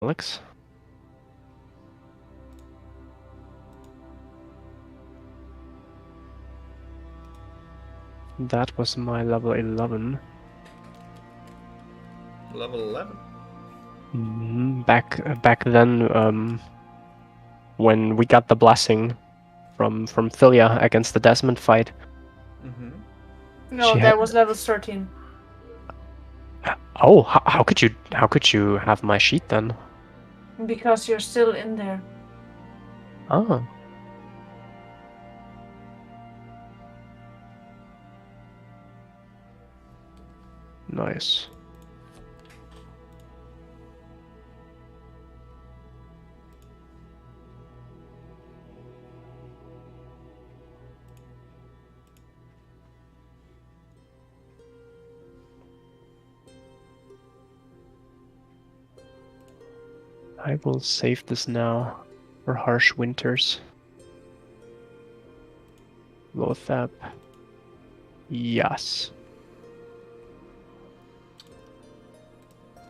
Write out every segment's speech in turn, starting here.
Alex. That was my level 11. Level 11? Back then, when we got the blessing from Philia against the Desmond fight. Mm-hmm. No, that was level 13. Oh, how could you have my sheet then? Because you're still in there. Oh. Nice. I will save this now for harsh winters. Lothap. Yes.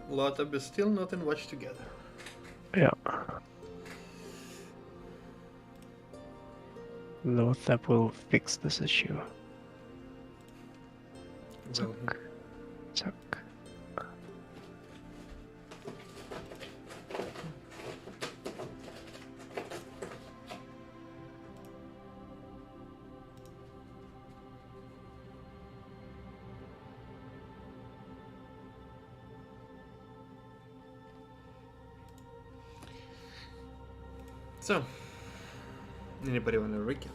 Lothap is still not in Watch Together. Yeah. Lothap will fix this issue. Will he? Tuck. So, anybody want to recap?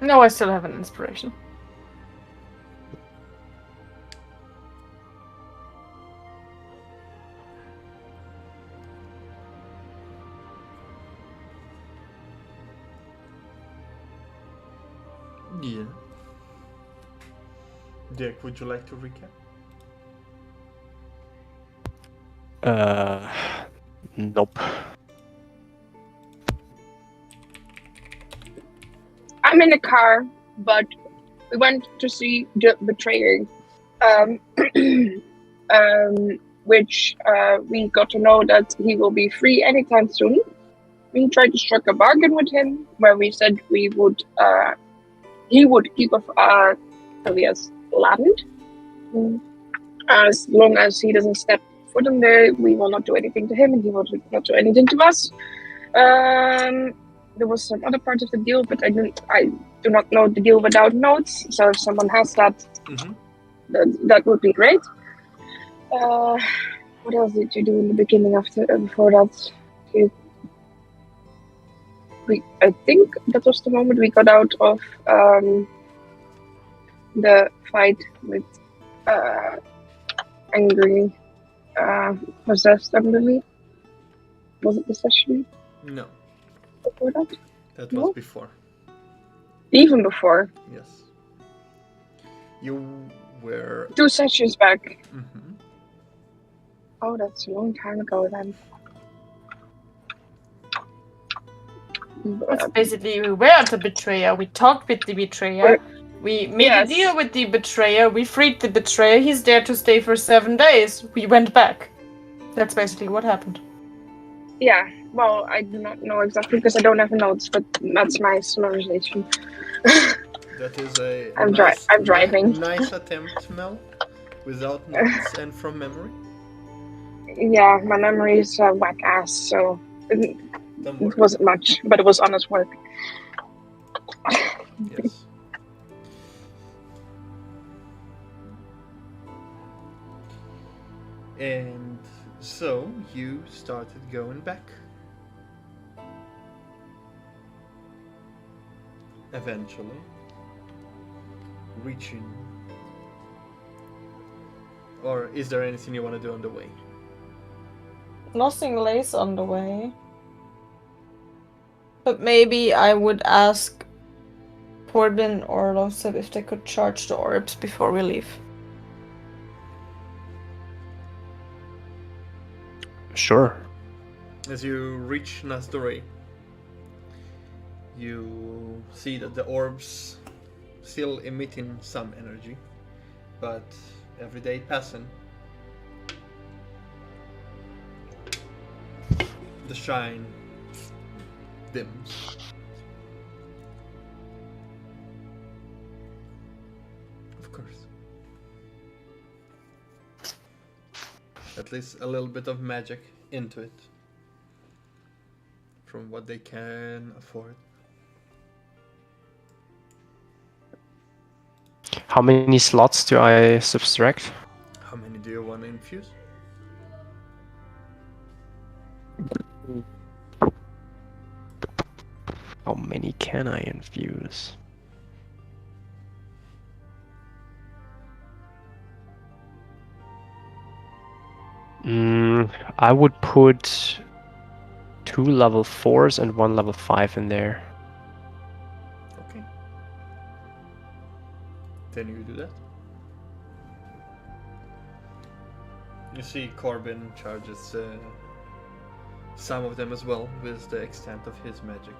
No, I still have an inspiration. Yeah. Dick, would you like to recap? Nope. I'm in the car, but we went to see the betrayer, which we got to know that he will be free anytime soon. We tried to strike a bargain with him, where we said he would keep Elias land. As long as he doesn't step foot in there, we will not do anything to him, and he will not do anything to us. There was some other part of the deal, but I do not know the deal without notes. So if someone has that, that would be great. What else did you do in the beginning before that? I think that was the moment we got out of the fight with angry possessed Emily. Was it the session? No. Before that? That was before. Even before? Yes. You were 2 sessions back. Mm-hmm. Oh, that's a long time ago then. It's basically, we were at the betrayer, we talked with the betrayer, we made a deal with the betrayer, we freed the betrayer, he's there to stay for 7 days, we went back. That's basically what happened. Yeah, well, I do not know exactly because I don't have notes, but that's my summarization. That is a I'm driving. Nice attempt, Mel, without notes and from memory. Yeah, my memory is whack ass, so it wasn't much, but it was honest work. Yes. And so you started going back. Eventually reaching. Or is there anything you want to do on the way? Nothing lays on the way. But maybe I would ask Corbin or Loseb if they could charge the orbs before we leave. Sure. As you reach Nasdore, you see that the orbs still emitting some energy, but every day passing, the shine dims. Of course. At least a little bit of magic into it from what they can afford. How many slots do I subtract? How many do you want to infuse? How many can I infuse? I would put 2 level 4s and 1 level 5 in there. Okay. Then you do that. You see Corbin charges some of them as well with the extent of his magic.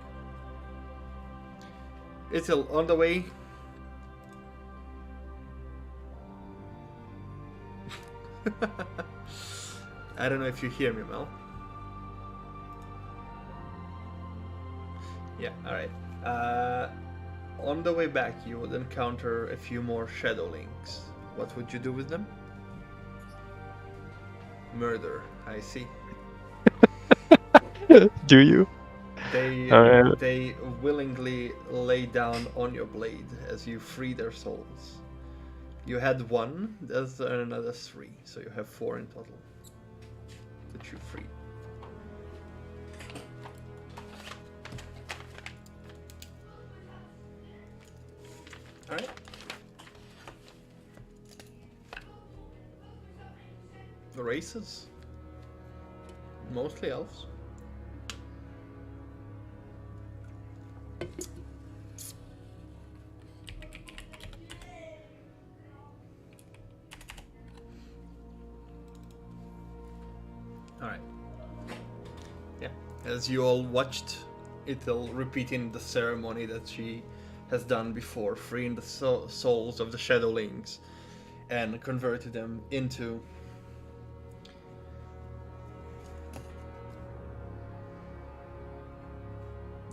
It's on the way. I don't know if you hear me, Mel. Yeah, alright. On the way back, you would encounter a few more shadowlings. What would you do with them? Murder, I see. Do you? They willingly lay down on your blade as you free their souls. You had 1, there's another 3, so you have 4 in total that you freed. Alright. The races? Mostly elves. Alright. Yeah. As you all watched Ithil repeating the ceremony that she has done before, freeing the souls of the shadowlings and converted them into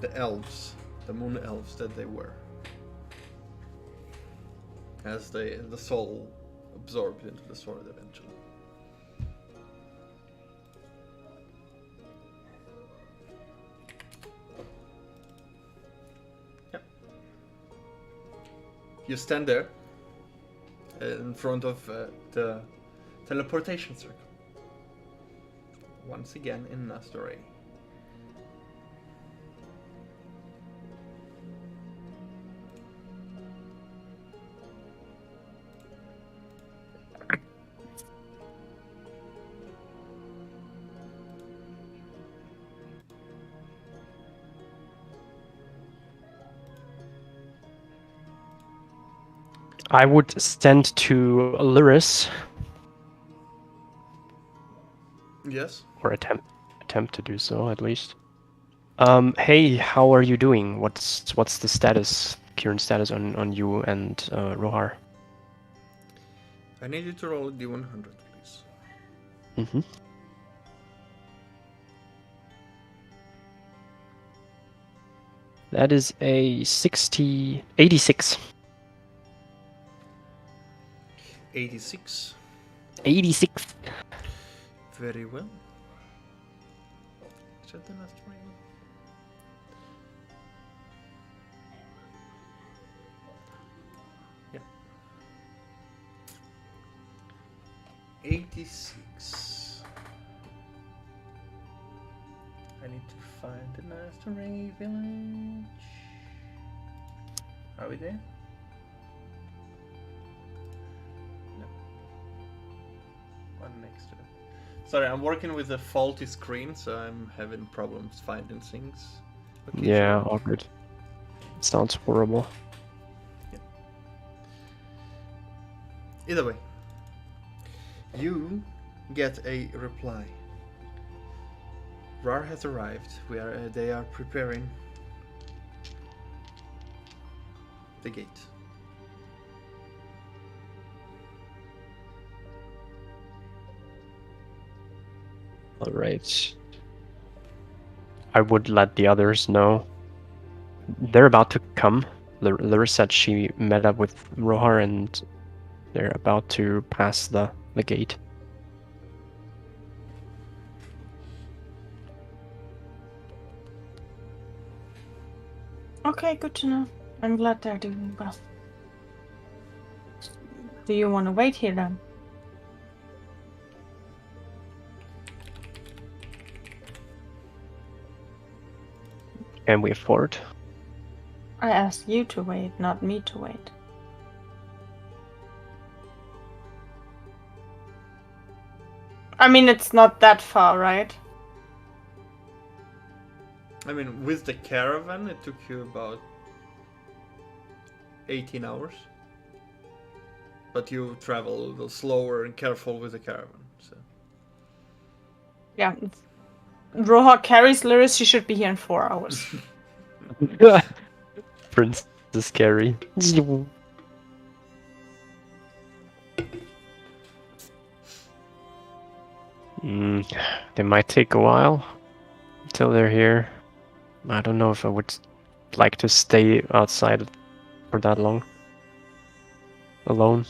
the elves, the moon elves that they were, as the soul absorbed into the sword eventually. Yep. You stand there in front of the teleportation circle, once again in Nastoray. I would stand to Lyris. Yes. Or attempt to do so at least. Hey, how are you doing? What's the status, current status on you and Rohar? I need you to roll a d100, please. Mm-hmm. That is a 86. 86. 86. Very well. Is that the last roll? Yeah. 86. I need to find the Nastoray village. Are we there? No. One next to it. Sorry, I'm working with a faulty screen, so I'm having problems finding things. Yeah, all good. Sounds horrible. Yeah. Either way, you get a reply. Rar has arrived. They are preparing the gate All right. I would let the others know. They're about to come. Lyra said she met up with Rohar and they're about to pass the gate. Okay, good to know. I'm glad they're doing well. Do you want to wait here then? Can we afford? I asked you to wait, not me to wait. I mean, it's not that far, right? I mean, with the caravan, it took you about 18 hours. But you travel a little slower and careful with the caravan. So. Yeah. Rohar carries Lyris, she should be here in 4 hours. Princess Carrie. They might take a while until they're here. I don't know if I would like to stay outside for that long. Alone.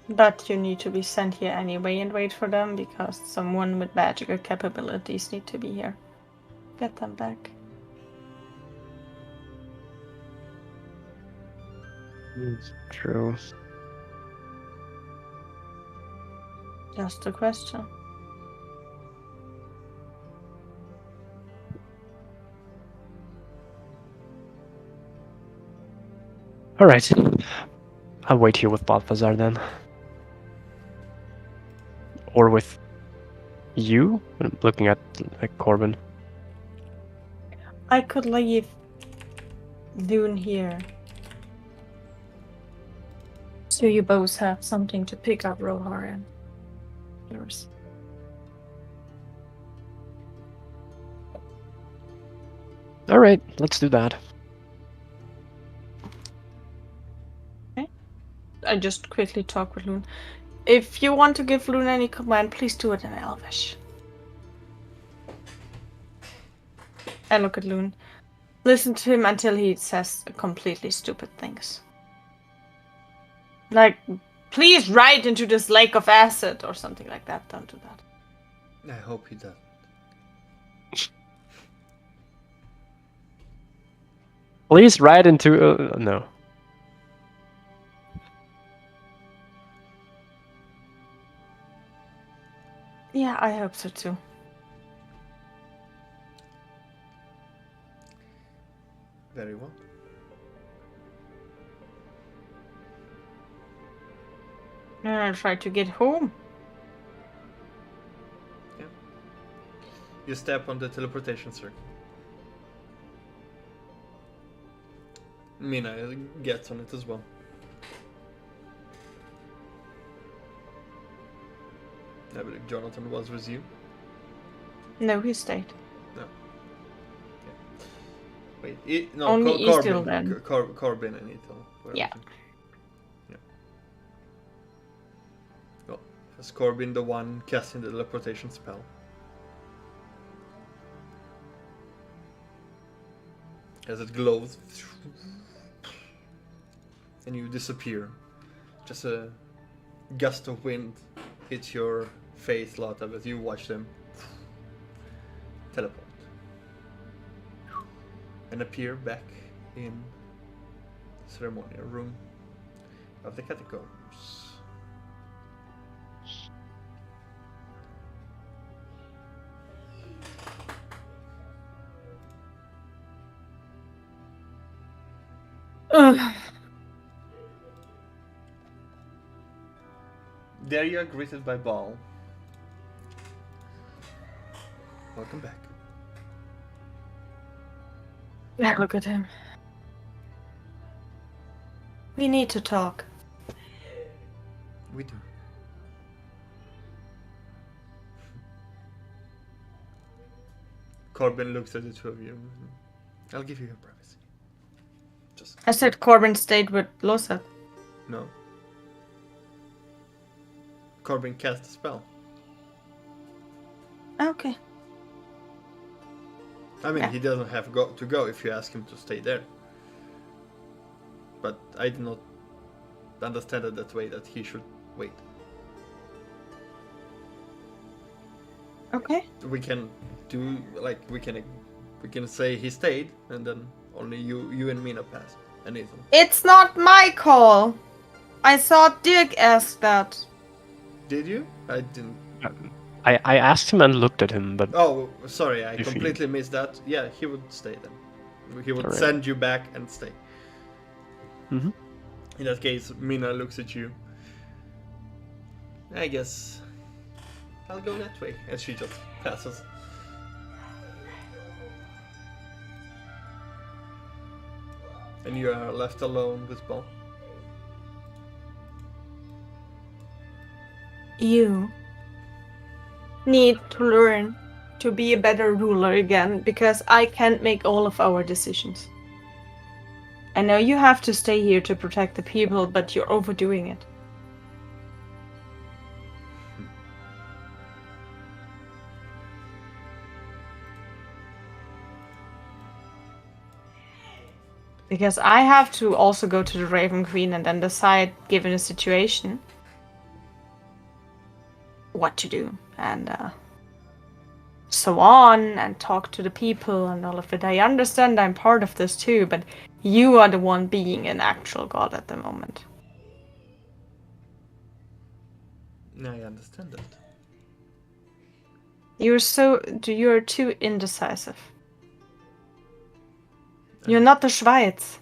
But you need to be sent here anyway and wait for them, because someone with magical capabilities need to be here. Get them back. True. Just a question. Alright. I'll wait here with Balthazar then. Or with you? I'm looking at Corbin. I could leave Dune here. So you both have something to pick up Rohar and yours. Alright, let's do that. Okay. I just quickly talk with Loon. If you want to give Loon any command, please do it in Elvish. I look at Loon. Listen to him until he says completely stupid things. Like, please ride into this lake of acid or something like that. Don't do that. I hope he does. Please ride into... no. Yeah, I hope so too. Very well. And I'll try to get home. Yeah. You step on the teleportation circle. Mina gets on it as well. I believe Jonathan was with you. No, he stayed. No. Okay. Wait, no, Only Ethel Corbin, then. Corbin and Ethel. Yeah. Yeah. Well, is Corbin the one casting the teleportation spell? As it glows, and you disappear. Just a gust of wind hits your face, Lotta, but you watch them teleport and appear back in the ceremonial room of the catacombs. There you are greeted by Baal. Welcome back. Yeah, look at him. We need to talk. We do. Corbin looks at the two of you. I'll give you your privacy. Just I said Corbin stayed with Losat. No. Corbin cast a spell. Okay. I mean, Yeah. he doesn't have to go if you ask him to stay there. But I do not understand it that way, that he should wait. Okay. We can do, like, we can say he stayed, and then only you and Mina pass, and Ethan. It's not my call. I thought Dirk asked that. Did you? I didn't. I asked him and looked at him, but Oh, sorry, I If he- completely missed that. Yeah, he would stay then. He would Alright. send you back and stay. Mhm. In that case, Mina looks at you. I guess I'll go that way, and she just passes. And you are left alone with Bon. You need to learn to be a better ruler again, because I can't make all of our decisions. I know you have to stay here to protect the people, but you're overdoing it. Because I have to also go to the Raven Queen and then decide, given the situation, what to do. And so on, and talk to the people and all of it. I understand I'm part of this too, but you are the one being an actual god at the moment. I understand that. You're too indecisive. You're not the Schweiz,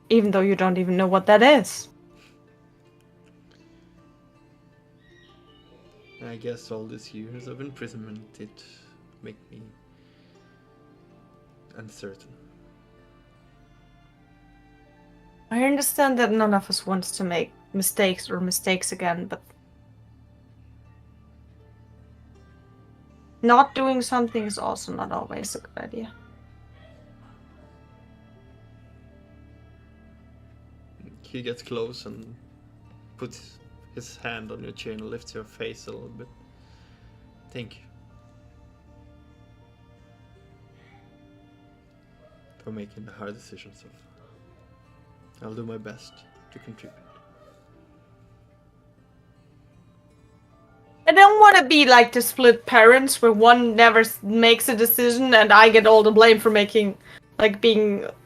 even though you don't even know what that is. I guess all these years of imprisonment did make me uncertain. I understand that none of us wants to make mistakes again, but not doing something is also not always a good idea. He gets close and puts his hand on your chin and lifts your face a little bit. Thank you for making the hard decisions. I'll do my best to contribute. I don't want to be like the split parents where one never makes a decision and I get all the blame for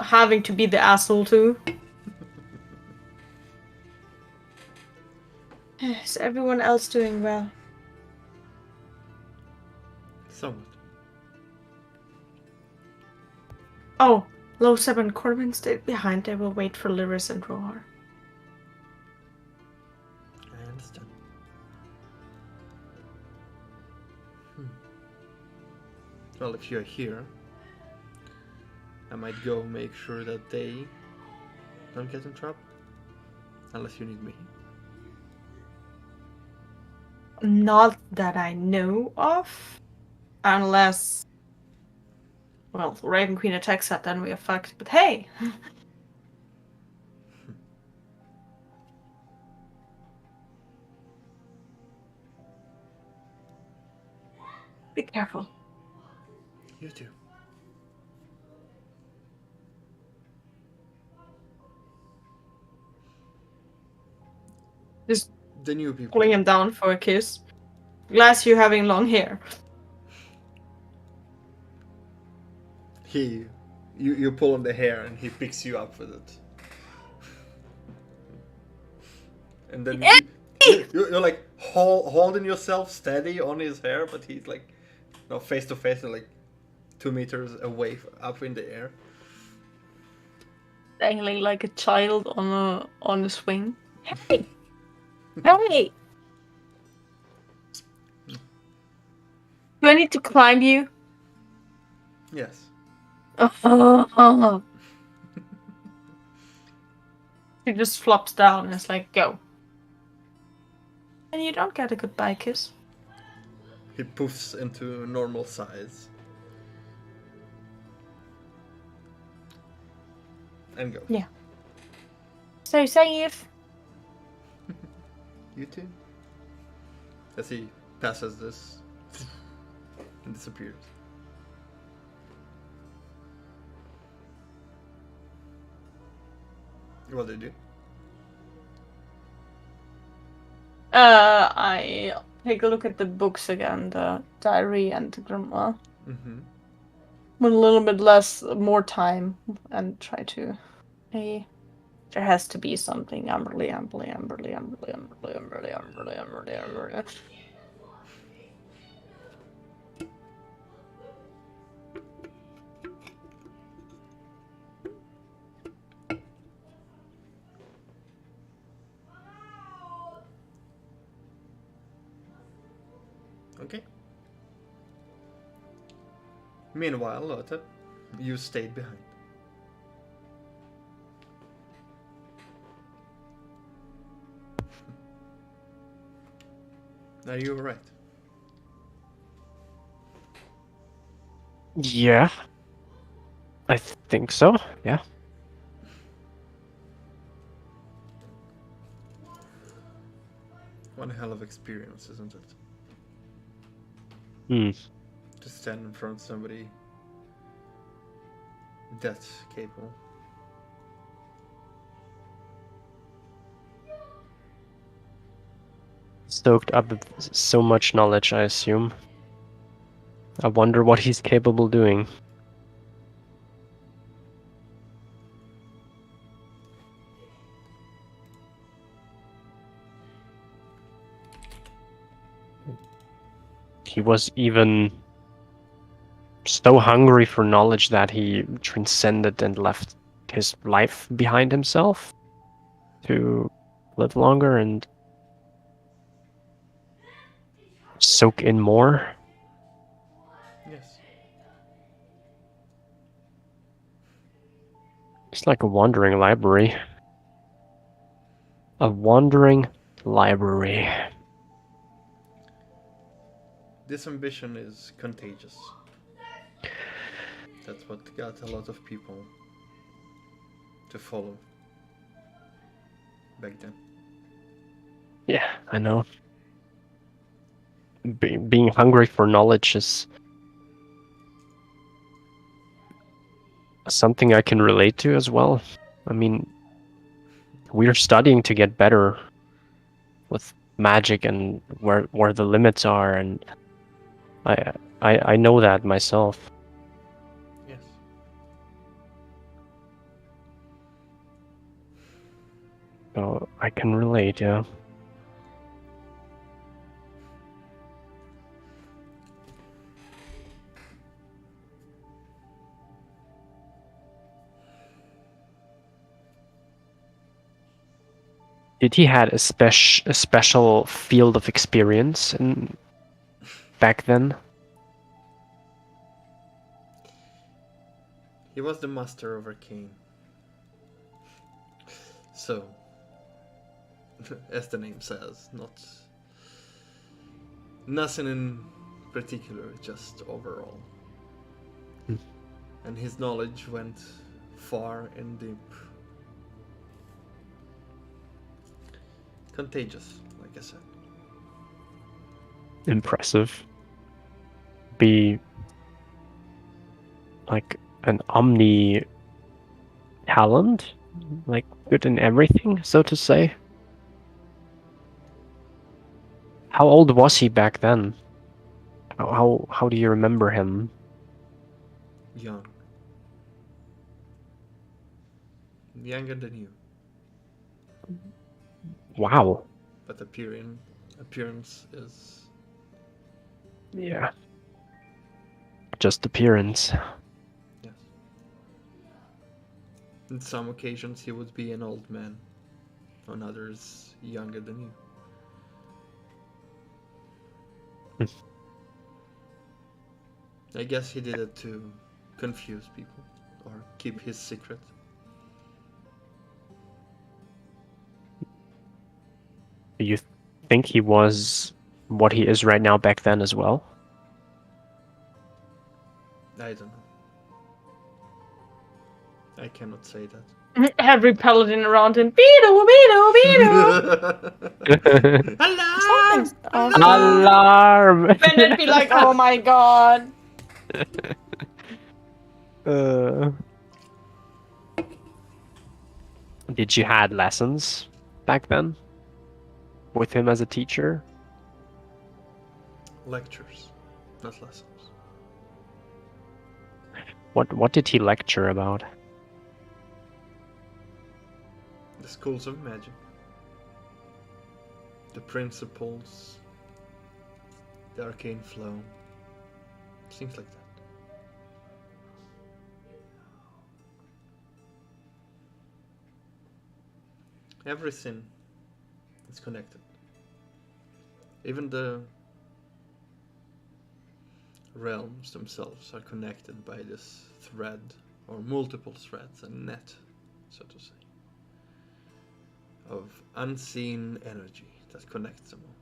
having to be the asshole too. Is everyone else doing well? Somewhat. Oh, Loseb and Corbin stayed behind. They will wait for Lyris and Rohar. I understand. Well, if you're here, I might go make sure that they don't get in trouble. Unless you need me. Not that I know of. Unless, well, Raven Queen attacks us, then we are fucked. But hey! Be careful. You too. Just The new people. pulling him down for a kiss. Glass you having long hair. You pull on the hair and he picks you up with it. And then you're like holding yourself steady on his hair, but he's like, face to face and like 2 meters away up in the air. Dangling like a child on a swing. Hey! Hey! Do I need to climb you? Yes. He just flops down and it's like, go. And you don't get a goodbye kiss. He poofs into normal size. And go. Yeah. Stay safe. You too. As he passes this and disappears. What do you do? I take a look at the books again, the diary and the grimoire. Mm-hmm. With a little bit more time, and try to. Hey, there has to be something. Amberly. Okay. Meanwhile, Lotte, you stayed behind. Are you alright? Yeah. I think so, yeah. One hell of experience, isn't it? Hmm. To stand in front of somebody that capable. Stoked up with so much knowledge, I assume. I wonder what he's capable of doing. He was even so hungry for knowledge that he transcended and left his life behind himself to live longer and soak in more. Yes. It's like a wandering library. A wandering library. This ambition is contagious. That's what got a lot of people to follow back then. Yeah, I know. Being hungry for knowledge is something I can relate to as well. I mean, we're studying to get better with magic and where the limits are, and I know that myself. Yes. So I can relate, yeah. Did he had a special field of experience back then? He was the master of arcane. So, as the name says, nothing in particular, just overall. Hmm. And his knowledge went far and deep. Contagious, like I said. Impressive. Be like an omni talent, like good in everything, so to say. How old was he back then? How do you remember him? Young. Younger than you. Wow. But appearance is... Yeah. Just appearance. Yes. On some occasions he would be an old man. On others, younger than you. I guess he did it to confuse people or keep his secret. Do you think he was what he is right now back then as well? I don't know. I cannot say that. Every paladin around him. Beetle, beetle, beetle. Alarm! Something's awesome. Alarm! Bennett be like, oh my god. Did you had lessons back then with him as a teacher? Lectures, not lessons. What did he lecture about? The schools of magic. The principles. The arcane flow. Things like that. Everything is connected. Even the realms themselves are connected by this thread, or multiple threads, a net, so to say, of unseen energy that connects them all.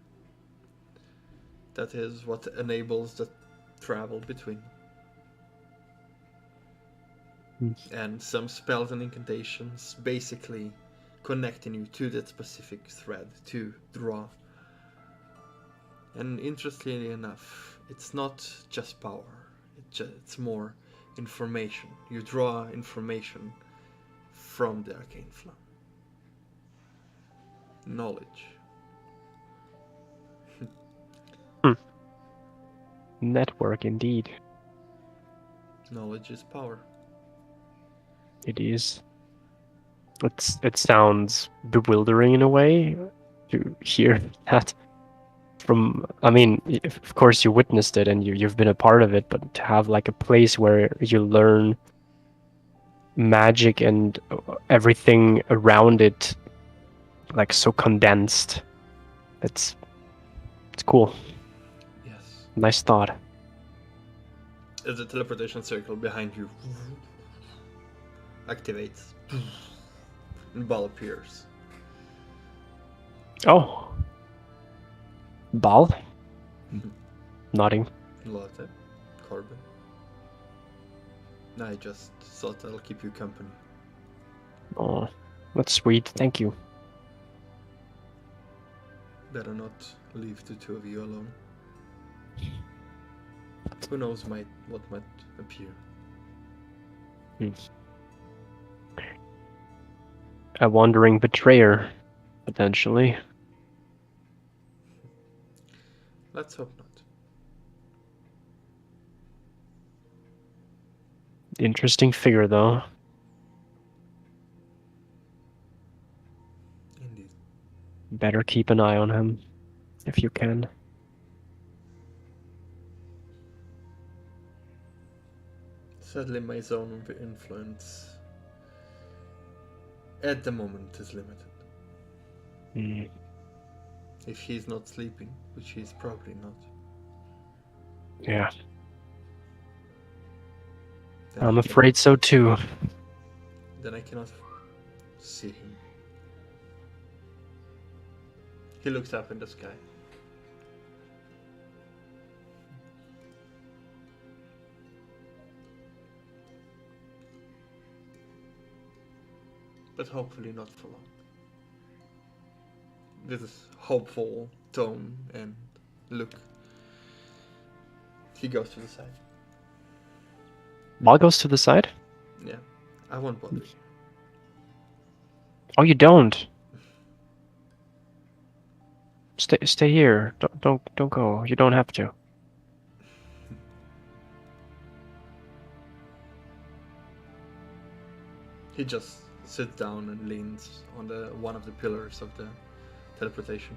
That is what enables the travel between them. And some spells and incantations basically connecting you to that specific thread to draw. And interestingly enough, it's not just power, it's more information. You draw information from the arcane flow. Knowledge. Network, indeed. Knowledge is power. It is. It sounds bewildering in a way to hear that from. I mean, of course you witnessed it and you've been a part of it, but to have like a place where you learn magic and everything around it, like so condensed. It's cool. Yes. Nice thought. As the teleportation circle behind you activates, and ball appears. Oh. Bal? Nodding. Lotte, Corbin. I just thought I'll keep you company. Oh, that's sweet. Thank you. Better not leave the two of you alone. Who knows what might appear. A wandering betrayer, potentially. Let's hope not. Interesting figure, though. Indeed. Better keep an eye on him, if you can. Sadly, my zone of influence at the moment is limited. If he's not sleeping, which he's probably not. Yeah. Then I'm I afraid so too. Then I cannot see him. He looks up in the sky. But hopefully not for long. With this hopeful tone and look, he goes to the side. Bal goes to the side? Yeah, I won't bother you. Oh, you don't? Stay here. Don't go. You don't have to. He just sits down and leans on one of the pillars of the teleportation.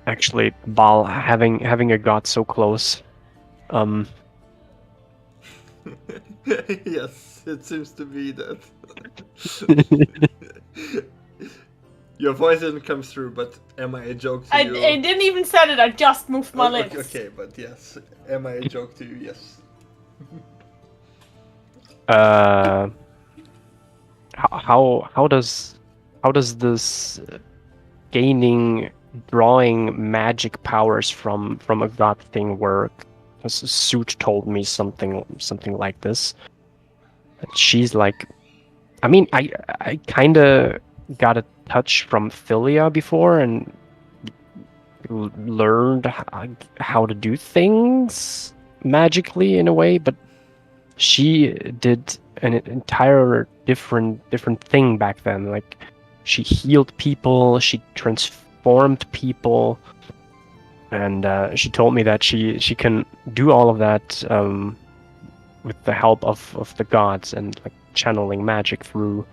Actually, Bal, having a god so close, Yes, it seems to be that. Your voice didn't come through, but am I a joke to you? I didn't even say it, I just moved my lips. Okay, but yes. Am I a joke to you? Yes. how does this drawing magic powers from a god thing work? suit told me something like this. She's like, I mean, I kind of got a touch from Philia before and learned how to do things magically in a way, but she did an entire different thing back then. Like, she healed people, she transformed people, and she told me that she can do all of that with the help of the gods and like channeling magic through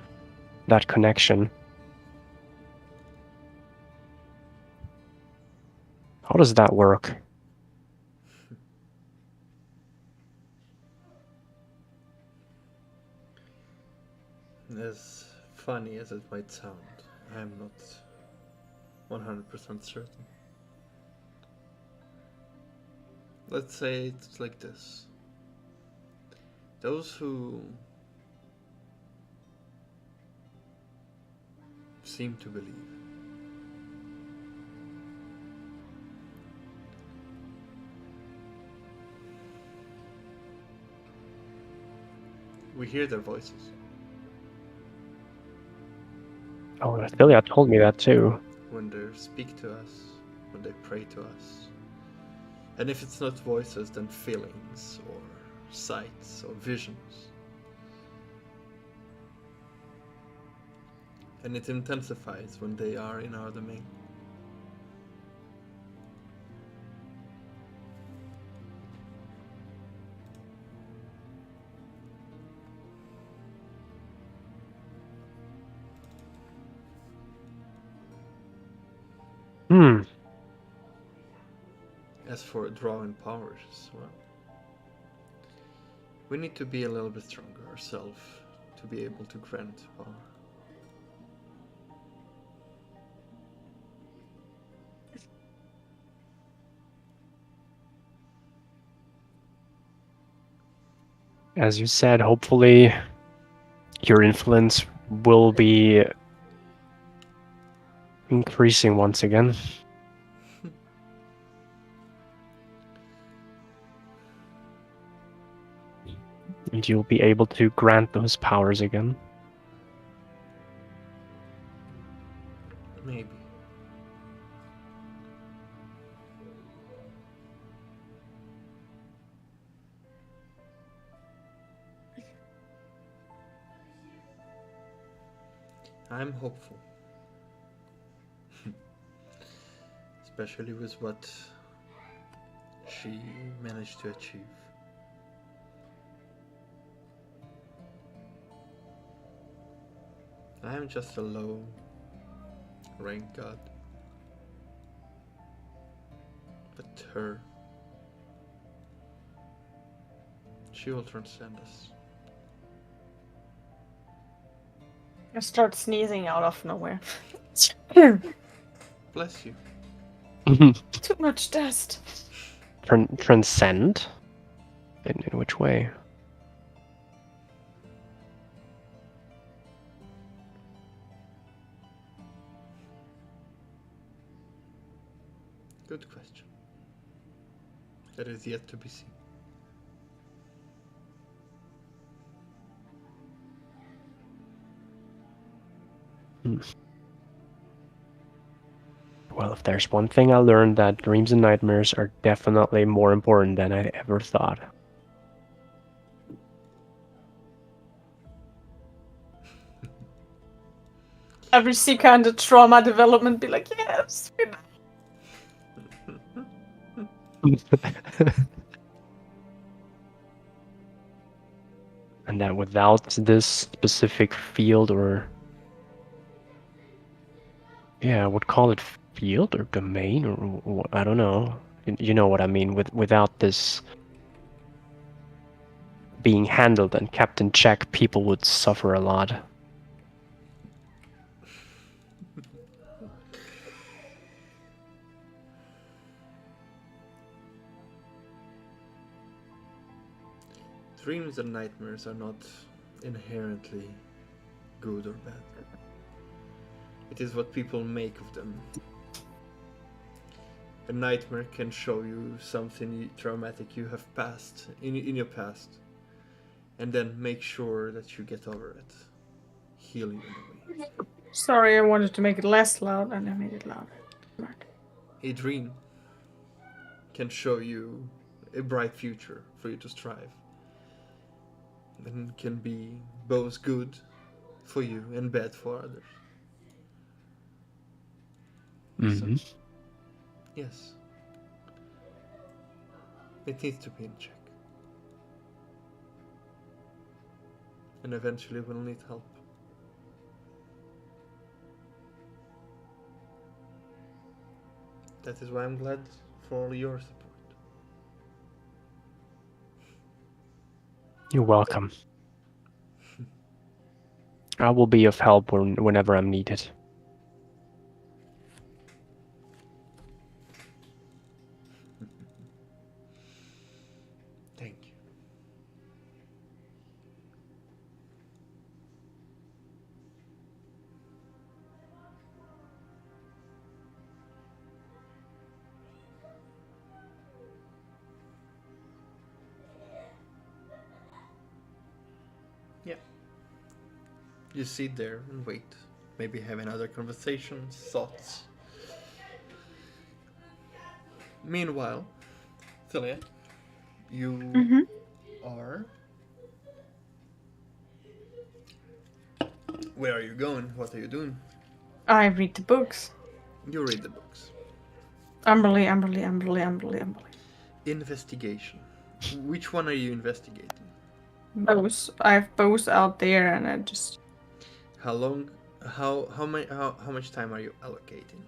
that connection. How does that work? As funny as it might sound, I'm not 100% certain. Let's say it's like this. Those who seem to believe we hear their voices. Oh, Philia told me that too. When they speak to us, when they pray to us. And if it's not voices, then feelings or sights or visions. And it intensifies when they are in our domain. As for drawing powers, well, we need to be a little bit stronger ourselves to be able to grant power. As you said, hopefully your influence will be increasing once again. And you'll be able to grant those powers again. Maybe. I'm hopeful. Especially with what she managed to achieve. I am just a low rank god. But her, she will transcend us. I start sneezing out of nowhere. Bless you. Too much dust. Transcend? In which way? Good question. That is yet to be seen. Well, if there's one thing I learned, that dreams and nightmares are definitely more important than I ever thought. Every see kind of trauma development be like, yes. And that without this specific field or... yeah, I would call it field or domain or I don't know. You know what I mean. Without this being handled and kept in check, people would suffer a lot. Dreams and nightmares are not inherently good or bad. It is what people make of them. a nightmare can show you something traumatic you have passed in your past, and then make sure that you get over it. Heal you in a way. Sorry, I wanted to make it less loud and I made it louder. Right. A dream can show you a bright future for you to strive, and can be both good for you and bad for others. Mm-hmm. So, yes. It needs to be in check. And eventually we'll need help. That is why I'm glad for all your support. You're welcome. I will be of help whenever I'm needed. Thank you. Yeah. You sit there and wait. Maybe have another conversations, thoughts. Meanwhile, Celia, you are. Where are you going? What are you doing? I read the books. You read the books. Amberly. Investigation. Which one are you investigating? Both. I have both out there and I just... How long? How much time are you allocating?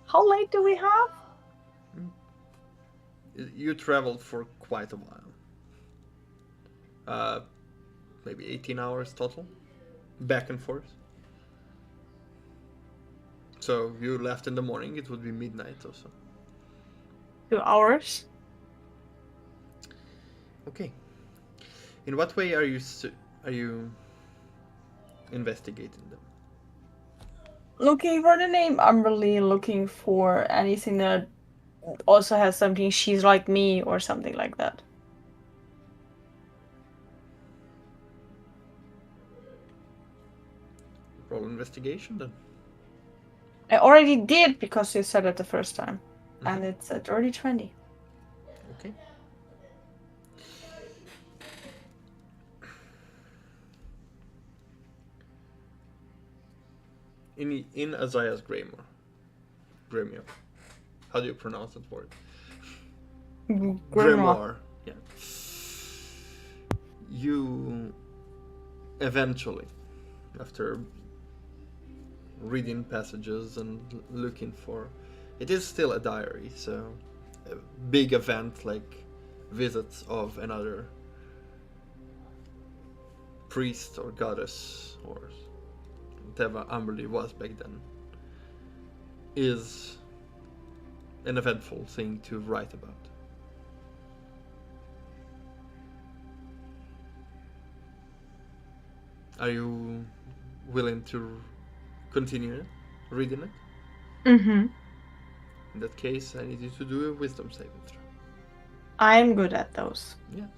How late do we have? You traveled for quite a while. Maybe 18 hours total, back and forth. So you left in the morning. It would be midnight or so. 2 hours. Okay. In what way are you investigating them? Looking for the name Amberly, looking for anything that also has something she's like me or something like that. Roll investigation then. I already did because you said it the first time. And it's at already 20. Okay. In Isaiah's grimoire. How do you pronounce that word? Grimoire. Yeah. You eventually, after reading passages and looking for, it is still a diary, so a big event like visits of another priest or goddess or whatever Amberly was back then is an eventful thing to write about. Are you willing to continue reading it? Mm-hmm. In that case, I need you to do a wisdom saving throw. I'm good at those. Yes.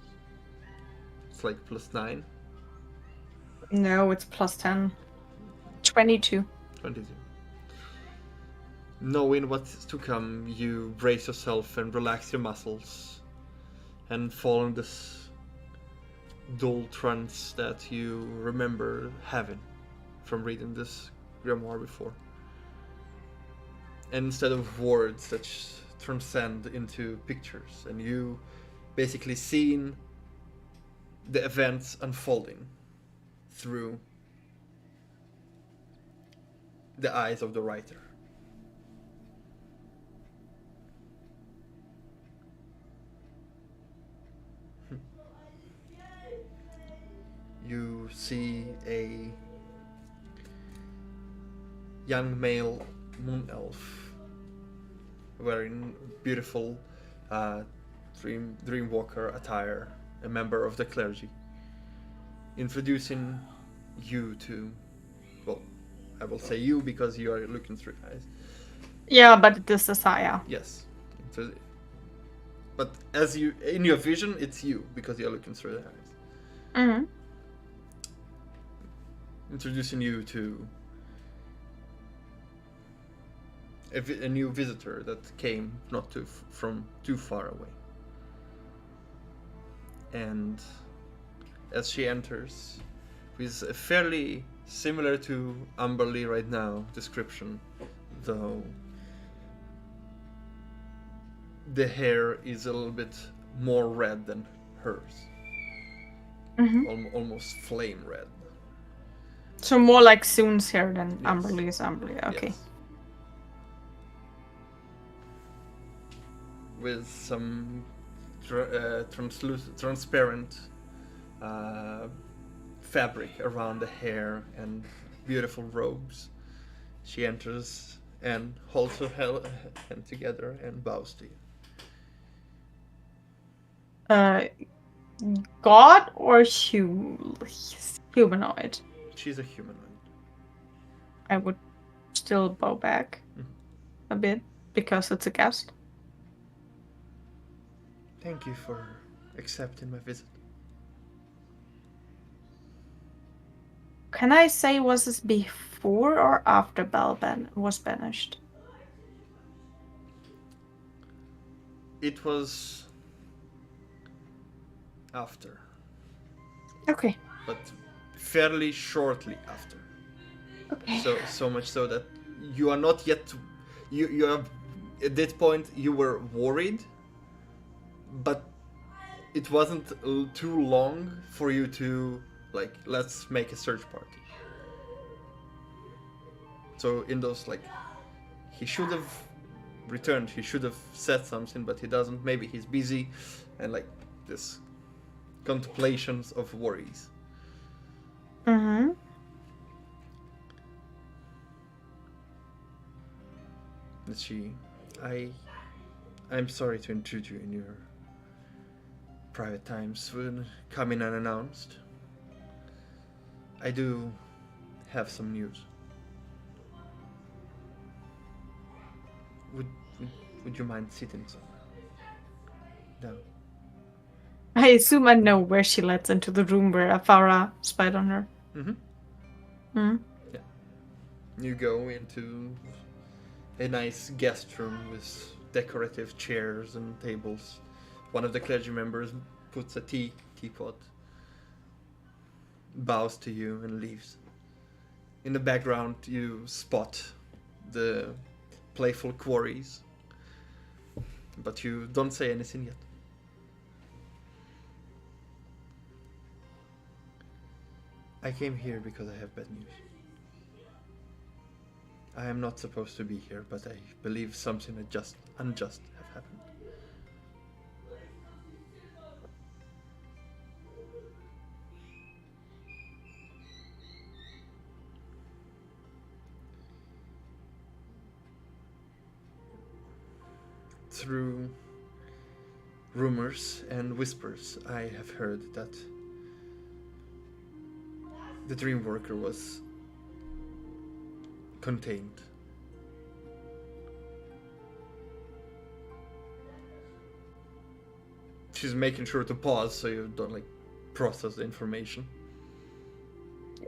It's like +9. No, it's +10. 22. 22. Knowing what's to come, you brace yourself and relax your muscles and fall in this dull trance that you remember having from reading this grimoire before. And instead of words that transcend into pictures, and you basically seeing the events unfolding through the eyes of the writer. You see a young male moon elf wearing beautiful dreamwalker attire, a member of the clergy, introducing you to, well, I will say you because you are looking through eyes, Yeah, but it is Saya. Yes. But as you in your vision, it's you because you're looking through the eyes. Mm-hmm. Introducing you to a new visitor that came not from too far away. And as she enters, with a fairly similar to Amberly right now description, though the hair is a little bit more red than hers. Mm-hmm. Almost flame red. So more like Soon's hair than Yes. Amberly's Amberly. Okay. Yes. With some transparent fabric around the hair and beautiful robes. She enters and holds her hand together and bows to you. God or humanoid? She's a humanoid. I would still bow back a bit because it's a guest. Thank you for accepting my visit. Can I say, was this before or after Bell was banished? It was after. Okay. But fairly shortly after. Okay. So much so that you are not yet. You have at that point you were worried, but it wasn't too long for you to like let's make a search party. So in those like, he should have returned. He should have said something, but he doesn't. Maybe he's busy, and like this contemplations of worries. Mm-hmm. I'm sorry to intrude you in your private times when coming unannounced. I do have some news. Would you mind sitting somewhere? No. I assume I know where she lets into the room where Afara spied on her. Mm-hmm. Yeah. You go into a nice guest room with decorative chairs and tables. One of the clergy members puts a teapot, bows to you, and leaves. In the background, you spot the playful quarries, but you don't say anything yet. I came here because I have bad news. I am not supposed to be here, but I believe something unjust have happened. Through rumors and whispers, I have heard that the dream worker was contained. She's making sure to pause so you don't like process the information.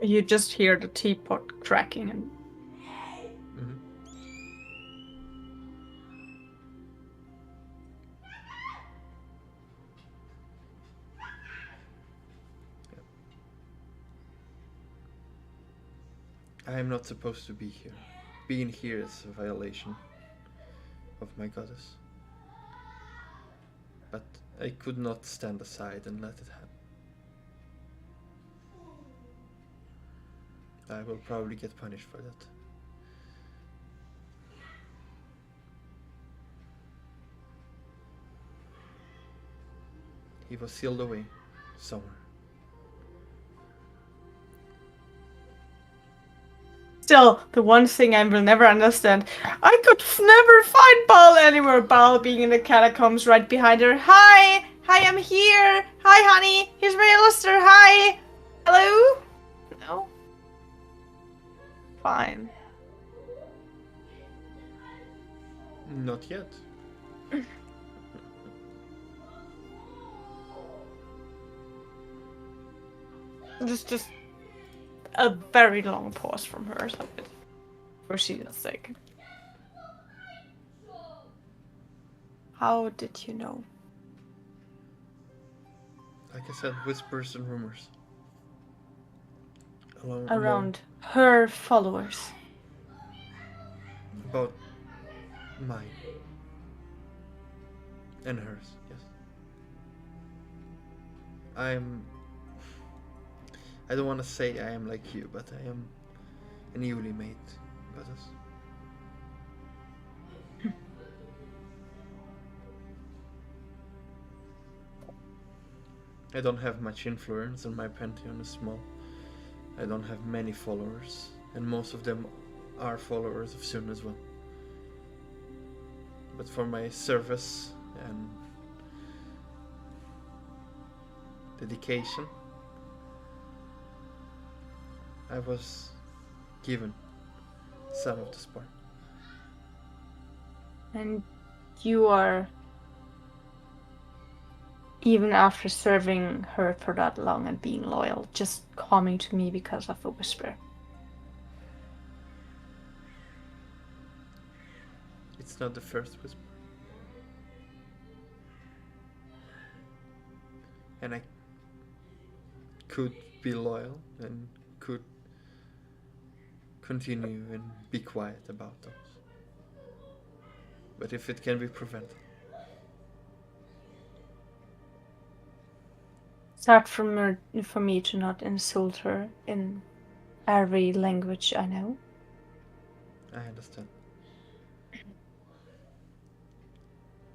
You just hear the teapot cracking and I am not supposed to be here. Being here is a violation of my goddess. But I could not stand aside and let it happen. I will probably get punished for that. He was sealed away somewhere. still, the one thing I will never understand. I could never find Bal anywhere. Bal being in the catacombs right behind her. Hi! Hi, I'm here! Hi, honey! Here's my Lister. Hi! Hello? No? Fine. Not yet. Just a very long pause from her, so for she's sake. How did you know? Like I said, whispers and rumors. Around her followers. About mine. And hers, yes. I don't want to say I am like you, but I am a newly made goddess. I don't have much influence and my pantheon is small. I don't have many followers, and most of them are followers of Sun as well. But for my service and dedication, I was given some of the spark. And you are, even after serving her for that long and being loyal, just coming to me because of a whisper. It's not the first whisper. And I could be loyal and could continue and be quiet about those. But if it can be prevented. It's hard for me to not insult her in every language I know. I understand.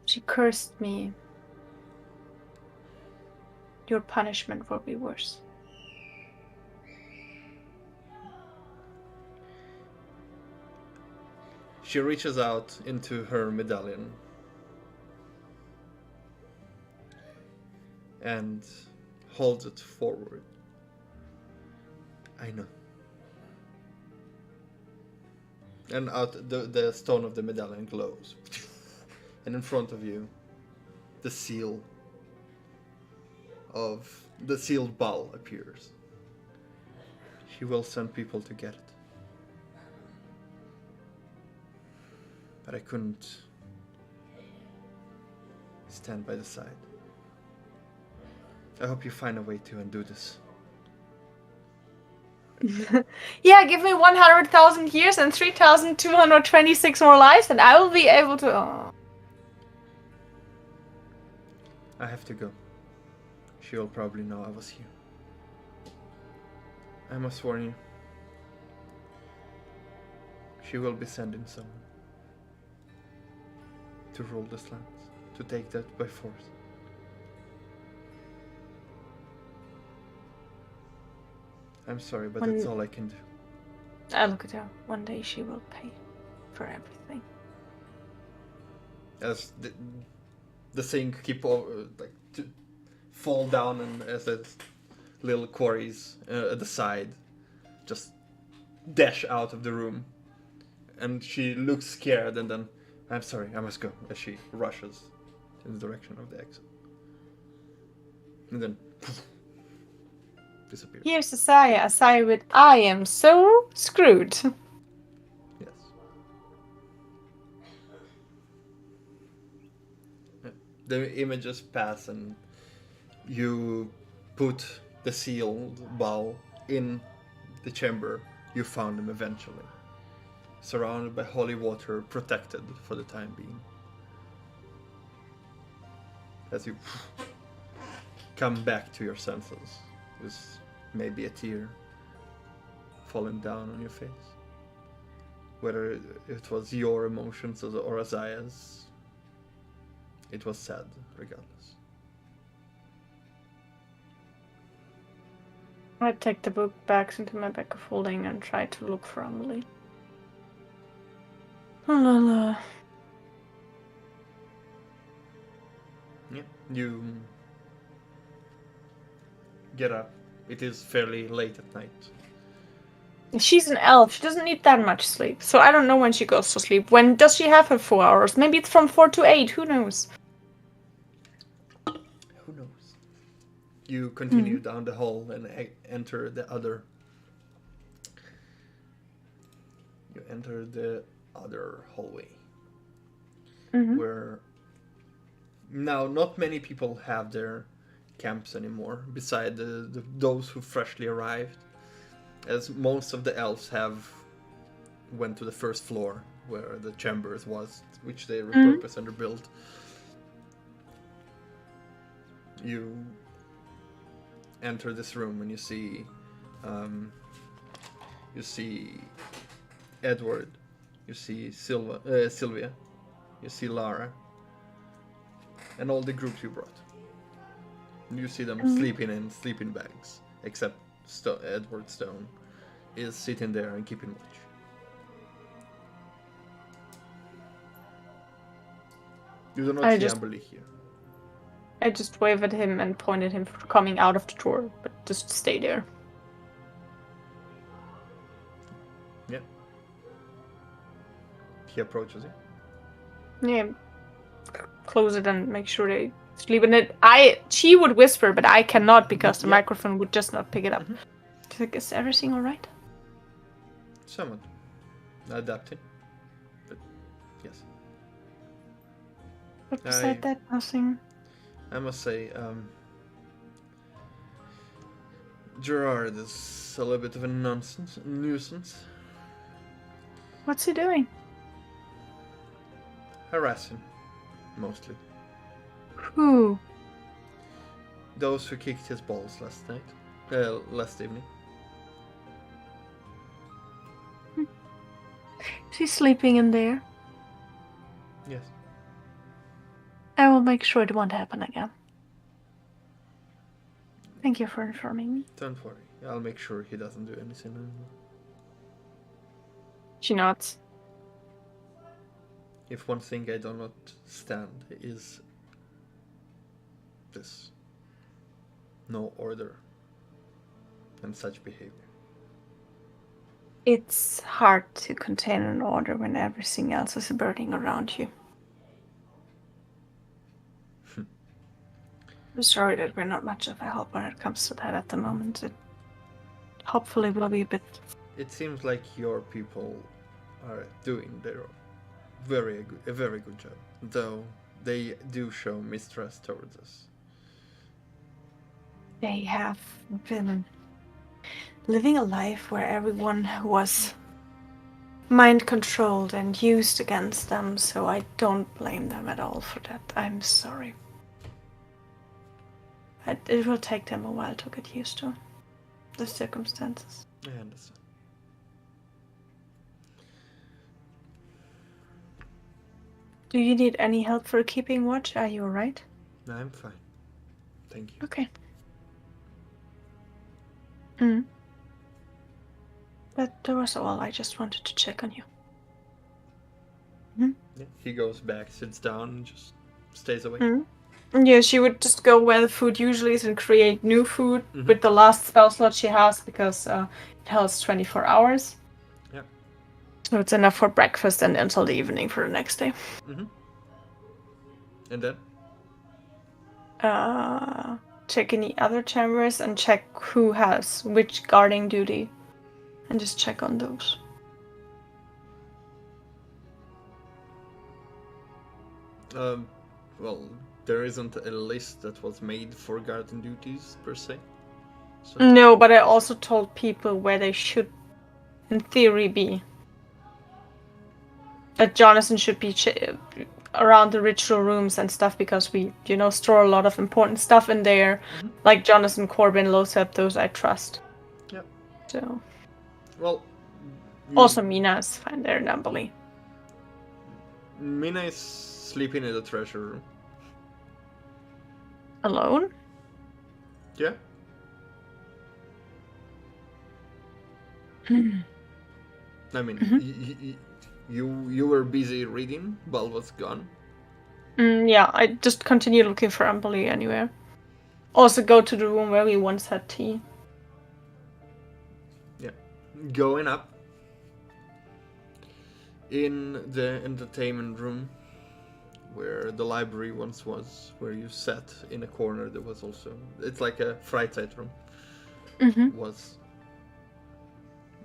She cursed me. Your punishment will be worse. She reaches out into her medallion and holds it forward. I know. And out the stone of the medallion glows. And in front of you, the sealed ball appears. She will send people to get it. But I couldn't stand by the side. I hope you find a way to undo this. Yeah, give me 100,000 years and 3,226 more lives, and I will be able to. Oh. I have to go. She will probably know I was here. I must warn you. She will be sending someone to rule this land, to take that by force. I'm sorry, but that's all I can do. I look at her. One day she will pay for everything. As the thing keep over, like to fall down, and as its little quarries at the side just dash out of the room, and she looks scared, and then I'm sorry, I must go, as she rushes in the direction of the exit, and then disappears. Here's Asaya with I am so screwed. Yes. The images pass, and you put the sealed ball in the chamber. You found them eventually, surrounded by holy water, protected for the time being. As you come back to your senses, with maybe a tear falling down on your face. Whether it was your emotions or Azaya's, it was sad, regardless. I take the book back into my bag of holding and try to look for Amelie. La la la. Yeah, you get up. It is fairly late at night. She's an elf. She doesn't need that much sleep. So I don't know when she goes to sleep. When does she have her 4 hours? Maybe it's from 4 to 8. Who knows? Who knows? You continue down the hall and enter the other. You enter the other hallway, where now not many people have their camps anymore, beside those who freshly arrived, as most of the elves have went to the first floor where the chambers was, which they repurposed and rebuilt. You enter this room and you see Edward, you see Sylvia, you see Lara, and all the groups you brought. You see them sleeping in sleeping bags, except Edward Stone is sitting there and keeping watch. You do not see Amberly here. I just waved at him and pointed him for coming out of the door, but just stay there. Yeah. He approaches you. Yeah. Close it and make sure they sleep in it. She would whisper, but I cannot because the microphone would just not pick it up. Is everything alright? Somewhat. Adapting. But yes. But beside that, nothing. I must say, Gerard is a little bit of a nuisance. What's he doing? Harassing, mostly. Who? Those who kicked his balls last evening. Is he sleeping in there? Yes. I will make sure it won't happen again. Thank you for informing me. Don't worry, I'll make sure he doesn't do anything anymore. She nods. If one thing I do not stand is this. No order and such behavior. It's hard to contain an order when everything else is burning around you. I'm sorry that we're not much of a help when it comes to that at the moment. It hopefully will be a bit... It seems like your people are doing their very good job, though they do show mistrust towards us. They have been living a life where everyone was mind-controlled and used against them, so I don't blame them at all for that. I'm sorry. It will take them a while to get used to the circumstances. I understand. Do you need any help for keeping watch? Are you alright? No, I'm fine. Thank you. Okay. That was all. I just wanted to check on you. Yeah, he goes back, sits down, and just stays away. Yeah, she would just go where the food usually is and create new food with the last spell slot she has because it holds 24 hours. Yeah. So it's enough for breakfast and until the evening for the next day. And then? Check any other chambers and check who has which guarding duty. And just check on those. Well, there isn't a list that was made for guardian duties, per se. So... No, but I also told people where they should, in theory, be. That Jonathan should be around the ritual rooms and stuff because we, store a lot of important stuff in there. Like Jonathan, Corbin, Losep, those I trust. Yep. So. Well. Also, Mina is fine there, Namberly. Mina is sleeping in the treasure room. Alone? Yeah. I mean, you were busy reading while was gone. Yeah, I just continue looking for Amberly anywhere. Also go to the room where we once had tea. Yeah, Going up in the entertainment room, where the library once was, where you sat in a corner, there was also, it's like a Freizeit room. Was,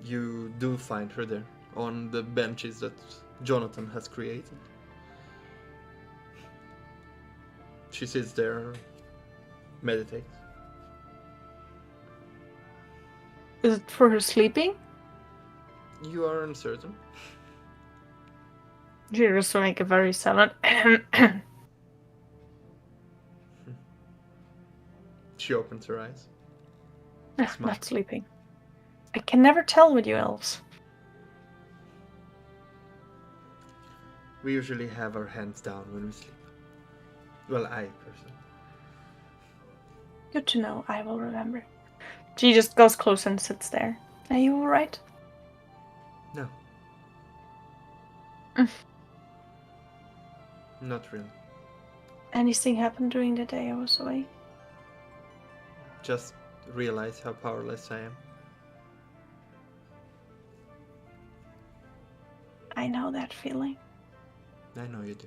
you do find her there on the benches that Jonathan has created. She sits there, meditates. Is it for her sleeping? You are uncertain. She just will make a very silent. She opens her eyes. Smile. Not sleeping. I can never tell with you elves. We usually have our hands down when we sleep. Well, I personally. Good to know. I will remember. She just goes close and sits there. Are you alright? No. Not really. Anything happened during the day I was away? Just realize how powerless I am. I know that feeling. I know you do.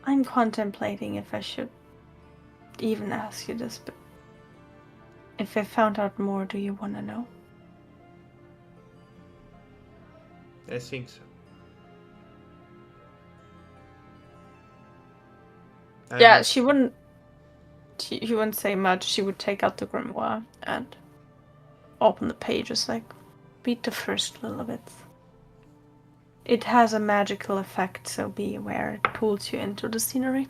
I'm contemplating if I should even ask you this, but if I found out more, do you want to know? I think so. Yeah, she wouldn't. She wouldn't say much. She would take out the grimoire and open the pages, like read the first little bit. It has a magical effect, so be aware. It pulls you into the scenery.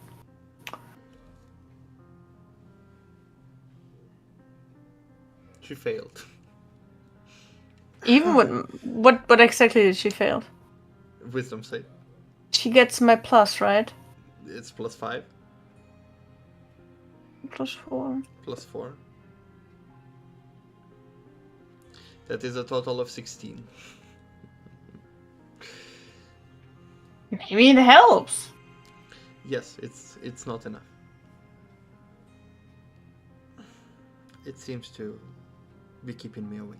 She failed. Even what exactly did she fail? Wisdom save. She gets my plus, right? It's +5. +4. +4. That is a total of 16. Maybe it helps. Yes, it's not enough. It seems to be keeping me away.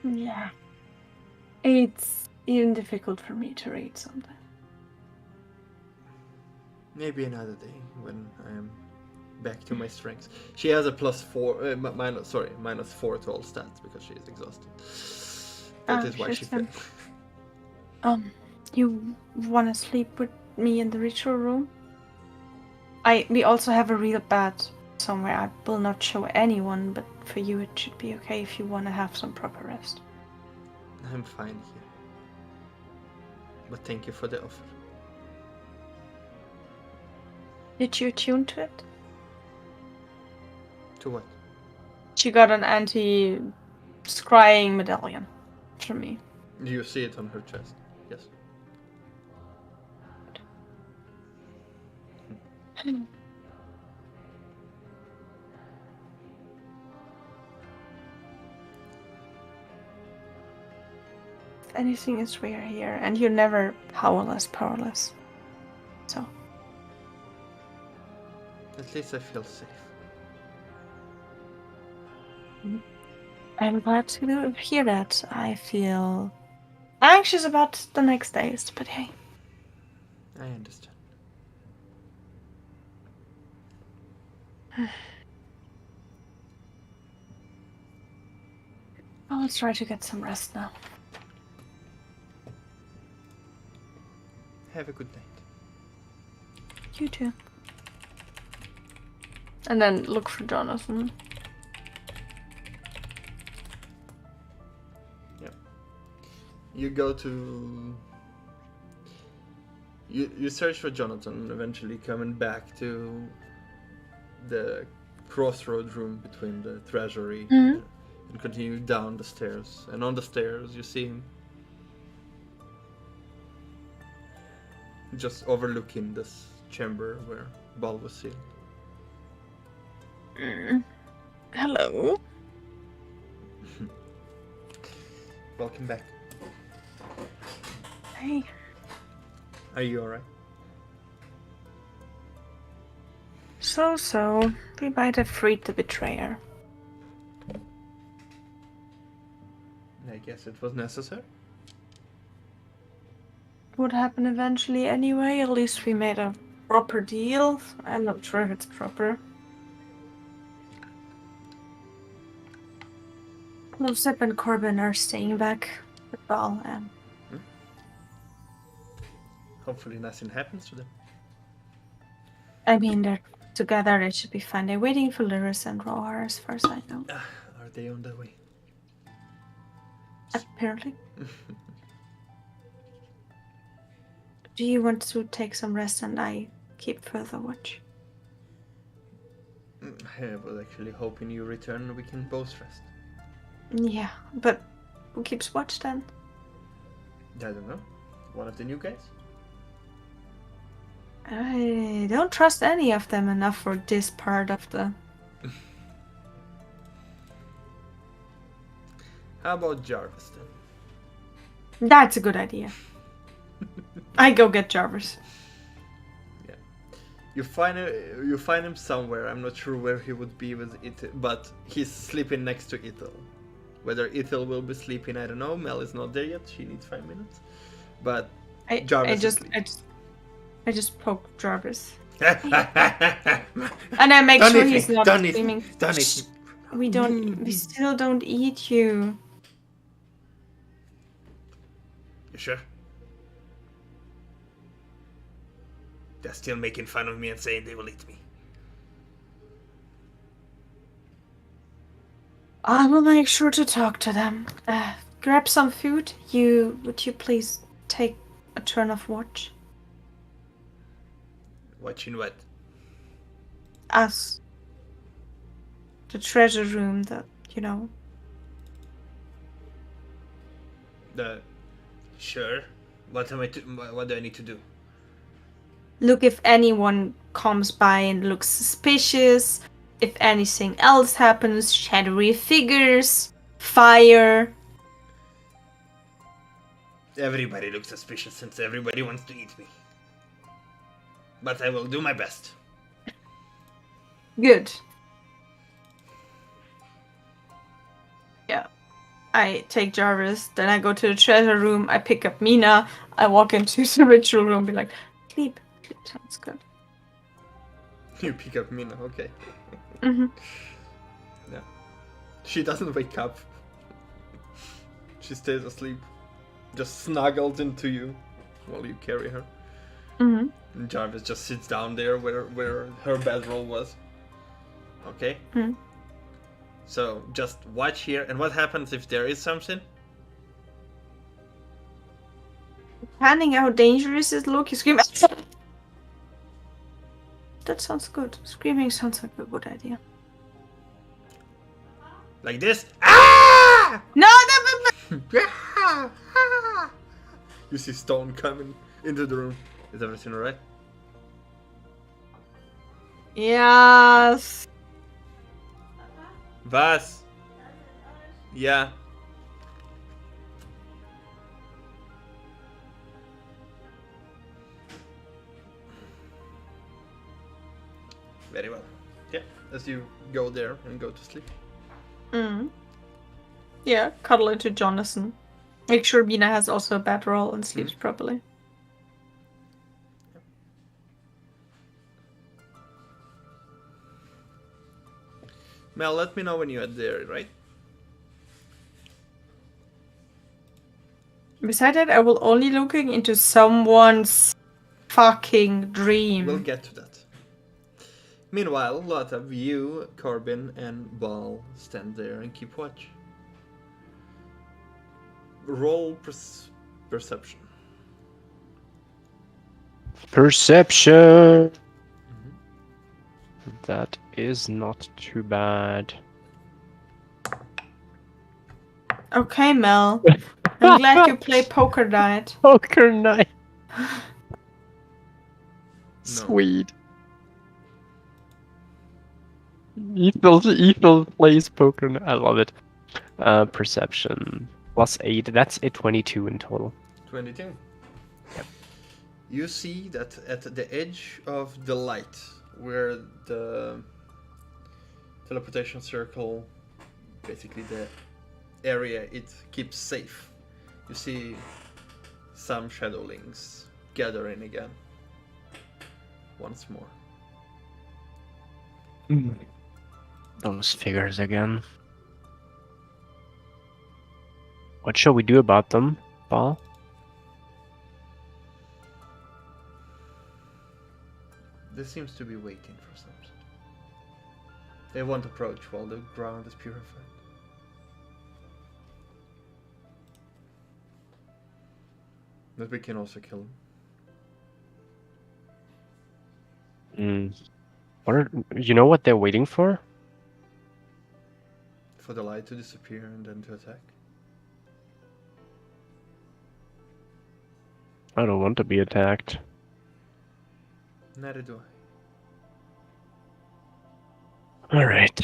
Yeah. It's even difficult for me to read something. Maybe another day when I am back to my strengths. She has a +4, -4 to all stats because she is exhausted. That is why she failed. You wanna sleep with me in the ritual room? We also have a real bed somewhere. I will not show anyone, but for you it should be okay if you wanna have some proper rest. I'm fine here. But thank you for the offer. Did you attune to it? To what? She got an anti-scrying medallion from me. You see it on her chest. Yes. If anything is we're here, and you're never powerless. So. At least I feel safe. I'm glad to hear that. I feel anxious about the next days, but hey. I understand. I'll try to get some rest now. Have a good night. You too. And then look for Jonathan. Yep. You go to... You search for Jonathan, eventually coming back to the crossroad room between the treasury and continue down the stairs. And on the stairs you see him just overlooking this chamber where Ball was sealed. Hello. Welcome back. Hey. Are you alright? So. We might have freed the betrayer. I guess it was necessary. Would happen eventually anyway. At least we made a proper deal. I'm not sure if it's proper. Losep and Corbin are staying back with Bal, and Hopefully nothing happens to them. I mean they're together. They should be fine. They're waiting for Lyris and Roar, as far as I know. Are they on their way? Apparently. Do you want to take some rest and I keep further watch? I was actually hoping you return and we can both rest. Yeah, but who keeps watch then? I don't know. One of the new guys? I don't trust any of them enough for this part of the... How about Jarvis then? That's a good idea. I go get Jarvis. Yeah. You find him somewhere. I'm not sure where he would be with it, but he's sleeping next to Ethel. Whether Ethel will be sleeping, I don't know. Mel is not there yet. She needs 5 minutes. But Jarvis I just poke Jarvis. and And I make sure he's not don't screaming. Don't eat. We still don't eat you. You sure? They're still making fun of me and saying they will eat me. I will make sure to talk to them. Grab some food. Would you please take a turn of watch? Watching what? Us. The treasure room that, Sure. What do I need to do? Look if anyone comes by and looks suspicious. If anything else happens, shadowy figures, fire. Everybody looks suspicious since everybody wants to eat me. But I will do my best. Good. Yeah. I take Jarvis, then I go to the treasure room, I pick up Mina, I walk into the ritual room, be like, sleep. Sleep sounds good. You pick up Mina, okay. Mm-hmm. Yeah. She doesn't wake up. She stays asleep. Just snuggled into you while you carry her. Mm-hmm. And Jarvis just sits down there where her bedroll was. Okay? Mm-hmm. So, just watch here. And what happens if there is something? Depending how dangerous it looks, you scream. That sounds good. Screaming sounds like a good idea. Like this? Ah! No! You see Stone coming into the room. Is everything alright? Yes. Vas? Yeah. Very well. Yeah, as you go there and go to sleep. Yeah, cuddle into Jonathan. Make sure Mina has also a bedroll and sleeps properly. Mel, let me know when you're there, right? Besides that, I will only looking into someone's fucking dream. We'll get to that. Meanwhile, Lotta, you, Corbin, and Ball stand there and keep watch. Roll perception. Perception! That is not too bad. Okay, Mel. I'm glad you play poker night. Poker night! Sweet. Ethel plays poker night. I love it. Perception. +8. That's a 22 in total. 22. You see that at the edge of the light, where the teleportation circle, basically the area it keeps safe, you see some shadowlings gathering again. Once more. Those figures again. What shall we do about them, Paul? They seems to be waiting for something. They won't approach while the ground is purified. But we can also kill them. You know what they're waiting for? For the light to disappear and then to attack. I don't want to be attacked. Neither do Alright.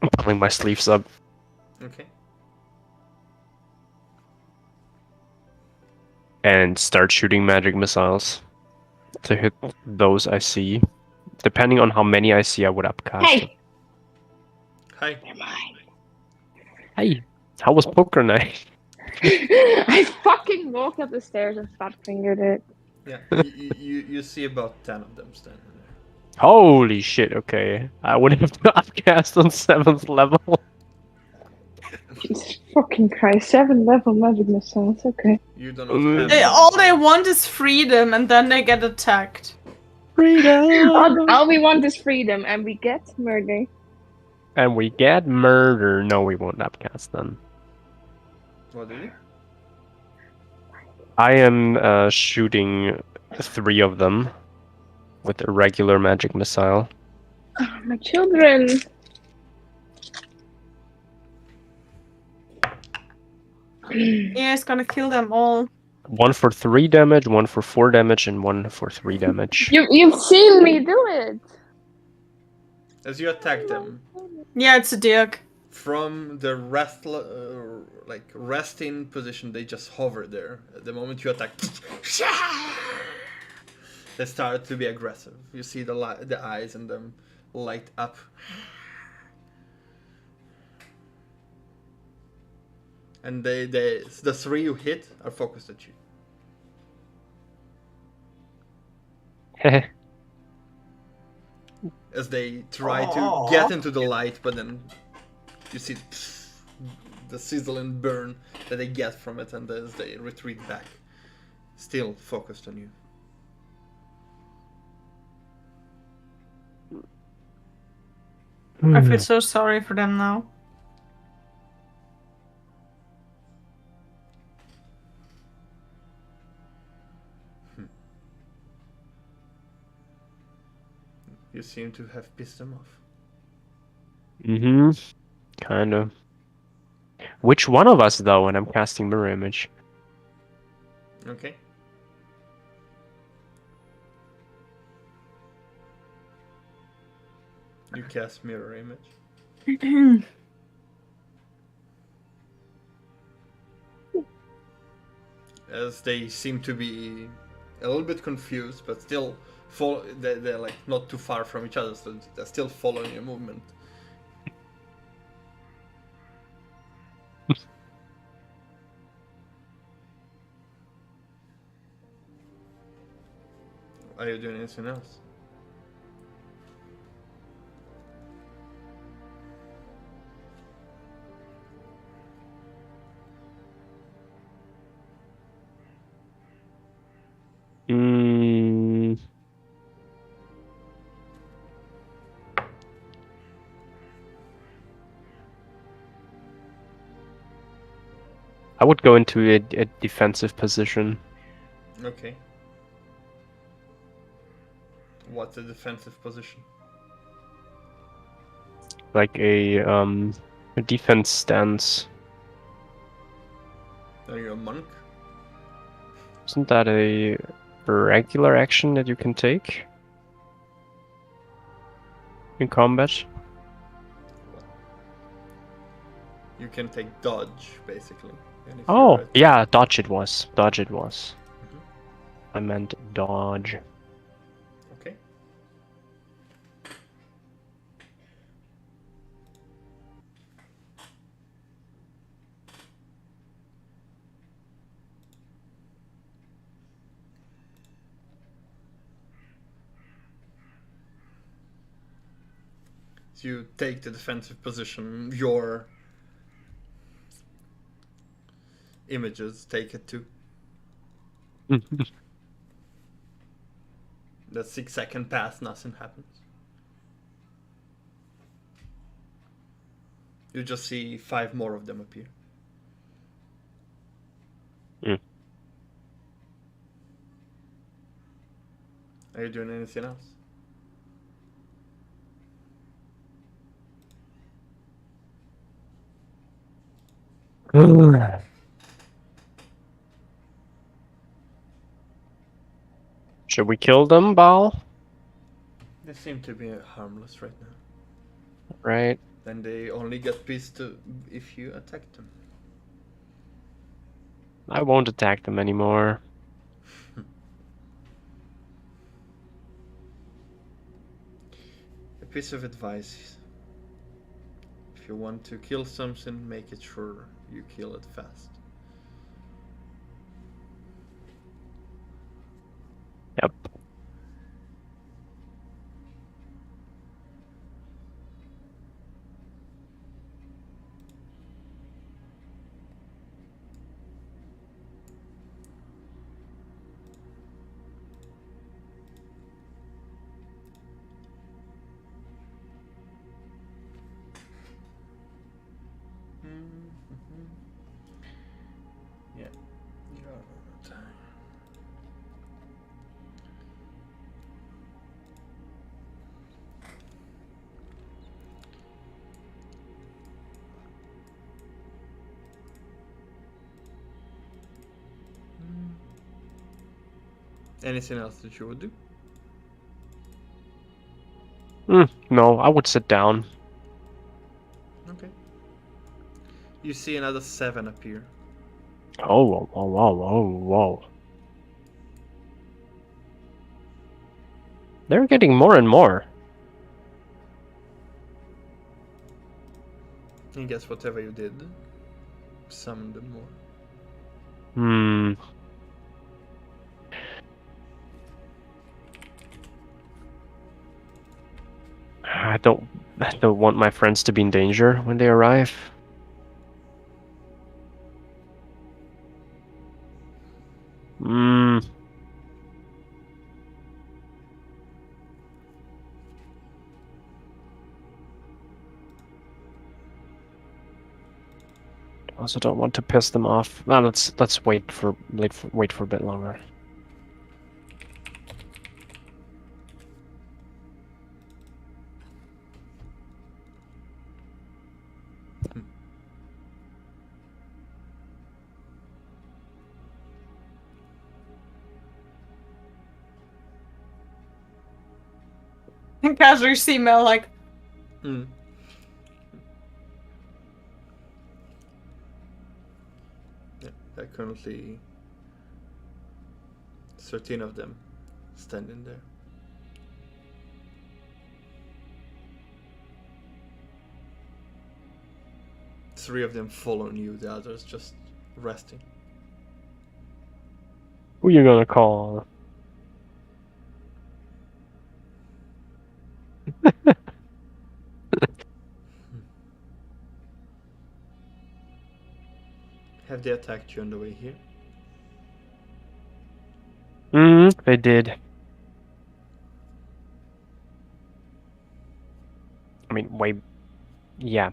I'm pulling my sleeves up. I. Okay. And start shooting magic missiles to hit those I see. Depending on how many I see, I would upcast them. Hi. Am I? Hey, how was poker night? I fucking walked up the stairs and fat fingered it. Yeah, you see about 10 of them standing there. Holy shit, okay. I would have to upcast on 7th level. Jesus fucking Christ, 7 level magic missiles, okay. You do not have All they want is freedom, and then they get attacked. Freedom! All we want is freedom, and we get murder. And we get murder. No, we won't upcast then. What did you? I am shooting 3 of them with a regular magic missile. Oh, my children. Yeah, it's gonna kill them all. 1 for 3 damage, 1 for 4 damage, and 1 for 3 damage. You've seen me do it. As you attack them, Yeah, it's a dick. from the resting position, they just hover there. At the moment you attack, they start to be aggressive. You see the eyes in them light up. And the 3 you hit are focused at you. As they try to get into the light, but then you see the sizzle and burn that they get from it, and as they retreat back, still focused on you. I feel so sorry for them now. You seem to have pissed them off. Mm-hmm. Kind of. Which one of us, though, when I'm casting Mirror Image? Okay. You cast Mirror Image. As they seem to be a little bit confused, but still they're like not too far from each other, so they're still following your movement. Are you doing anything else? I would go into a defensive position. Okay. What's a defensive position? Like a defense stance. Are you a monk? Isn't that a regular action that you can take in combat? You can take dodge, basically. And if Oh, you're yeah, dodge it was. Dodge it was. I meant dodge. Okay. So you take the defensive position. Your images take it too. The 6-second pass, nothing happens. You just see 5 more of them appear. Are you doing anything else? Should we kill them, Baal? They seem to be harmless right now. Right. Then they only get pissed if you attack them. I won't attack them anymore. A piece of advice: if you want to kill something, make it sure you kill it fast. Yep. Yeah, you are on time. Anything else that you would do? No, I would sit down. Okay. You see another 7 appear. Oh, whoa, whoa, whoa, whoa, whoa. They're getting more and more. And guess whatever you did, summon them more. I don't want my friends to be in danger when they arrive. Also don't want to piss them off. No, let's wait for a bit longer. And casually see Mel like, Yeah, there are currently 13 of them standing there. Three of them following you, the others just resting. Who you gonna call? Have they attacked you on the way here? They did. I mean, yeah,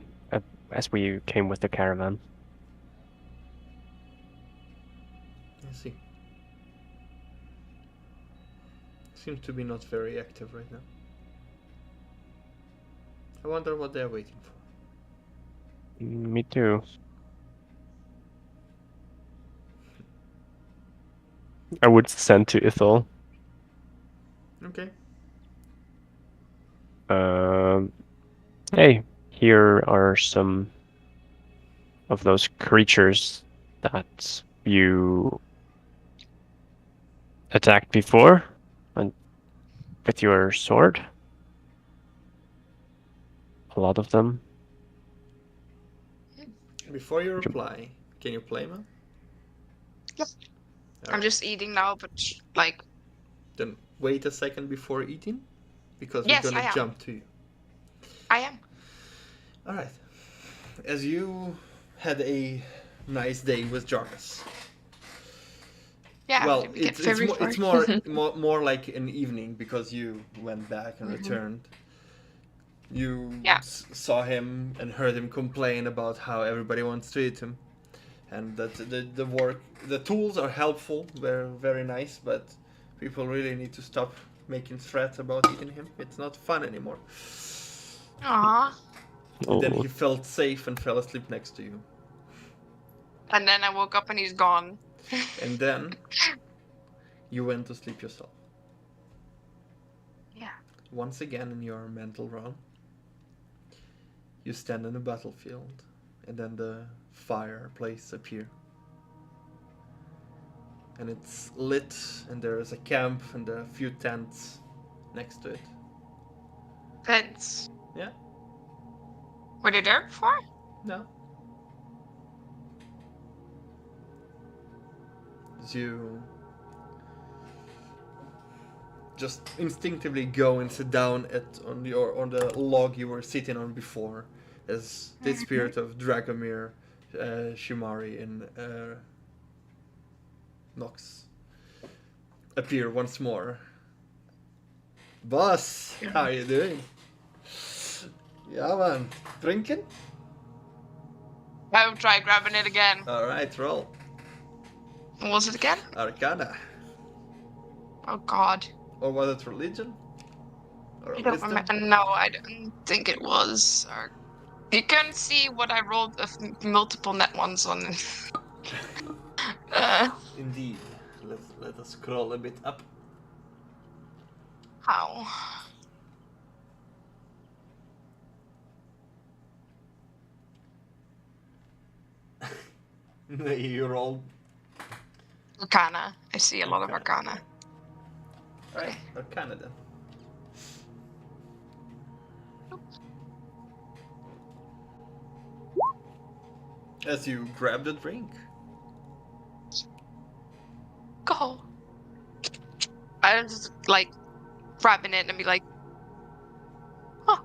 as we came with the caravan. I see. Seems to be not very active right now. I wonder what they're waiting for. Me too. I would send to Ithil. Okay. Hey, here are some of those creatures that you attacked before? And with your sword? A lot of them. Before you reply, can you play, man? Yeah. I'm just eating now, but like. Then wait a second before eating, because Yes, we're gonna I am. jump to you. I am. All right. As you had a nice day with Jarvis. Yeah. Well, did we get it's very more, far? it's more like an evening because you went back and returned. You Yeah. saw him and heard him complain about how everybody wants to eat him, and that the tools are helpful, they're very nice, but people really need to stop making threats about eating him. It's not fun anymore. Aww. And then Oh, he felt safe and fell asleep next to you. And then I woke up and he's gone. And then you went to sleep yourself. Yeah. Once again in your mental realm, you stand in a battlefield, and then the fireplace appear. And it's lit, and there is a camp and a few tents next to it. Tents. Yeah. Were they there before? No. As you just instinctively go and sit down on the log you were sitting on before, as the spirit of Dragomir, Shimari, and Nox appear once more. Boss, how are you doing? Yeah, man. Drinking? I'll try grabbing it again. Alright, roll. What was it again? Arcana. Oh God. Or was it religion? Or I don't wisdom? remember. No, I don't think it was. Or... You can see what I rolled of multiple net ones on. Indeed. Let us scroll a bit up. How? You rolled. Arcana. I see a lot of Arcana. Alright, Arcana then. As you grab the drink. Go. I was just like grabbing it and be like, huh.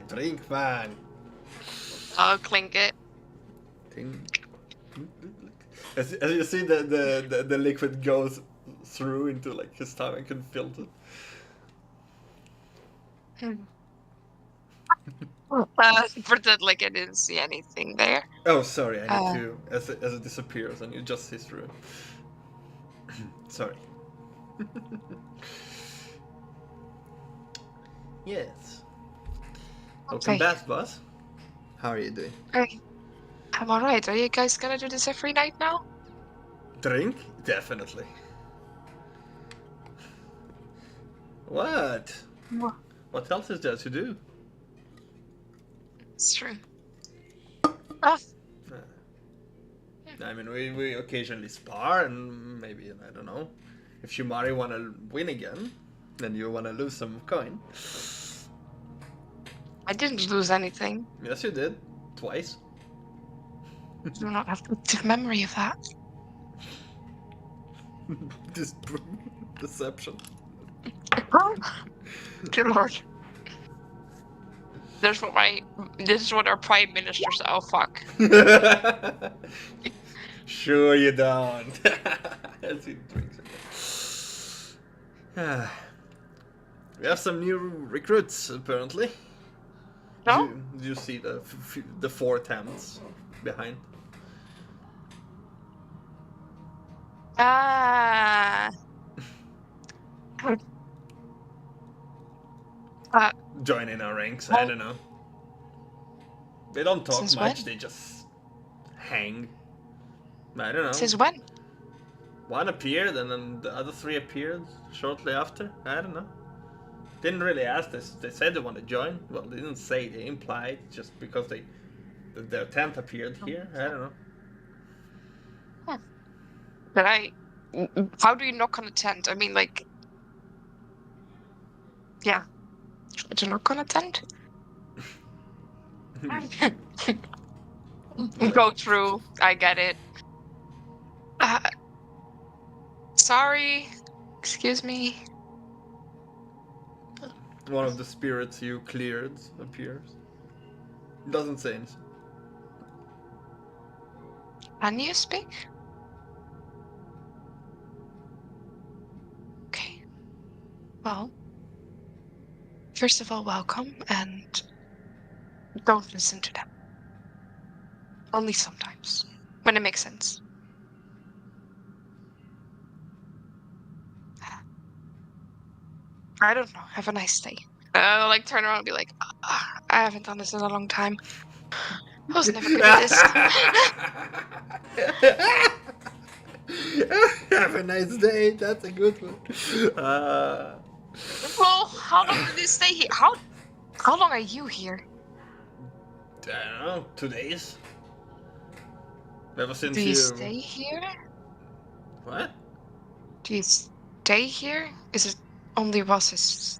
Drink, man. I'll clink it. As you see the liquid goes through into like his stomach and fills it. Pretend like I didn't see anything there. Oh, sorry, I need to... As it disappears and you just see through. Sorry. Yes. Welcome Okay. back, boss. How are you doing? I'm alright. Are you guys gonna do this every night now? Drink? Definitely. What? What? What else is there to do? It's true. Oh, I mean, we occasionally spar, and maybe, I don't know, if Shumari wanna win again, then you wanna lose some coin. I didn't lose anything. Yes, you did. Twice. I do not have good memory of that. This deception. Dear Lord. This is what our prime minister said. Oh fuck. Sure you don't. As he drinks again. We have some new recruits, apparently. No? Do you see the 4 tents behind? Ah. Join in our ranks, I don't know. They don't talk Since much, when? they just hang. I don't know. Since when? One appeared and then the other 3 appeared shortly after. I don't know. Didn't really ask this. They said they want to join. Well, they didn't say, they implied just because their tent appeared here. I don't know. Did I How do you knock on a tent? I mean, like, yeah, try to knock on a tent. Go through. I get it. Sorry. Excuse me. One of the spirits you cleared appears. Doesn't say anything. Can you speak? Okay. Well, first of all, welcome, and don't listen to them. Only sometimes, when it makes sense. I don't know. Have a nice day. I'll like turn around and be like, I haven't done this in a long time. I was never good at this. Have a nice day. That's a good one. Well, how long did you stay here? How long are you here? I don't know. 2 days. Ever since Do you stay here? What? Do you stay here? Is it only was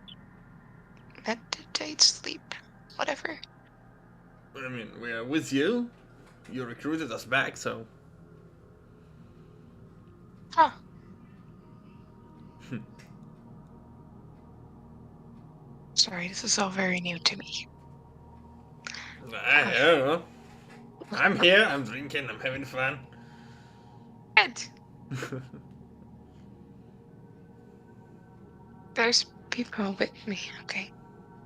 meditate, sleep, whatever? I mean, we are with you. You recruited us back, so. Huh. Sorry, this is all very new to me. I don't know. I'm here. I'm drinking. I'm having fun. Good. There's people with me, okay?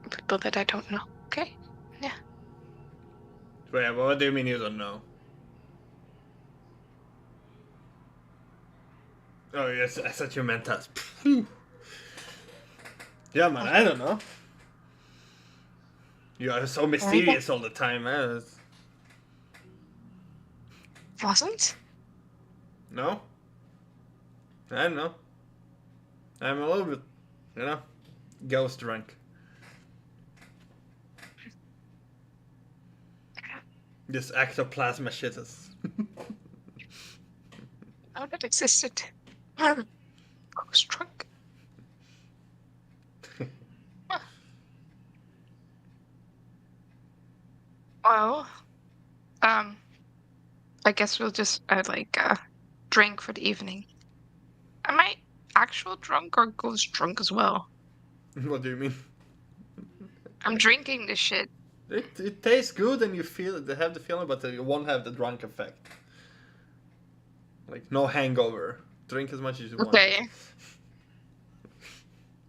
People that I don't know, okay? Yeah. Wait, what do you mean you don't know? Oh, yes, I thought you meant us. Yeah, man, I don't know. You are so mysterious all the time, man. Wasn't? No? I don't know. I'm a little bit, ghost drunk. This ectoplasma shit is. Oh, that existed. Ghost drunk. Well, I guess we'll just drink for the evening. Am I actual drunk or ghost drunk as well? What do you mean? I'm drinking this shit. It tastes good and you have the feeling, but you won't have the drunk effect. Like, no hangover. Drink as much as you want. Okay.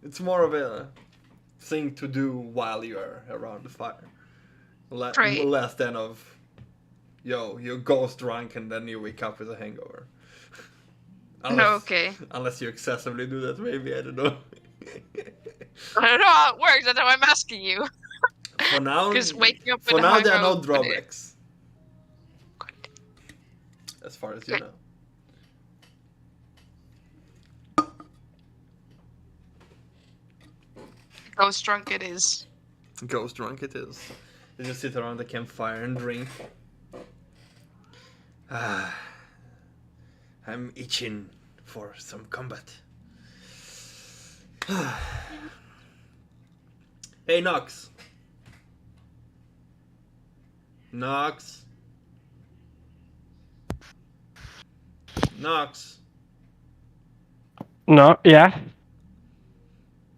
It's more of a thing to do while you are around the fire. Right. Less than of, you're ghost drunk and then you wake up with a hangover. Okay. Unless you excessively do that, maybe, I don't know. I don't know how it works, that's why I'm asking you. For now, Because waking up with for a now there are no hangover- drawbacks. Good. As far as you Good. know. Ghost drunk it is. Ghost drunk it is. They just sit around the campfire and drink. I'm itching for some combat. Hey, Nox. Nox. Nox. No, yeah,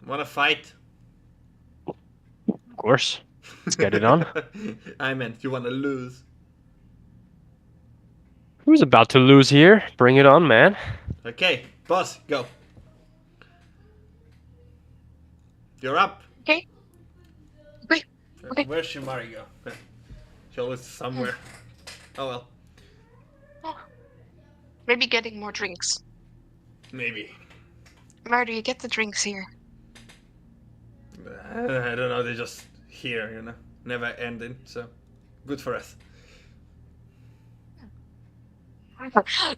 Wanna fight? of course. Let's get it on. I meant you wanna lose. Who's about to lose here? Bring it on, man. Okay, boss, go. You're up. Okay. Okay. Where's Shimari go? She always somewhere. Oh well, Oh. Maybe getting more drinks. maybe. Where do you get the drinks here? I don't know, they're just here, never ending, so good for us.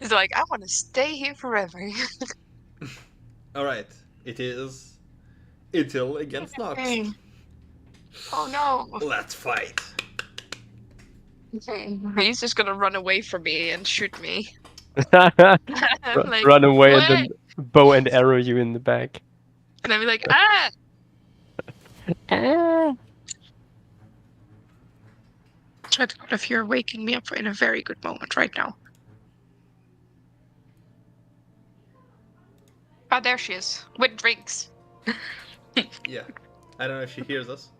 It's like, I want to stay here forever. Alright, it is Itil against Nox. Oh no. Let's fight. He's just gonna run away from me and shoot me. Like, Run away and then "Wait!" bow and arrow you in the back. And I'd be like, ah! Try to God, if you're waking me up in a very good moment right now. Ah, there she is. With drinks. Yeah. I don't know if she hears us.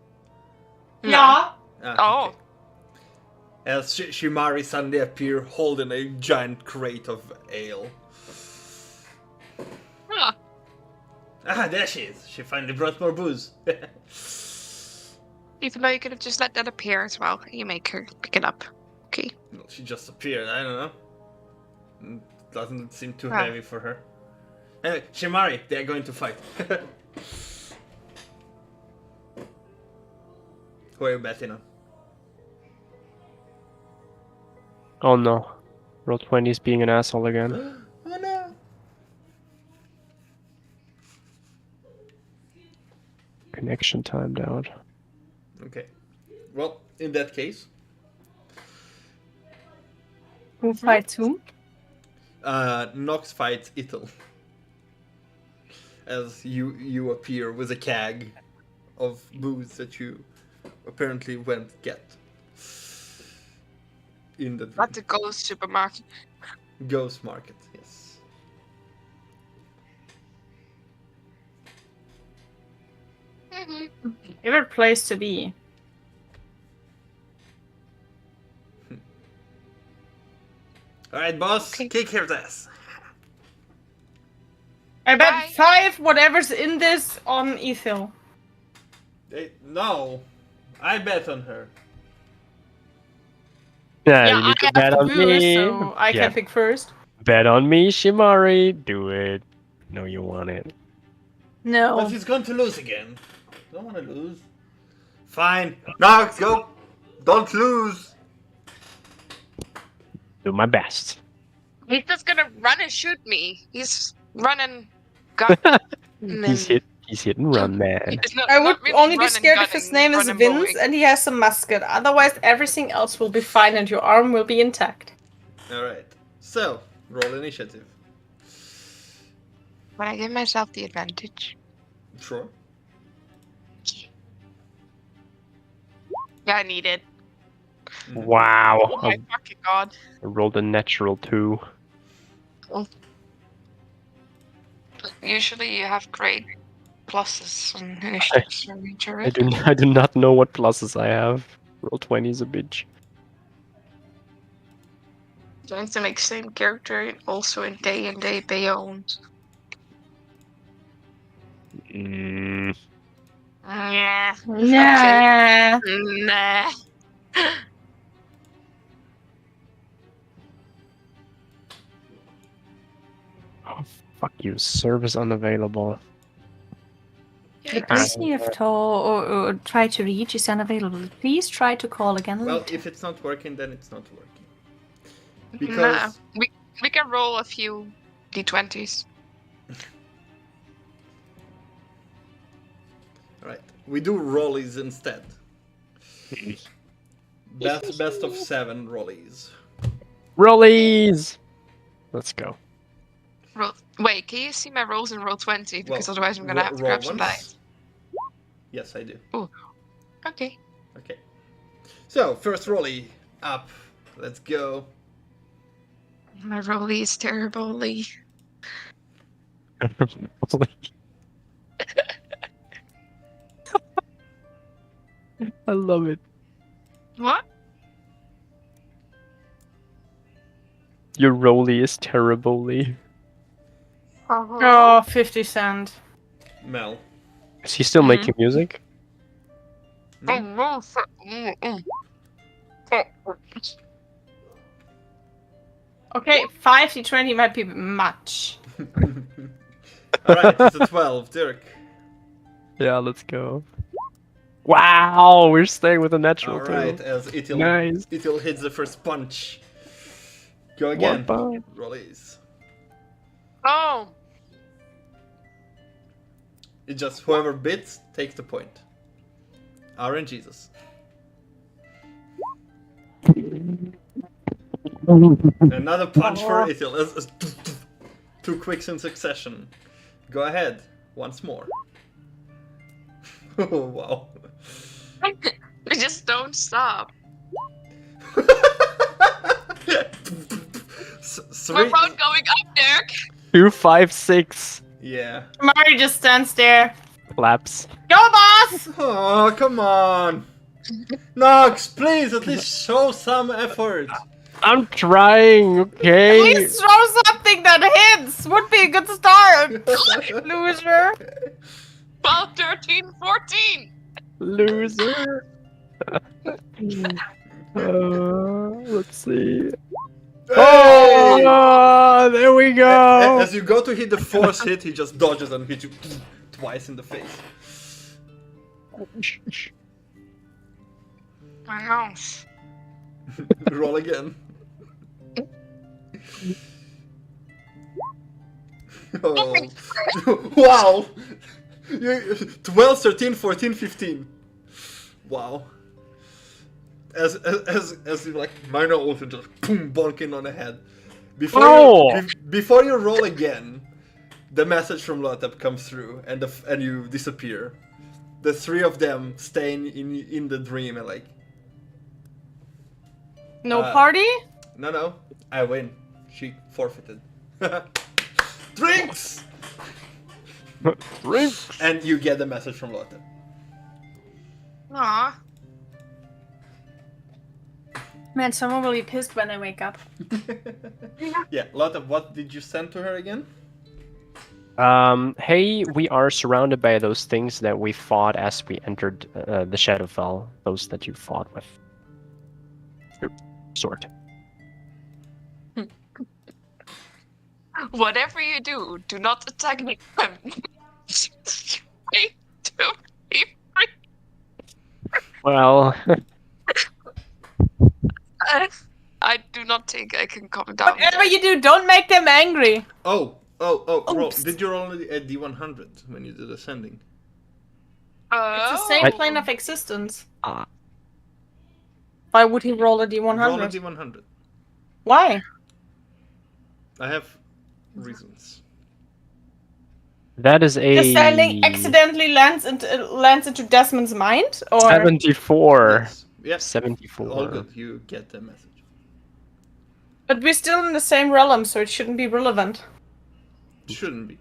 No. Yeah. Oh. Okay. As Shimari suddenly appear holding a giant crate of ale. Ah. Ah, there she is. She finally brought more booze. Even though you could have just let that appear as well. You make her pick it up. Okay. Well, she just appeared. I don't know. Doesn't seem too Ah. heavy for her. Anyway, Shimari, they're going to fight. Who are you betting on? Oh no. Roll 20 is being an asshole again. Oh no! Connection timed out. Okay. Well, in that case, Who fights whom? Nox fights Ithel. As you appear with a keg of booze that you apparently went get. In the At the ghost supermarket. ghost market, yes. Favorite place to be. Alright, boss, Okay. kick his ass. I bet Bye. 5 whatever's in this on Ethel. No, I bet on her. Yeah, Yeah, you need I to bet have on the booze, me. so I Yeah. can pick first. Bet on me, Shimari. Do it. No, you want it. No. But he's going to lose again. Don't want to lose. Fine. Nox, go. Don't lose. Do my best. He's just gonna run and shoot me. He's running. Gun. He's hit and run, man. It's not- I not would really only be run and scared if his gunning, name is run and Vince mowing. and he has a musket. Otherwise, everything else will be fine and your arm will be intact. Alright. So, roll initiative. When I give myself the advantage. Sure. Yeah, I need it. Wow. Oh my fucking god. I rolled a natural 2. Usually you have great pluses on initiatives for me, I do not know what pluses I have. Roll 20 is a bitch. Trying to make same character also in day and day beyond. Mm, Yeah. Nah. Nah. oh, fuck you. Service unavailable. The person you have or try to reach is unavailable. Please try to call again Well, later. if it's not working, then it's not working. Nah. Because We can roll a few d20s. Alright, we do rollies instead. Best of 7 rollies. Rollies! Let's go. Roll. Wait, can you see my rolls in roll 20? Because Well, otherwise I'm gonna have to roll grab some once. dice. Yes, I do. Okay. Okay. So, first rollie up. Let's go. My rollie is terribly. I love it. What? Your rolly is terribly. Oh, 50 cent. Mel. Is he still Mhm. making music? Okay, 5d20 might be much. Alright, it's a 12. Dirk. Yeah, let's go. Wow, we're staying with a natural Alright, 2. as Itil, Nice. Itil hits the first punch. Go One again. punch. Rollies. Oh! It just whoever bits takes the point. RNGesus. Another punch for Ithil. 2 quicks in succession. Go ahead. Once more. Oh, wow. We just don't stop. We're both going up, Derek. 2, 5, 6. Yeah. Mari just stands there. Claps. Go, boss! Oh, come on. Nox, please at least show some effort. I'm trying, okay? At least throw something that hits! Would be a good start! Loser! 12, 13, 14. Loser. Let's see. Hey! Oh, there we go. As you go to hit the 4th hit, he just dodges and hits you twice in the face. My house. Roll again. Oh. Wow! 12, 13, 14, 15. Wow. As you like minor also just boom bonking on the head. Before you roll again, the message from Lotep comes through and you disappear. The 3 of them staying in the dream and like No party? No, I win. She forfeited. Drinks! Drinks. And you get the message from Lotep. Aw. Man, someone will be pissed when they wake up. Yeah, Lotep, what did you send to her again? Hey, we are surrounded by those things that we fought as we entered the Shadowfell. Those that you fought with. Your sword. Whatever you do, do not attack me. 1, 2, 3. Well, I do not think I can calm down. Whatever you do, don't make them angry. Oh, roll. Oops. Did you roll a D100 when you did ascending? It's the Oh. same plane of existence. Why would he roll a D100? Roll a D100. Why? I have reasons. that is a Descending accidentally lands into Desmond's mind? Or 74. Yes. Yep. 74. All good. You get the message. But we're still in the same realm, so it shouldn't be relevant. Shouldn't be.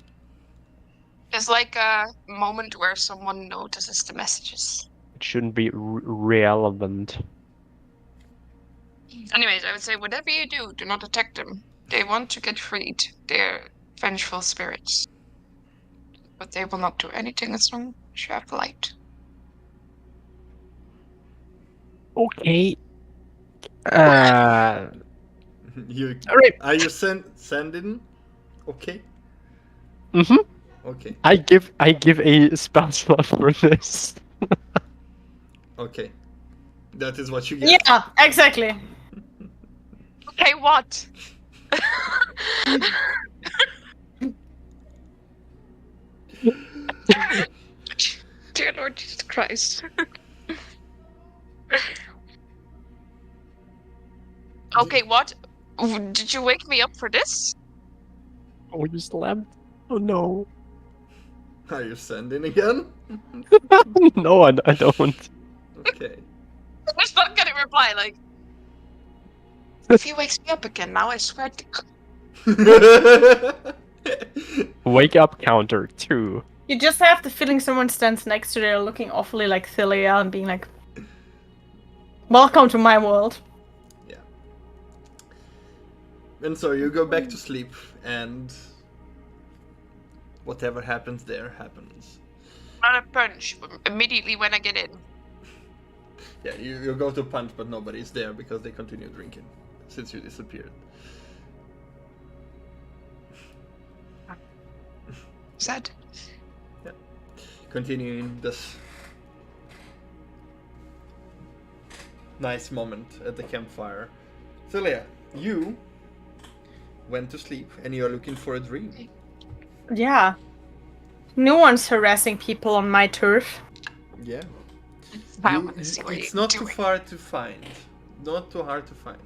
It's like a moment where someone notices the messages. It shouldn't be relevant. Anyways, I would say whatever you do not attack them. They want to get freed. They're vengeful spirits. But they will not do anything as long as you have light. Okay. You Alright. are you sending? Okay. Mm-hmm. Okay. I give a spell slot for this. Okay. That is what you get. Yeah, exactly. Okay, what? Dear Lord Jesus Christ. Okay, what? Did you wake me up for this? Oh, you slept? Oh no. Are you sending again? No, I don't. Okay. I'm just not gonna reply, like... If he wakes me up again now, I swear to... Wake up counter 2. You just have the feeling someone stands next to there looking awfully like Thilia and being like, welcome to my world. Yeah. And so you go back to sleep, and whatever happens there happens. Not a punch, immediately when I get in. Yeah, you go to punch, but nobody's there because they continue drinking since you disappeared. Sad. Yeah. Continuing this nice moment at the campfire. Celia, you went to sleep and you are looking for a dream. Yeah. No one's harassing people on my turf. Yeah. I want to see what It's you're not too doing. far to find. Not too hard to find.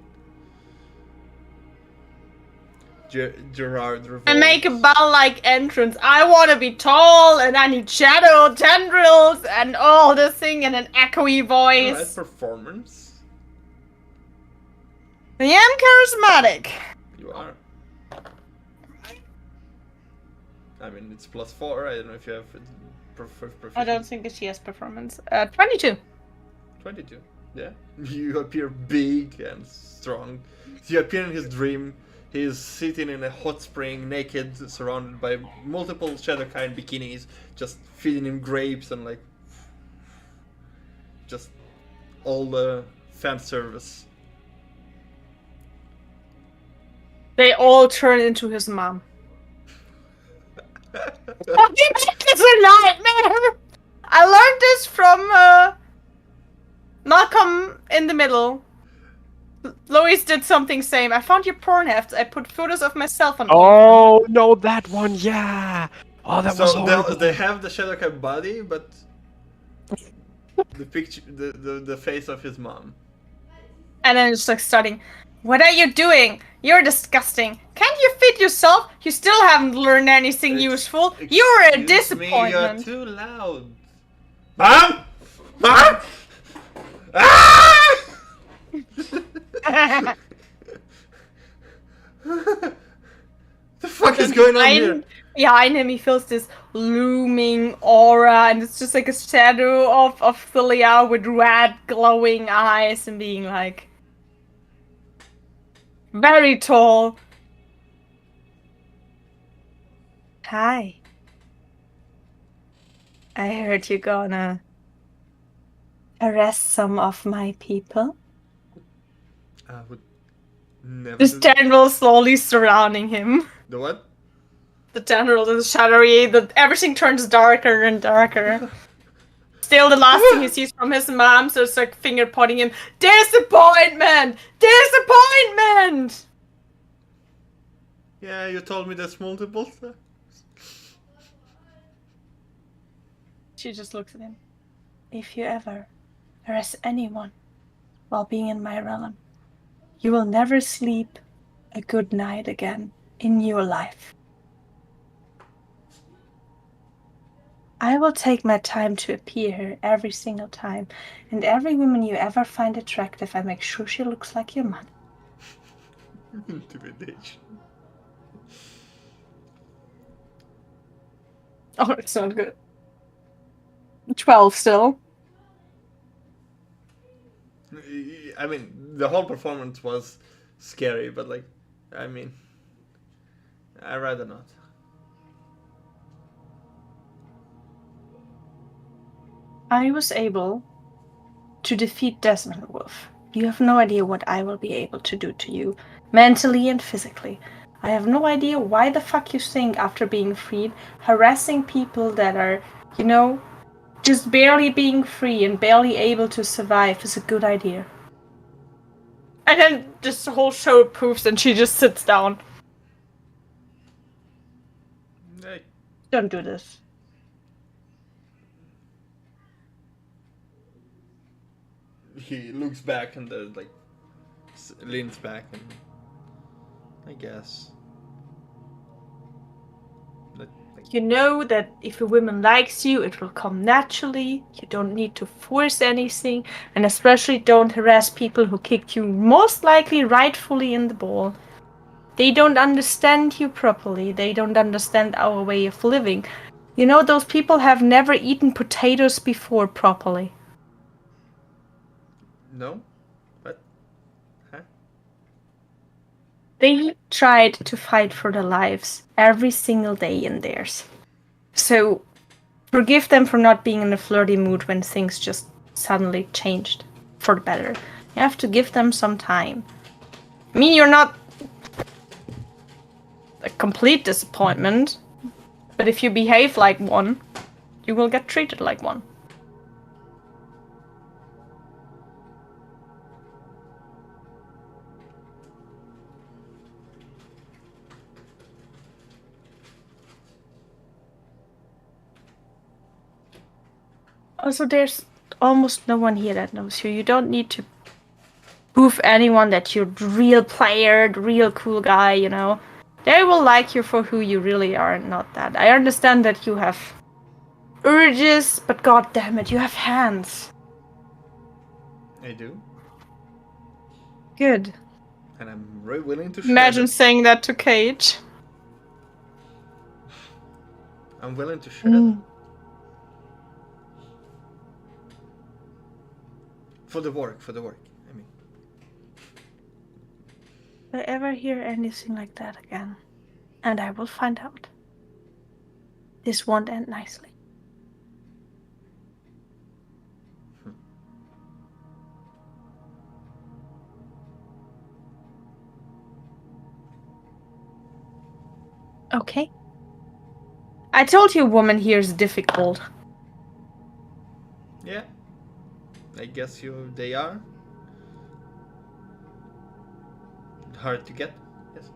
Gerard revolves. I make a ball-like entrance. I want to be tall, and I need shadow tendrils and all this thing in an echoey voice. Alright, performance. I am charismatic. You are. I mean, it's +4. I don't know if you have proficiency. I don't think she has performance. 22. 22. Yeah. You appear big and strong. You appear in his dream. He is sitting in a hot spring, naked, surrounded by multiple Shadowkind bikinis, just feeding him grapes and like just all the fan service. They all turn into his mom. It's a nightmare! I learned this from Malcolm in the Middle. Lois did something same. I found your porn hefts. I put photos of myself on. Oh no, that one, yeah. Oh, that was horrible. They have the Shadowkind body, but the picture, the face of his mom. And then it's like starting. What are you doing? You're disgusting. Can't you feed yourself? You still haven't learned anything useful. You're a disappointment. Me, you're too loud. Mom! Mom! Ah! The fuck is going on here? Behind him, he feels this looming aura, and it's just like a shadow of Philia with red glowing eyes and being like very tall. Hi. I heard you're gonna arrest some of my people. I would never. This general slowly surrounding him. The what? The general, the shadowy, everything turns darker and darker. Still, the last thing he sees from his mom, so it's like finger pointing him. Disappointment! Disappointment! Yeah, you told me there's multiple. She just looks at him. If you ever arrest anyone while being in my realm, you will never sleep a good night again in your life. I will take my time to appear here every single time, and every woman you ever find attractive, I make sure she looks like your mother. Intimidation. Oh, it's not good. 12 still. I mean, the whole performance was scary, but like, I mean, I'd rather not. I was able to defeat Desmond Wolf. You have no idea what I will be able to do to you, mentally and physically. I have no idea why the fuck you think after being freed, harassing people that are, you know, just barely being free and barely able to survive is a good idea. And then just the whole show proves and she just sits down. Hey. Don't do this. He looks back and like leans back and I guess. You know that if a woman likes you, it will come naturally. You don't need to force anything, and especially don't harass people who kicked you most likely rightfully in the ball. They don't understand you properly. They don't understand our way of living. You know, those people have never eaten potatoes before properly. No? What? Huh? They tried to fight for their lives every single day in theirs. So, forgive them for not being in a flirty mood when things just suddenly changed for the better. You have to give them some time. I mean, you're not a complete disappointment, but if you behave like one, you will get treated like one. Also, there's almost no one here that knows you. You don't need to prove anyone that you're the real player, the real cool guy, you know. They will like you for who you really are, not that. I understand that you have urges, but god damn it, you have hands. I do. Good. And I'm very willing to share Imagine them. saying that to Cage. I'm willing to share them. For the work, I mean. If I ever hear anything like that again, and I will find out, this won't end nicely. Okay. I told you a woman here is difficult. Yeah. I guess they are. Hard to get, yes.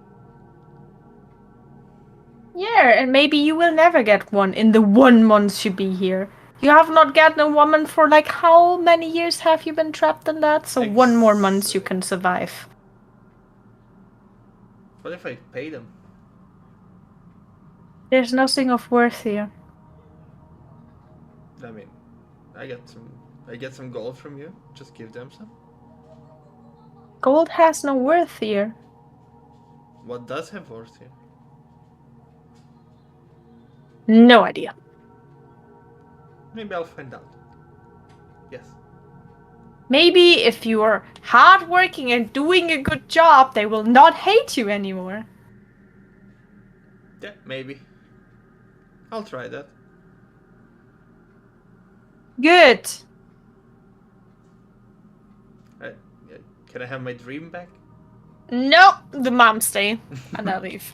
Yeah, and maybe you will never get one in the 1 month you be here. You have not gotten a woman for like how many years have you been trapped in that? So 1 more month you can survive. What if I pay them? There's nothing of worth here. I mean, I get some gold from you. Just give them some. Gold has no worth here. What does have worth here? No idea. Maybe I'll find out. Yes. Maybe if you are hardworking and doing a good job, they will not hate you anymore. Yeah, maybe. I'll try that. Good. Can I have my dream back? Nope, the mom stay. And I leave.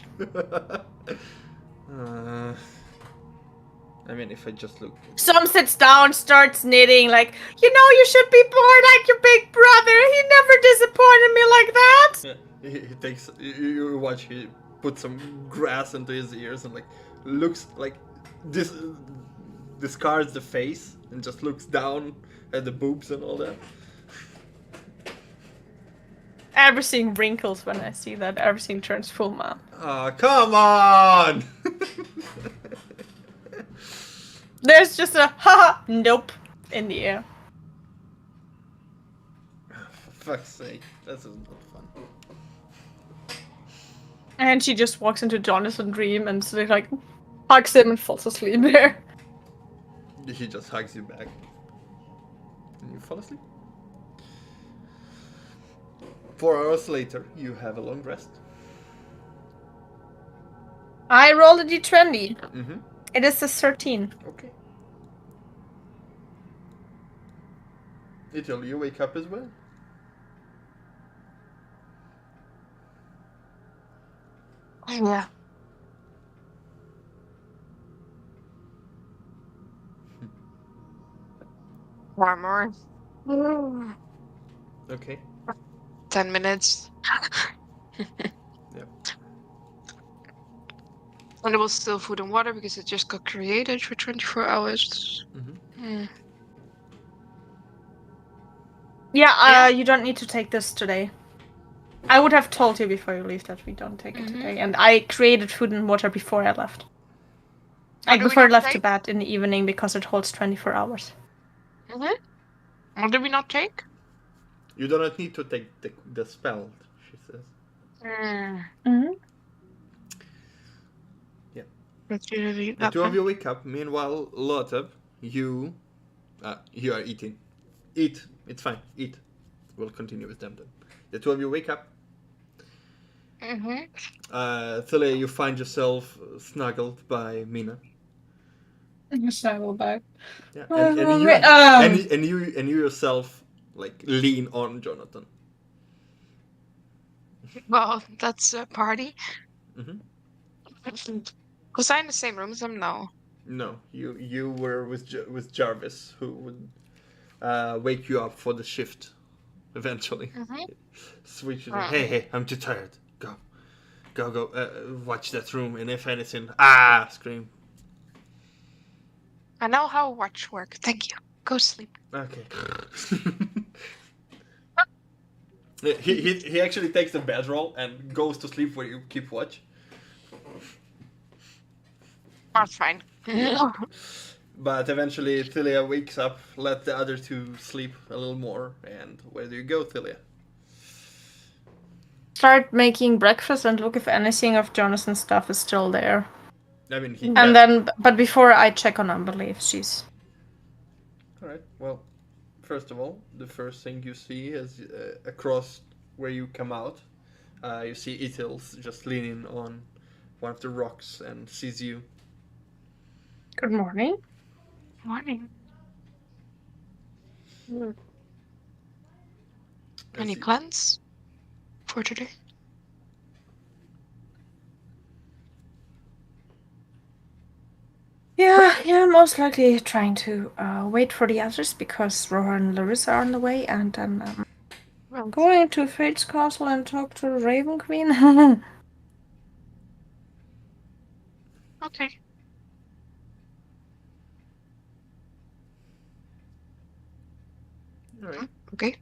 I mean, if I just look. Some sits down, starts knitting, like, you should be more like your big brother. He never disappointed me like that. Yeah, he takes. You watch. He puts some grass into his ears and like looks like discards the face and just looks down at the boobs and all that. Everything wrinkles when I see that. Everything turns full mom. Oh, come on! There's just a haha nope in the air. For fuck's sake, this is not fun. And she just walks into Jonathan's dream and so like hugs him and falls asleep there. He just hugs you back. And you fall asleep. 4 hours later, you have a long rest. I rolled a d20. Mm-hmm. It is a 13. Okay. Until you wake up as well. Yeah. One more. Okay. 10 minutes. Yep. And it was still food and water because it just got created for 24 hours. Mm-hmm. Yeah, you don't need to take this today. I would have told you before you leave that we don't take it today. And I created food and water before I left. Like before I left to bed in the evening because it holds 24 hours. What did we not take? You do not need to take the spell, she says. Mm-hmm. Yeah. The two of you wake up. Meanwhile, Lotab, you are eating. Eat. It's fine. Eat. We'll continue with them then. The two of you wake up. Thalia, you find yourself snuggled by Mina. Snuggle back. Yeah, and you yourself like lean on Jonathan. Well, that's a party. Mm-hmm. Was I in the same room as him? No. No, you were with Jarvis, who would wake you up for the shift eventually. Switch. Hey, I'm too tired. Go. Watch that room, and if anything, scream. I know how watch work. Thank you. Go sleep. Okay. he actually takes the bedroll and goes to sleep where you keep watch. That's fine. But eventually, Thilia wakes up, let the other two sleep a little more, and where do you go, Thilia? Start making breakfast and look if anything of Jonathan's stuff is still there. I mean, he And can. then, but before I check on Amberly if she's... Alright, well, first of all, the first thing you see is across where you come out, you see Ithils just leaning on one of the rocks and sees you. Good morning. Morning. I Any see. plans for today? Yeah, most likely trying to wait for the others because Rohan and Larissa are on the way, and then Well, going to Fate's Castle and talk to Raven Queen. okay. Alright. Okay.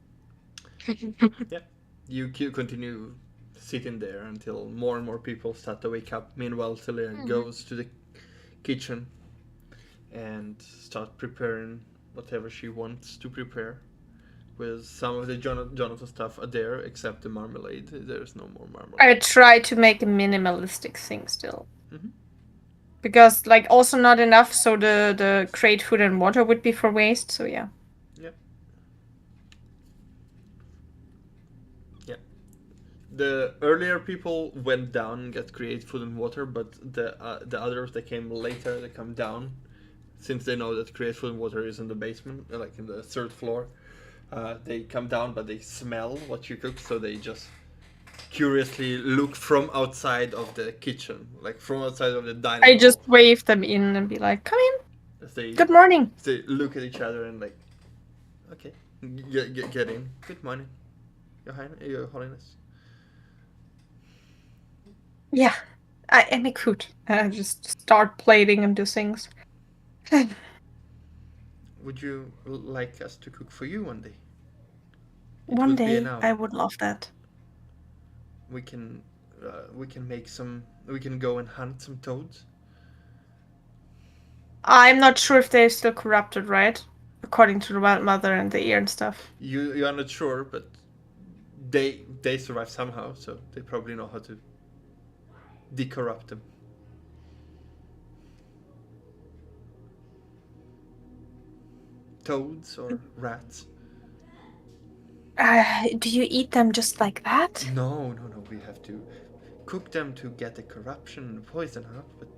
You continue sitting there until more and more people start to wake up. Meanwhile, Thilia goes to the kitchen and start preparing whatever she wants to prepare. With some of the Jonathan stuff are there, except the marmalade. There's no more marmalade. I try to make a minimalistic thing still. Mhm. Because, like, also not enough, so the crate food and water would be for waste, so yeah. The earlier people went down and got create food and water, but the others that came later, they come down, since they know that create food and water is in the basement, like in the third floor. They come down, but they smell what you cook, so they just curiously look from outside of the kitchen, like from outside of the dining I hall. just wave them in and be like, come in. As they, Good morning. They look at each other and like, okay, get in. Good morning, Your Holiness. Yeah, I make food. I just start plating and do things. Would you like us to cook for you one day? One would be day, an hour. I would love that. We can make some. We can go and hunt some toads. I'm not sure if they're still corrupted, right? According to the mother and the ear and stuff. You are not sure, but they survive somehow, so they probably know how to decorrupt them. Toads or rats? Do you eat them just like that? No. We have to cook them to get the corruption and poison out. But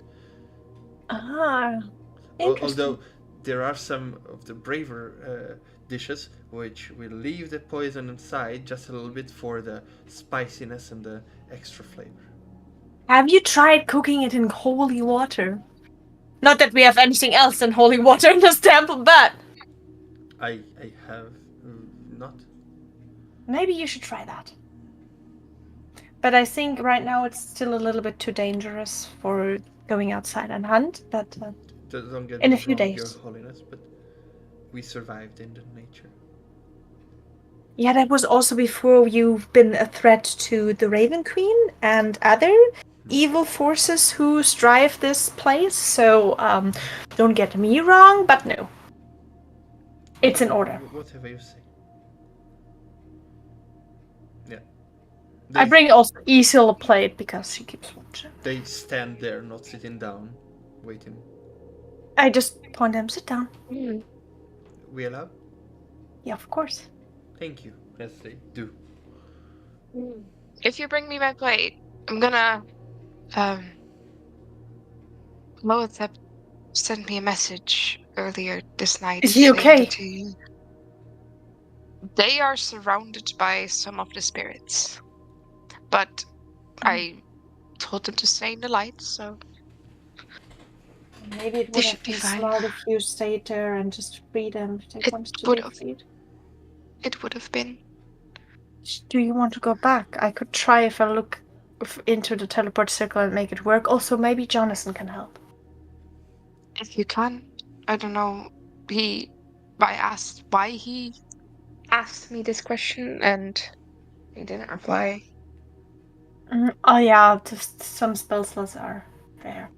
Interesting. although there are some of the braver dishes which will leave the poison inside just a little bit for the spiciness and the extra flavor. Have you tried cooking it in holy water? Not that we have anything else than holy water in this temple, but I have not. maybe you should try that. But I think right now it's still a little bit too dangerous for going outside and hunt. But Don't get in me a few wrong, days. Your Holiness, but we survived in the nature. Yeah, that was also before you've been a threat to the Raven Queen and other evil forces who strive this place. So don't get me wrong, but no. It's in order. Whatever you say. Yeah. I bring also Isil a plate because she keeps watching. They stand there, not sitting down, waiting. I just point them, sit down. We allow? Yeah, of course. Thank you. Yes, they do. If you bring me my plate, I'm gonna Lois had sent me a message earlier this night. Is he saying okay? that they are surrounded by some of the spirits. But I told them to stay in the light, so Maybe it they would should have be been fine. smart if you stayed there and just freed them if they It wanted to would be have. freed. It would have been. Do you want to go back? I could try if I look into the teleport circle and make it work. Also, maybe Jonathan can help. If you can. I don't know. I asked why he asked me this question, and he didn't reply. Oh yeah, just some spell slots are there.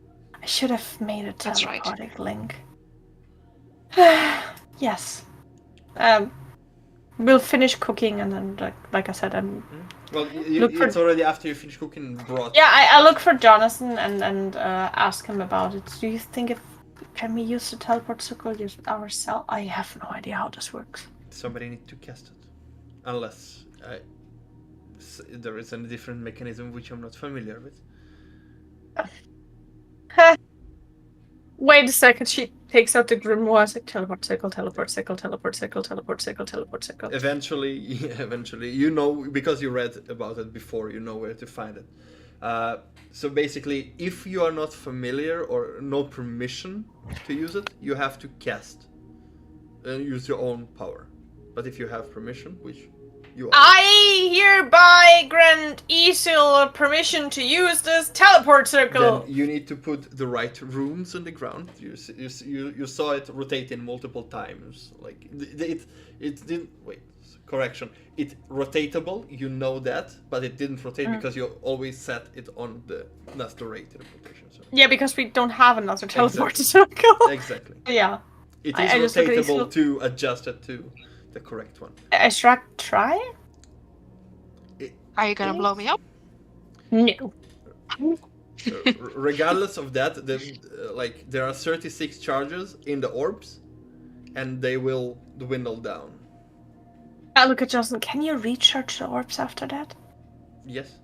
I should have made a That's right. teleportic link. Yes. We'll finish cooking and then, like I said, Well, Look for- it's already after you finish cooking and brought. yeah. I look for Jonathan and ask him about it. Do you think can we use the teleport circle ourselves? I have no idea how this works. Somebody need to cast it, unless there is a different mechanism which I'm not familiar with. Wait a second. She takes out the grimoire. It's like teleport circle, teleport circle, teleport circle, teleport circle, teleport circle. Eventually, you know, because you read about it before, you know where to find it. So basically, if you are not familiar or no permission to use it, you have to cast and use your own power. But if you have permission, which you are, I hereby grant Isil permission to use this teleport circle. then you need to put the right runes on the ground. You saw it rotating multiple times. Like it didn't wait. Correction. It rotatable. You know that, but it didn't rotate because you always set it on the not the rated rotation. So. Yeah, because we don't have another teleport circle. Exactly. Yeah. It I is just look at rotatable Isil. to adjust it to the correct one. Try? Are you gonna blow me up? No. Regardless of that, there are 36 charges in the orbs, and they will dwindle down. I look at Johnson. Can you recharge the orbs after that? Yes.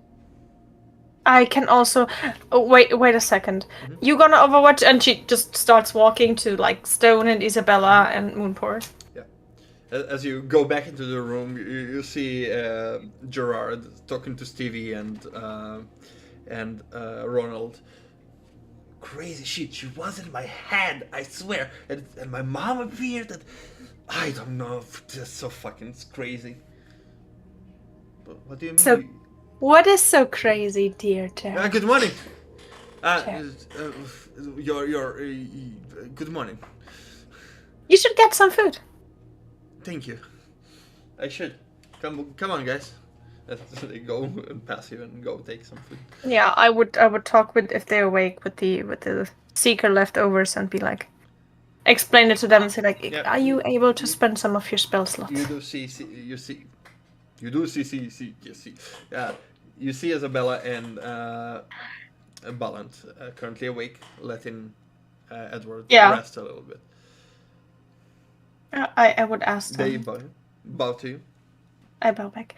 I can also. Oh, wait a second. Mhm. You gonna Overwatch? And she just starts walking to like Stone and Isabella and Moonport. As you go back into the room, you see Gerard talking to Stevie and Ronald. Crazy shit! She was in my hand, I swear. And my mom appeared. And I don't know. That's so fucking crazy. What do you mean? So- What is so crazy, dear Terry? Good morning. Sure. Your good morning. You should get some food. Thank you. I should. Come on, guys. They go and pass you and go take some food. Yeah, I would talk with if they're awake with the seeker leftovers and be like, explain it to them and say like, Yeah. are you able to spend some of your spell slots? You do see. Yeah, you see Isabella and Ballant currently awake, letting Edward Yeah. rest a little bit. I would ask them. They bow to you. I bow back.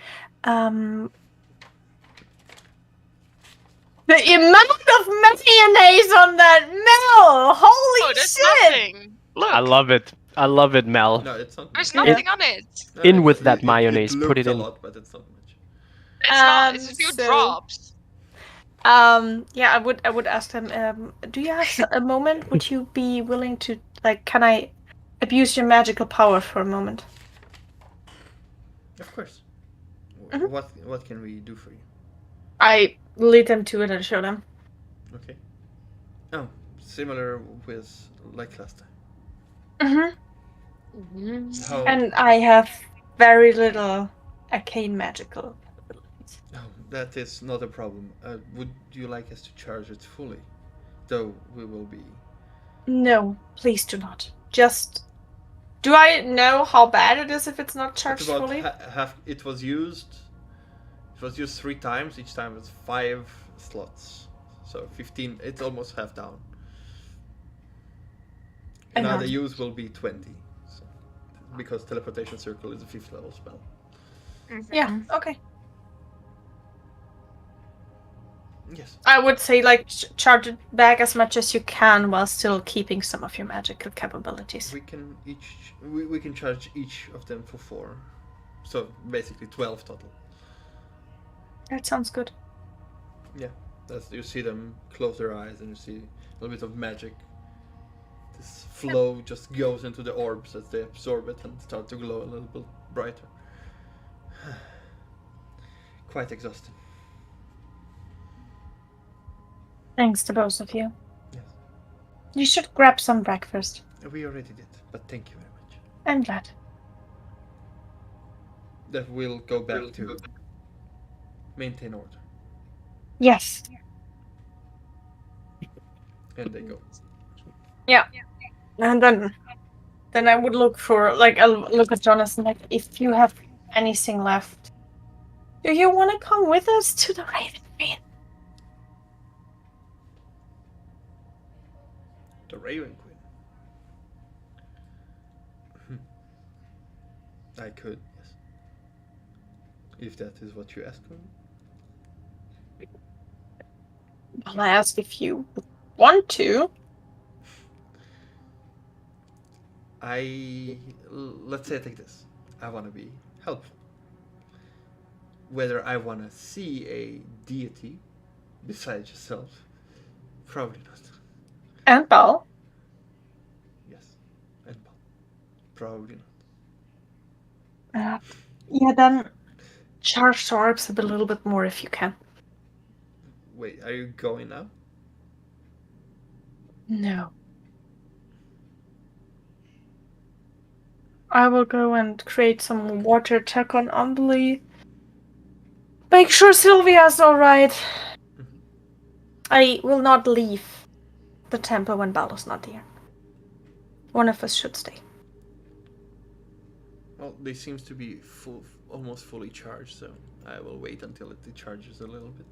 The amount of mayonnaise on that meal! Holy Oh, there's shit! nothing. Look, I love it, Mel. No, it's not. there's much. nothing on it. No, In with that mayonnaise, It put it looked in. a lot, but it's not much. It's not. It's a few so- drops. Yeah, I would ask them. Do you have a moment? Would you be willing to like? Can I abuse your magical power for a moment? Of course. Mhm. What can we do for you? I lead them to it and show them. Okay. Oh, similar with like last time. Mm-hmm. How? And I have very little arcane magical. Oh, that is not a problem. Would you like us to charge it fully? Though we will be. No, please do not. Just. Do I know how bad it is if it's not It's charged about fully? half. It was used 3 times. Each time was 5 slots. So 15. It's almost half down. Another Uh-huh. use will be 20. So, because teleportation circle is a 5th level spell. Yeah. Okay. Yes. I would say like charge it back as much as you can while still keeping some of your magical capabilities. We can we can charge each of them for 4. So basically 12 total. That sounds good. As you see them close their eyes and you see a little bit of magic. This flow just goes into the orbs as they absorb it and start to glow a little bit brighter. Quite exhausting. Thanks to both of you. Yes. You should grab some breakfast. We already did, but thank you very much. I'm glad. That will go back to maintain order. Yes. And they go. Yeah. And then I would look for, like, I'll look at Jonathan, like, if you have anything left, do you want to come with us to the Raven Queen? The Raven Queen. I could, yes. If that is what you ask for. Well, I asked if you want to. Let's say I take this. I want to be helpful. Whether I want to see a deity besides yourself, probably not. And Bal. Yes, and probably not. Yeah, then charge orbs a little bit more if you can. Wait, are you going now? No. I will go and create some water attack on Umbly. Make sure Sylvia's alright. I will not leave the temple when Balor's not here. One of us should stay. Well, they seems to be almost fully charged, so I will wait until it decharges a little bit.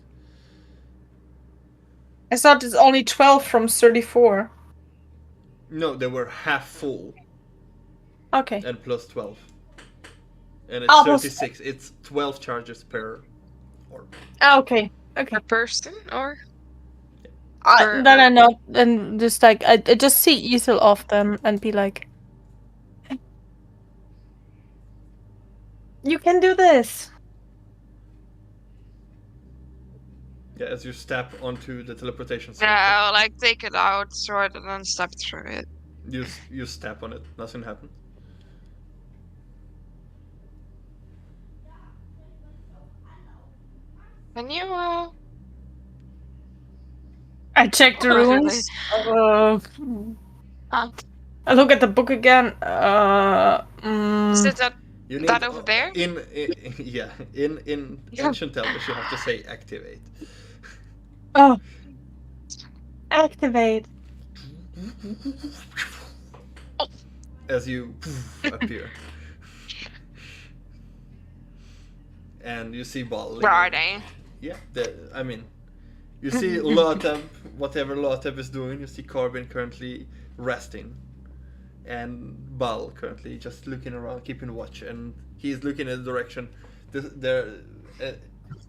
I thought it's only 12 from 34. No, they were half full. Okay. And plus 12. And it's Almost. 36. It's 12 charges per orb. Okay. A person or? Then I know, then just like, I just see Ethel off them and be like, you can do this. Yeah, as you step onto the teleportation circle. Yeah, I'll like take it out, throw it, and then step through it. You step on it, nothing happens. Can you, I checked the runes. I look at the book again. Is it that You need, that over there? In ancient Elvish, you have to say activate. Oh, activate. As you appear, and you see Bal. Where are they? Yeah, I mean, you see Lotheb, whatever Lotheb is doing. You see Corbin currently resting, and Bal currently just looking around, keeping watch, and he's looking in the direction.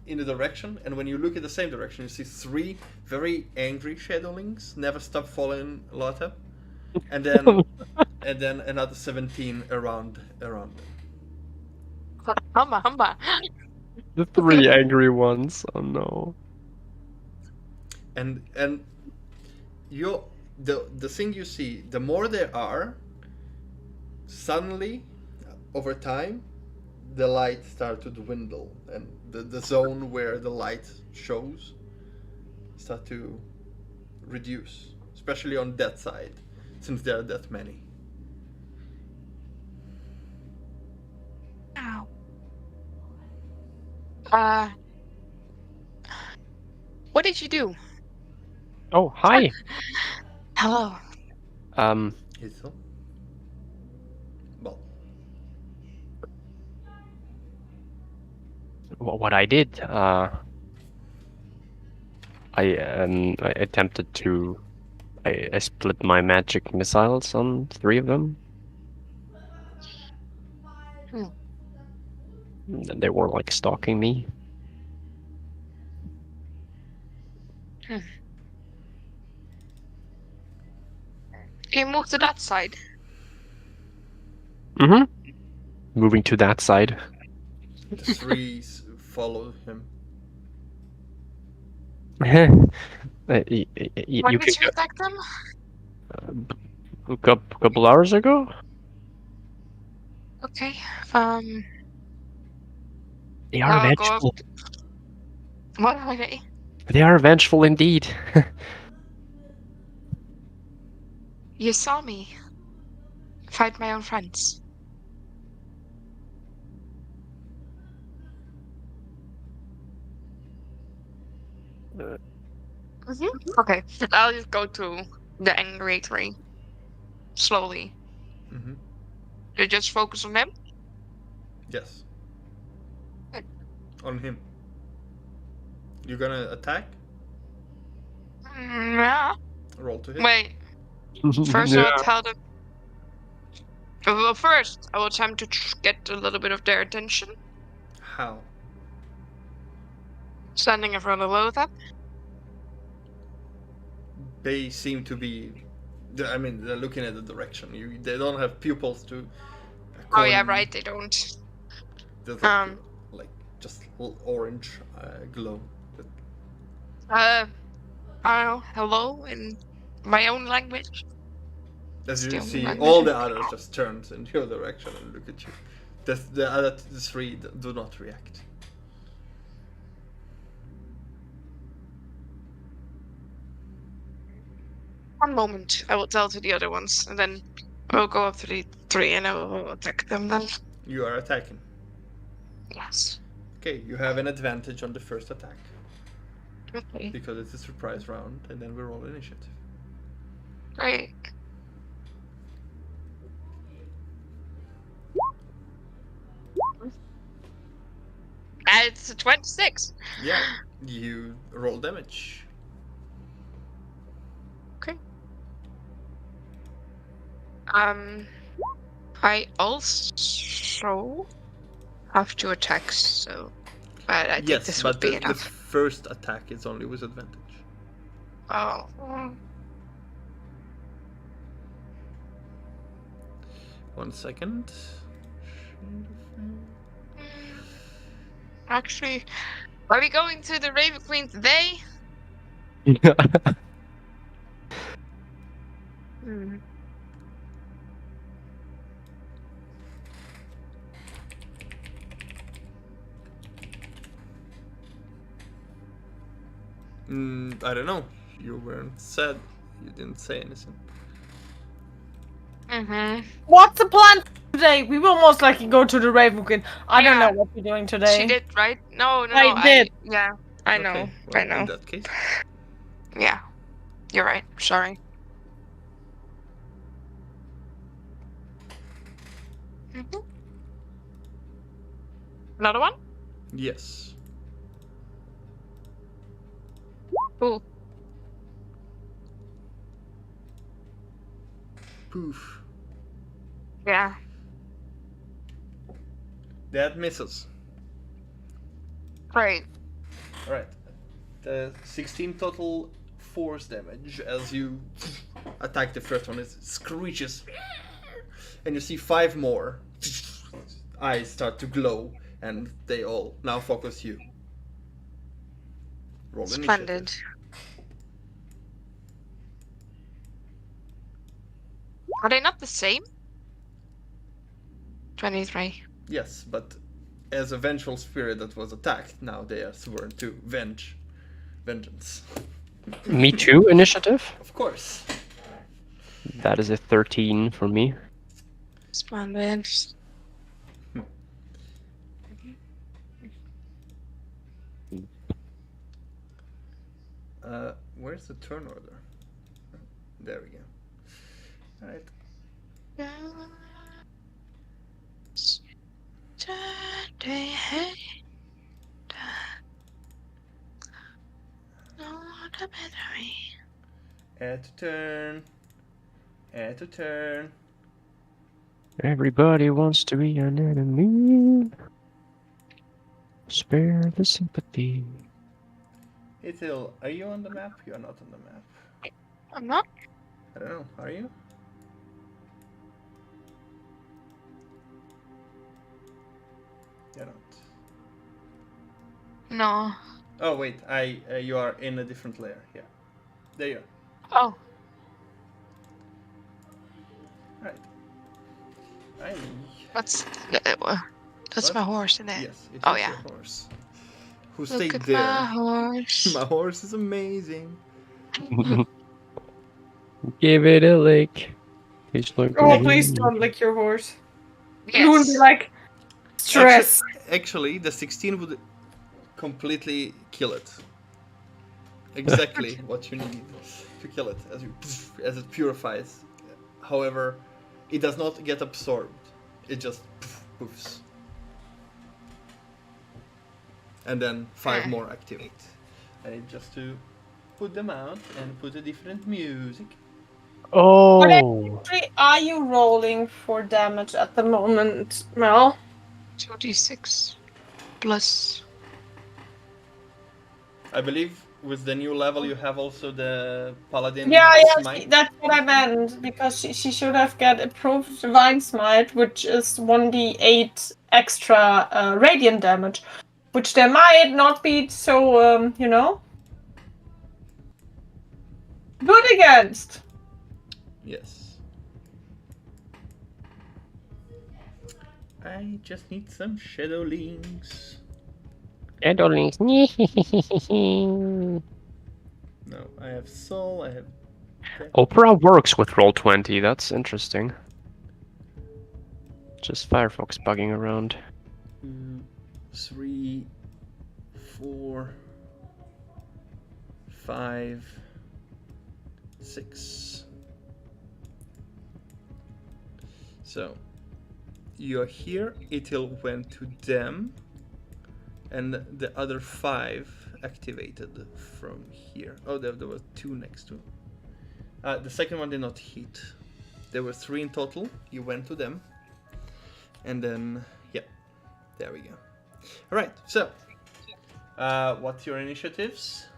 In the direction, and when you look in the same direction, you see 3 very angry shadowlings never stop following Lotheb, and then another 17 around them. Humba. The 3 angry ones. Oh no. And the thing you see, the more there are, suddenly, over time, the light starts to dwindle, and the zone where the light shows start to reduce, especially on that side, since there are that many. Ow. What did you do? Oh, hi. Hello. Ithel? Well, What I did, I attempted to, I split my magic missiles on 3 of them. And they were like stalking me. Can you move to that side? Mm-hmm. Moving to that side. the 3 follow him. When You did you attack them? a couple hours ago. Okay. They are I'll go up. vengeful. What are they? They are vengeful indeed. You saw me fight my own friends. Okay, I'll just go to the angry tree. Slowly. Mm-hmm. You just focus on him? Yes. Good. On him. You gonna attack? Yeah. Roll to hit. Wait, first Yeah. I'll tell them. Well, first, I will attempt to get a little bit of their attention. How? Standing in front of both of them. They seem to be. I mean, they're looking at the direction. They don't have pupils to. Oh yeah, right. They don't. There's like just orange glow. I don't know. Hello in my own language. As you Still see, language. all the others just turn in your direction and look at you. The other three do not react. One moment, I will tell to the other ones, and then I will go up to the three and I will attack them then. You are attacking. Yes. Okay, you have an advantage on the first attack Okay. because it's a surprise round, and then we roll initiative. Great. And it's a 26. Yeah, you roll damage. Okay. I also have 2 attacks, so I think Yes, this but would be the enough. first attack is only with advantage. Oh. 1 second. Actually, are we going to the Raven Queen today? Hmm. I don't know. You weren't said. You didn't say anything. Mm-hmm. What's the plan today? We will most likely go to the Raven Queen. I don't Yeah. know what we're doing today. She did, right? No. I did. Yeah, I know. Okay, I well, know. in that case. Yeah, you're right. Sorry. Mm-hmm. Another one? Yes. Ooh. Poof. Yeah. That misses. Great. Alright. The 16 total force damage as you attack the first one. It screeches. And you see 5 more. Eyes start to glow. And they all now focus you. Roll Splendid. initiative. Are they not the same? 23. Yes, but as a vengeful spirit that was attacked, now they are sworn to vengeance. Me too, initiative. Of course. That is a 13 for me. Splendid. Where's the turn order? There we go. Alright. Add to turn. Add to turn. Everybody wants to be an enemy. Spare the sympathy. Ithil, are you on the map? You are not on the map. I'm not? I don't know, are you? You're not. No. Oh wait, you are in a different layer. Yeah, there you are. Oh. Right. I. That's What? my horse, isn't it? Yes, it is Oh, yeah. your horse. Who Look stayed at there? my horse. My horse is amazing. Give it a lick. Please look. Oh, please don't lick your horse. Yes. You would be like, stress. Actually, the 16 would completely kill it. exactly what you need to kill it as it purifies. However, it does not get absorbed. It just poofs. And then 5 more activate. I need just to put them out and put a different music. Oh, What are you rolling for damage at the moment, Mel? 2d6 plus. I believe with the new level you have also the Paladin Yeah, Smite. that's what I meant, because she should have got approved Divine Smite, which is 1d8 extra radiant damage, which there might not be so, good against. Yes. I just need some shadow links. Shadowlings. No, I have soul, I have... Opera works with Roll20, that's interesting. Just Firefox bugging around. 2, 3, 4, 5, 6. So, you're here, it went to them, and the other 5 activated from here. Oh, there were 2 next to. The second one did not hit. There were 3 in total. You went to them, and then yeah, there we go. All right. So, what's your initiatives?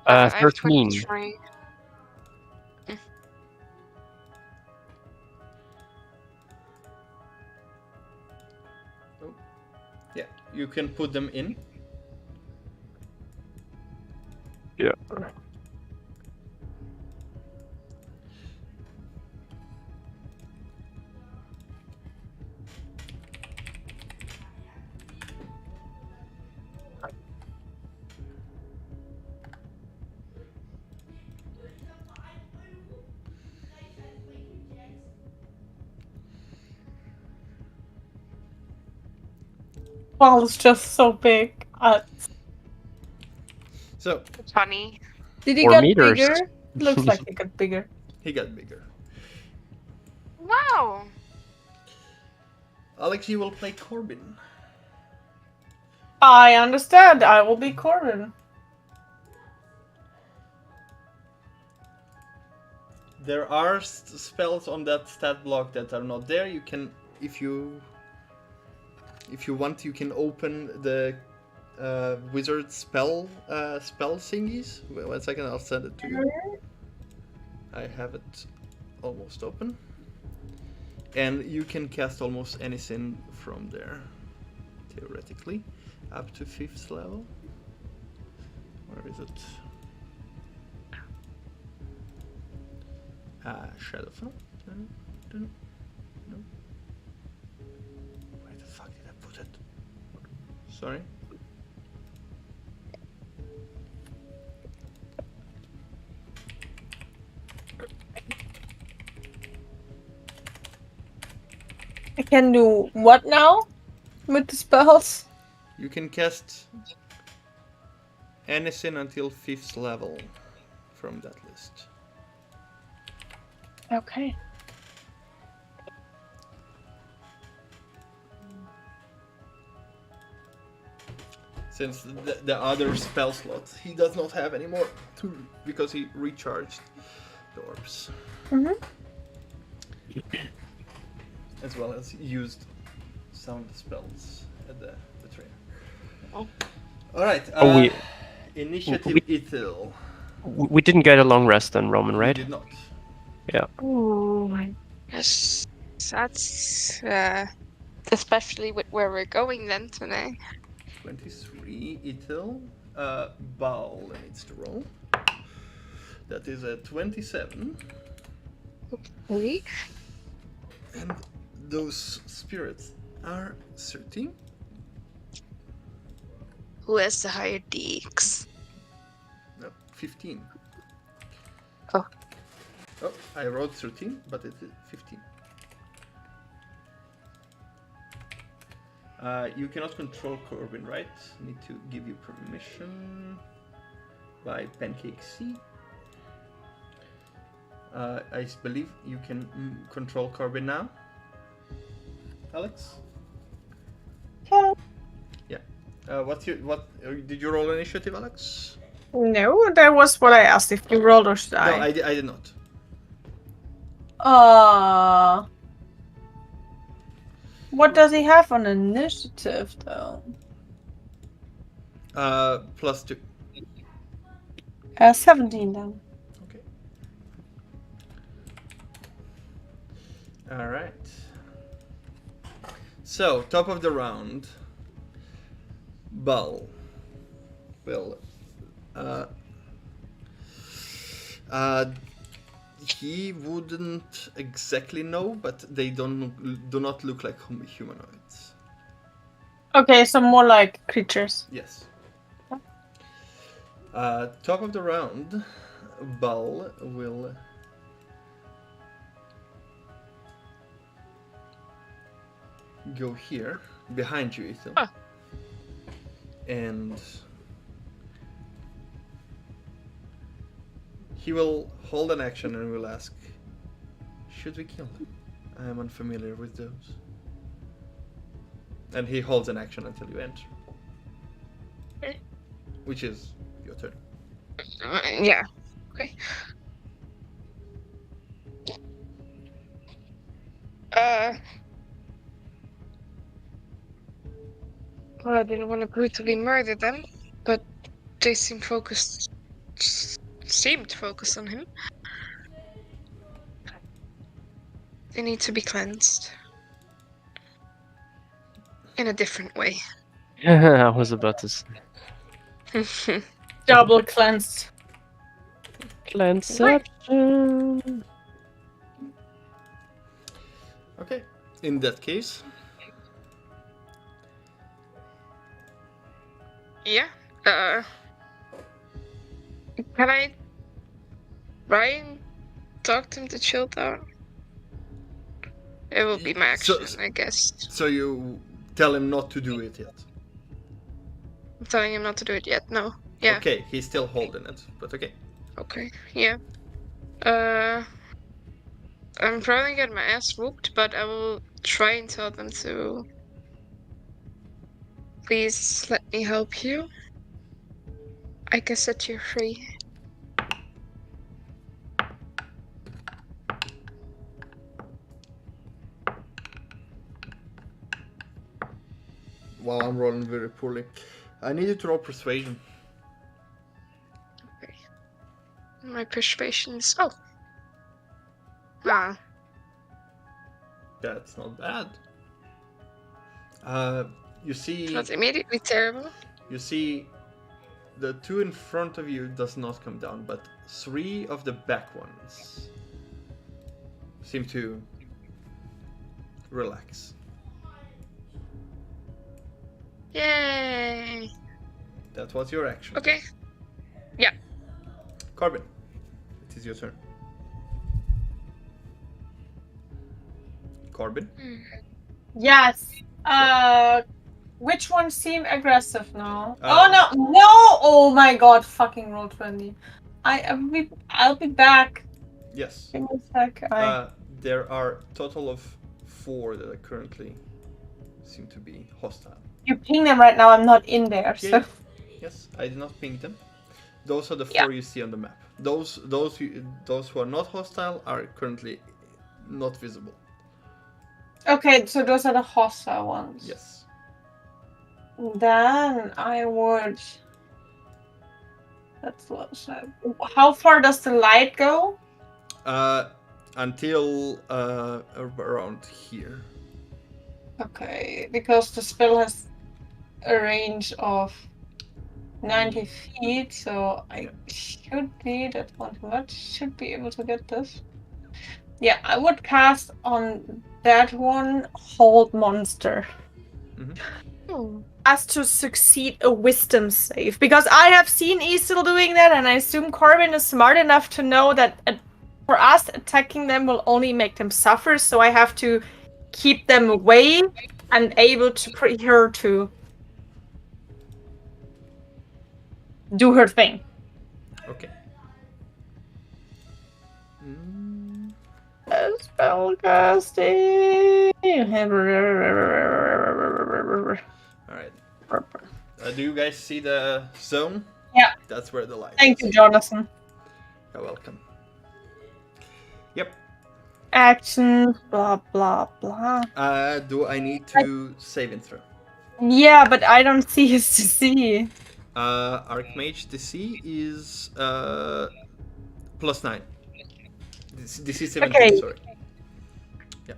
I have 13. 23. Yeah, you can put them in. Yeah. Wow, it's just so big. So, Funny. Did he 4 get meters. bigger? Looks like he got bigger. he got bigger. Wow. Alex, you will play Corbin. I understand. I will be Corbin. There are spells on that stat block that are not there. You can, if you want, you can open the wizard spell thingies. Wait 1 second, I'll send it to you. I have it almost open, and you can cast almost anything from there, theoretically, up to 5th level. Where is it? Shadowfell? No. Where the fuck did I put it? Sorry. I can do what now? With the spells? You can cast anything until 5th level from that list. Okay. Since the other spell slots he does not have anymore, because he recharged the orbs. Mm-hmm. As well as used some spells at the betrayer. Oh. Alright, Initiative Ithil. We didn't get a long rest then, Roman, You right? did not. Yeah. Ooh. Yes. That's especially with where we're going then today. 23 Ithil. Baal needs to roll. That is a 27. Okay. And those spirits are 13. Who has the higher DX? No, 15. Oh. Oh, I wrote 13, but it is 15. You cannot control Corbin, right? Need to give you permission by Pancake C. I believe you can control Corbin now. Alex? Yeah. What did you roll initiative, Alex? No, that was what I asked if you rolled or should No, I? I did not. What does he have on initiative though? +2. 17 then. Okay. All right. So, top of the round. Bull will he wouldn't exactly know, but they do not look like humanoids. Okay, so more like creatures. Yes. Top of the round, Bull will go here behind you, Ethan. Oh. And he will hold an action and will ask, should we kill them? I am unfamiliar with those. And he holds an action until you enter. Okay. Which is your turn. Yeah. Okay. Well, I didn't want to brutally murder them, but they seemed focused on him. They need to be cleansed. In a different way. I was about to say. Double cleansed. Cleanseception. Okay. In that case, Yeah. Can I try and talk them to chill down? It will be my action, I guess. so you tell him not to do it yet. I'm telling him not to do it yet. No. Yeah. Okay, he's still holding it, but okay. Okay. Yeah. I'm probably gonna get my ass whooped, but I will try and tell them to please let me help you. I can set you free. Wow, I'm rolling very poorly. I need you to roll persuasion. Okay. My persuasion is Ah. That's not bad. You see. Not immediately terrible. You see, the two in front of you does not come down, but 3 of the back ones seem to relax. Yay! That was your action. Okay. Yeah. Corbin, it is your turn. Corbin? Yes. Which ones seem aggressive now? Uh, No! Oh my god! Fucking roll 20. I'll be back. Yes. Give me a sec. There are total of 4 that are currently seem to be hostile. You ping them right now. I'm not in there. Yeah, So yes, I did not ping them. Those are the 4 you see on the map. Those who are not hostile are currently not visible. okay, so those are the hostile ones. Yes. Then I would. That's what. How far does the light go? Until around here. Okay, because the spell has a range of 90 feet, so I should be, that one much, should be able to get this. Yeah, I would cast on that one Hold Monster. Oh. As to succeed a wisdom save. Because I have seen Easel doing that, and I assume Corbin is smart enough to know that for us, attacking them will only make them suffer, so I have to keep them away unable to free her to do her thing. Okay. Spellcasting. Alright. Do you guys see the zone? Yeah. That's where the light Thank is. you, Jonathan. You're welcome. Yep. Actions, blah blah blah. Do I need to save and throw? Yeah, but I don't see his DC. Archmage DC is +9. DC 17, Okay. sorry. Yeah.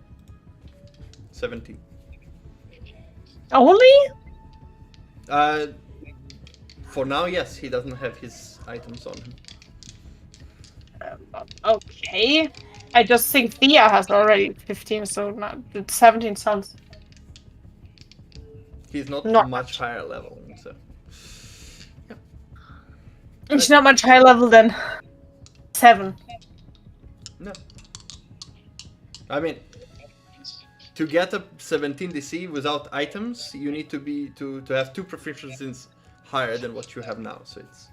17. Only? For now, yes, he doesn't have his items on him. Okay. I just think Thea has already 15, so not 17 sounds. He's not Not much higher level, so. It's not much higher level than 7. No. I mean, to get a 17 DC without items, you need to be to have 2 proficiencies higher than what you have now. So it's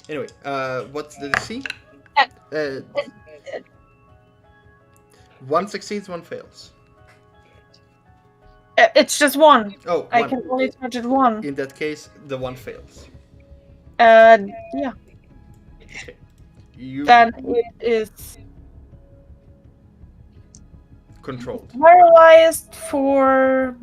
anyway. What's the DC? 1 succeeds, 1 fails. It's just 1. Oh, I 1. can only touch it 1. In that case, the 1 fails. Yeah. Okay. You Then it is controlled. paralyzed for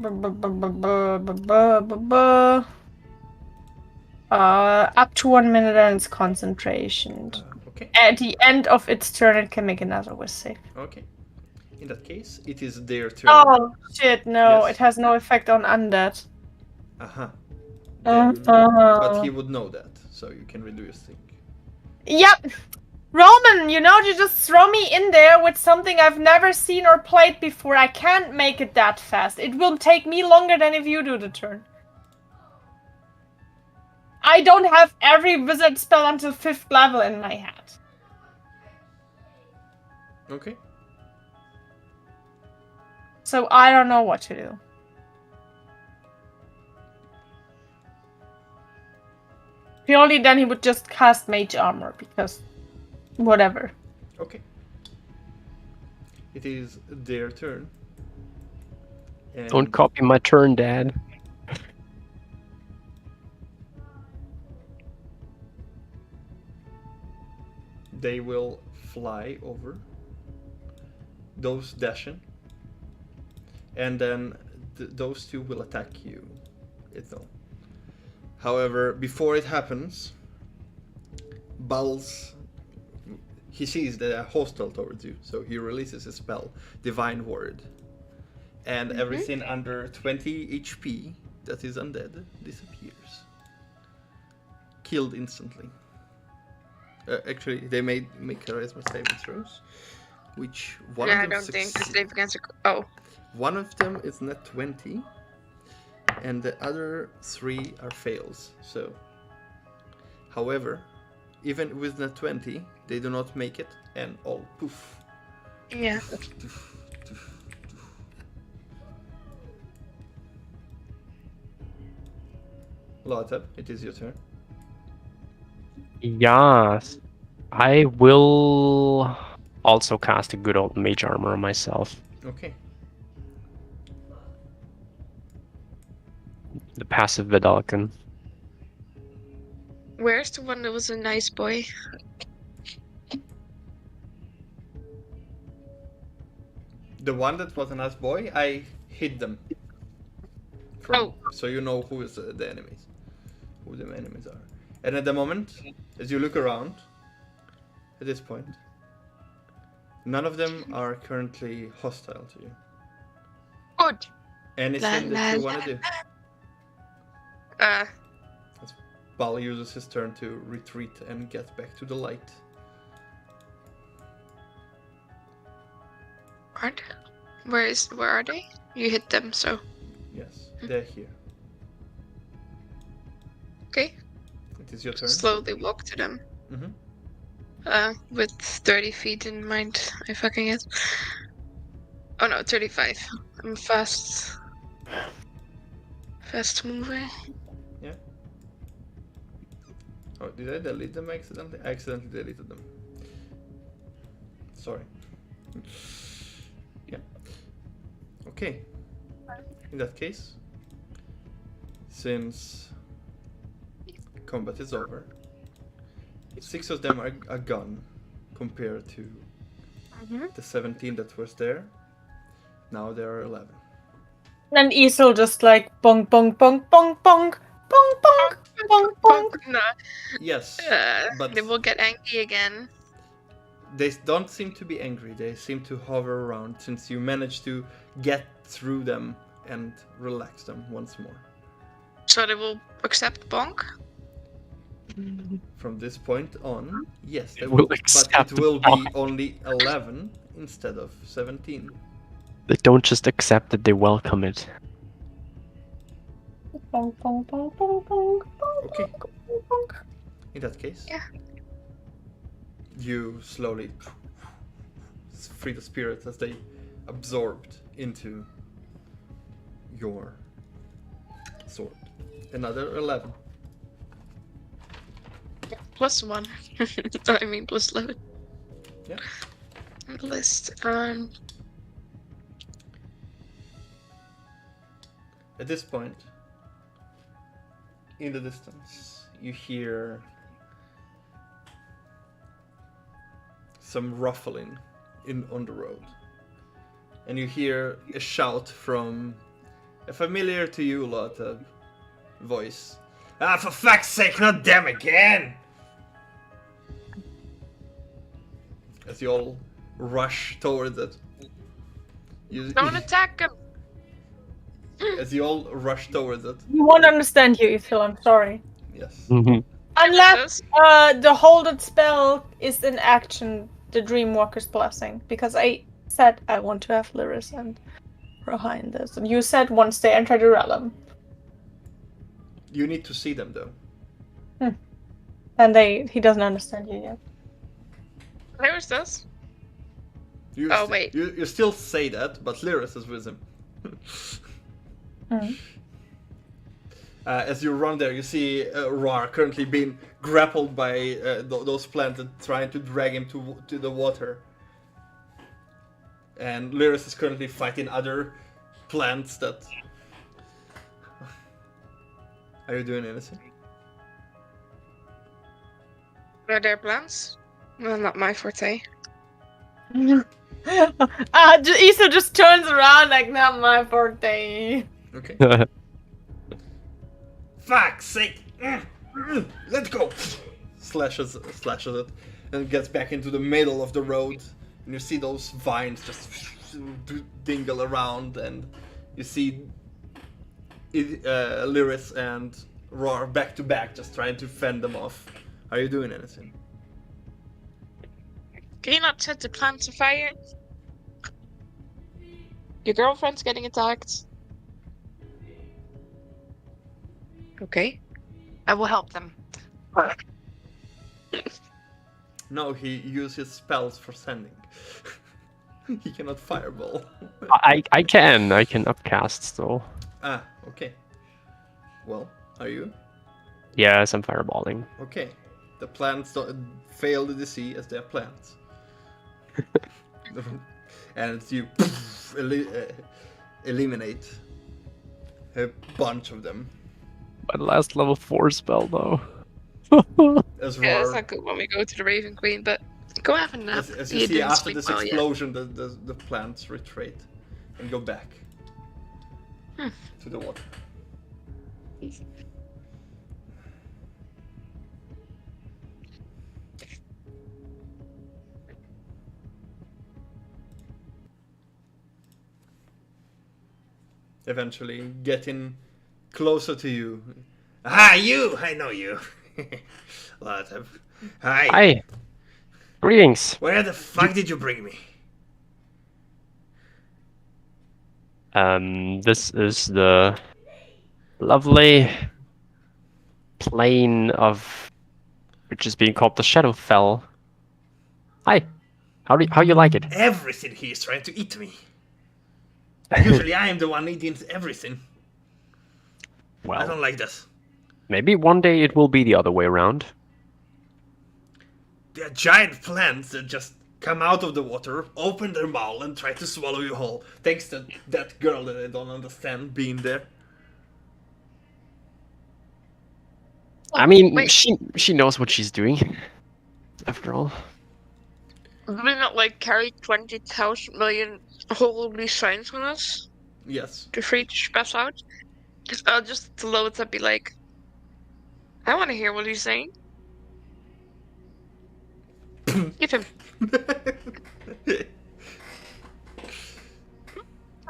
up to 1 minute and it's concentration. Okay. At the end of its turn, it can make another wish save. Okay. In that case, it is their turn. Oh shit! No, Yes. it has no effect on undead. But he would know that, so you can reduce thing. Yep. Roman, you just throw me in there with something I've never seen or played before. I can't make it that fast. It will take me longer than if you do the turn. I don't have every wizard spell until 5th level in my head. Okay. So I don't know what to do. Purely then he would just cast Mage Armor, because whatever. Okay. It is their turn. And Don't copy my turn, Dad. they will fly over. Those dashing. And then those 2 will attack you. However, before it happens, Balz, he sees they are hostile towards you, so he releases his spell, Divine Word. And everything under 20 HP that is undead disappears. Killed instantly. Actually, they may make charisma saving throws, which one of them I don't think the save against one of them is net 20, and the other 3 are fails. So, however, even with net 20, they do not make it, and all poof. Yeah. Lotta, it is your turn. Yes. I will also cast a good old Mage Armor on myself. Okay. The passive Vidalcan. Where's the one that was a nice boy? The one that was a nice boy, I hid them. So you know who is the enemies. Who the enemies are. And at the moment, as you look around, at this point, none of them are currently hostile to you. Good. Anything that you want to do? Bal uses his turn to retreat and get back to the light. Where are they? You hit them, so. Yes, they're here. Okay. It is your turn. Slowly walk to them. With 30 feet in mind, I fucking guess. Oh no, 35. I'm fast. Fast moving. Oh, did I delete them accidentally? I accidentally deleted them. Sorry. Yeah. Okay. In that case, since combat is over, 6 of them are gone compared to the 17 that was there. Now there are 11. And Isel just like bong bong bong bong bong bong bong bong bong. No. Yes, but They will get angry again. they don't seem to be angry. They seem to hover around since you managed to get through them and relax them once more. So they will accept bonk? From this point on, yes, they will will, but accept it will be bonk. only 11 instead of 17. They don't just accept it, they welcome it. Bong bong bong bong bong bong. Okay. Bong. In that case, Yeah. you slowly free the spirits as they absorbed into your sword. Another 11. +1. I mean, +11. Yeah. List. At this point, in the distance, you hear some ruffling on the road. And you hear a shout from a familiar to you lot voice. Ah, for fuck's sake, not them again! As you all rush towards it. Don't attack him! As you all rush towards it. You won't understand you, Isel. I'm sorry. Yes. Unless the holded spell is in action, the Dreamwalker's Blessing, because I said I want to have Lyris and Roha in this, and you said once they enter the realm. You need to see them though. And he doesn't understand you yet. Lyris does. You Oh, wait. You still say that, but Lyris is with him. As you run there, you see Rar currently being grappled by those plants that trying to drag him to the water. And Lyris is currently fighting other plants that... Are you doing anything? Are there plans? Well, not my forte. Isa just turns around like, not my forte. Okay. Fuck's sake! Let's go! Slashes it, and gets back into the middle of the road. And you see those vines just dingle around, and you see Lyris and Rar back to back, just trying to fend them off. Are you doing anything? Can you not set the plants on fire? Your girlfriend's getting attacked. Okay. I will help them. No, he uses spells for sending. He cannot fireball. I can upcast still. Ah, okay. Well, are you? Yes, I'm fireballing. Okay. The plants fail the DC as they're plants. And you eliminate a bunch of them. My last level 4 spell though. As Yeah, it's Rar, not good when we go to the Raven Queen, but go have a nap. as you see didn't after sleep this well yet. explosion, the plants retreat and go back to the water. Eventually getting closer to you. Ah, you! I know you. Lot of... Hi. Hi. Greetings. Where the fuck did you bring me? This is the lovely plane of which is being called the Shadowfell. Hi. How you like it? Everything here is trying to eat me. Usually I am the one eating everything. I Well, don't like this. maybe one day it will be the other way around. They are giant plants that just come out of the water, open their mouth, and try to swallow you whole. Thanks to that girl that I don't understand being there. I mean, Wait. she knows what she's doing. After all. Do we not like carry 20,000 million holy signs on us Yes. to free to spass out? Just to load up, be like, I want to hear what he's saying. Give him. Give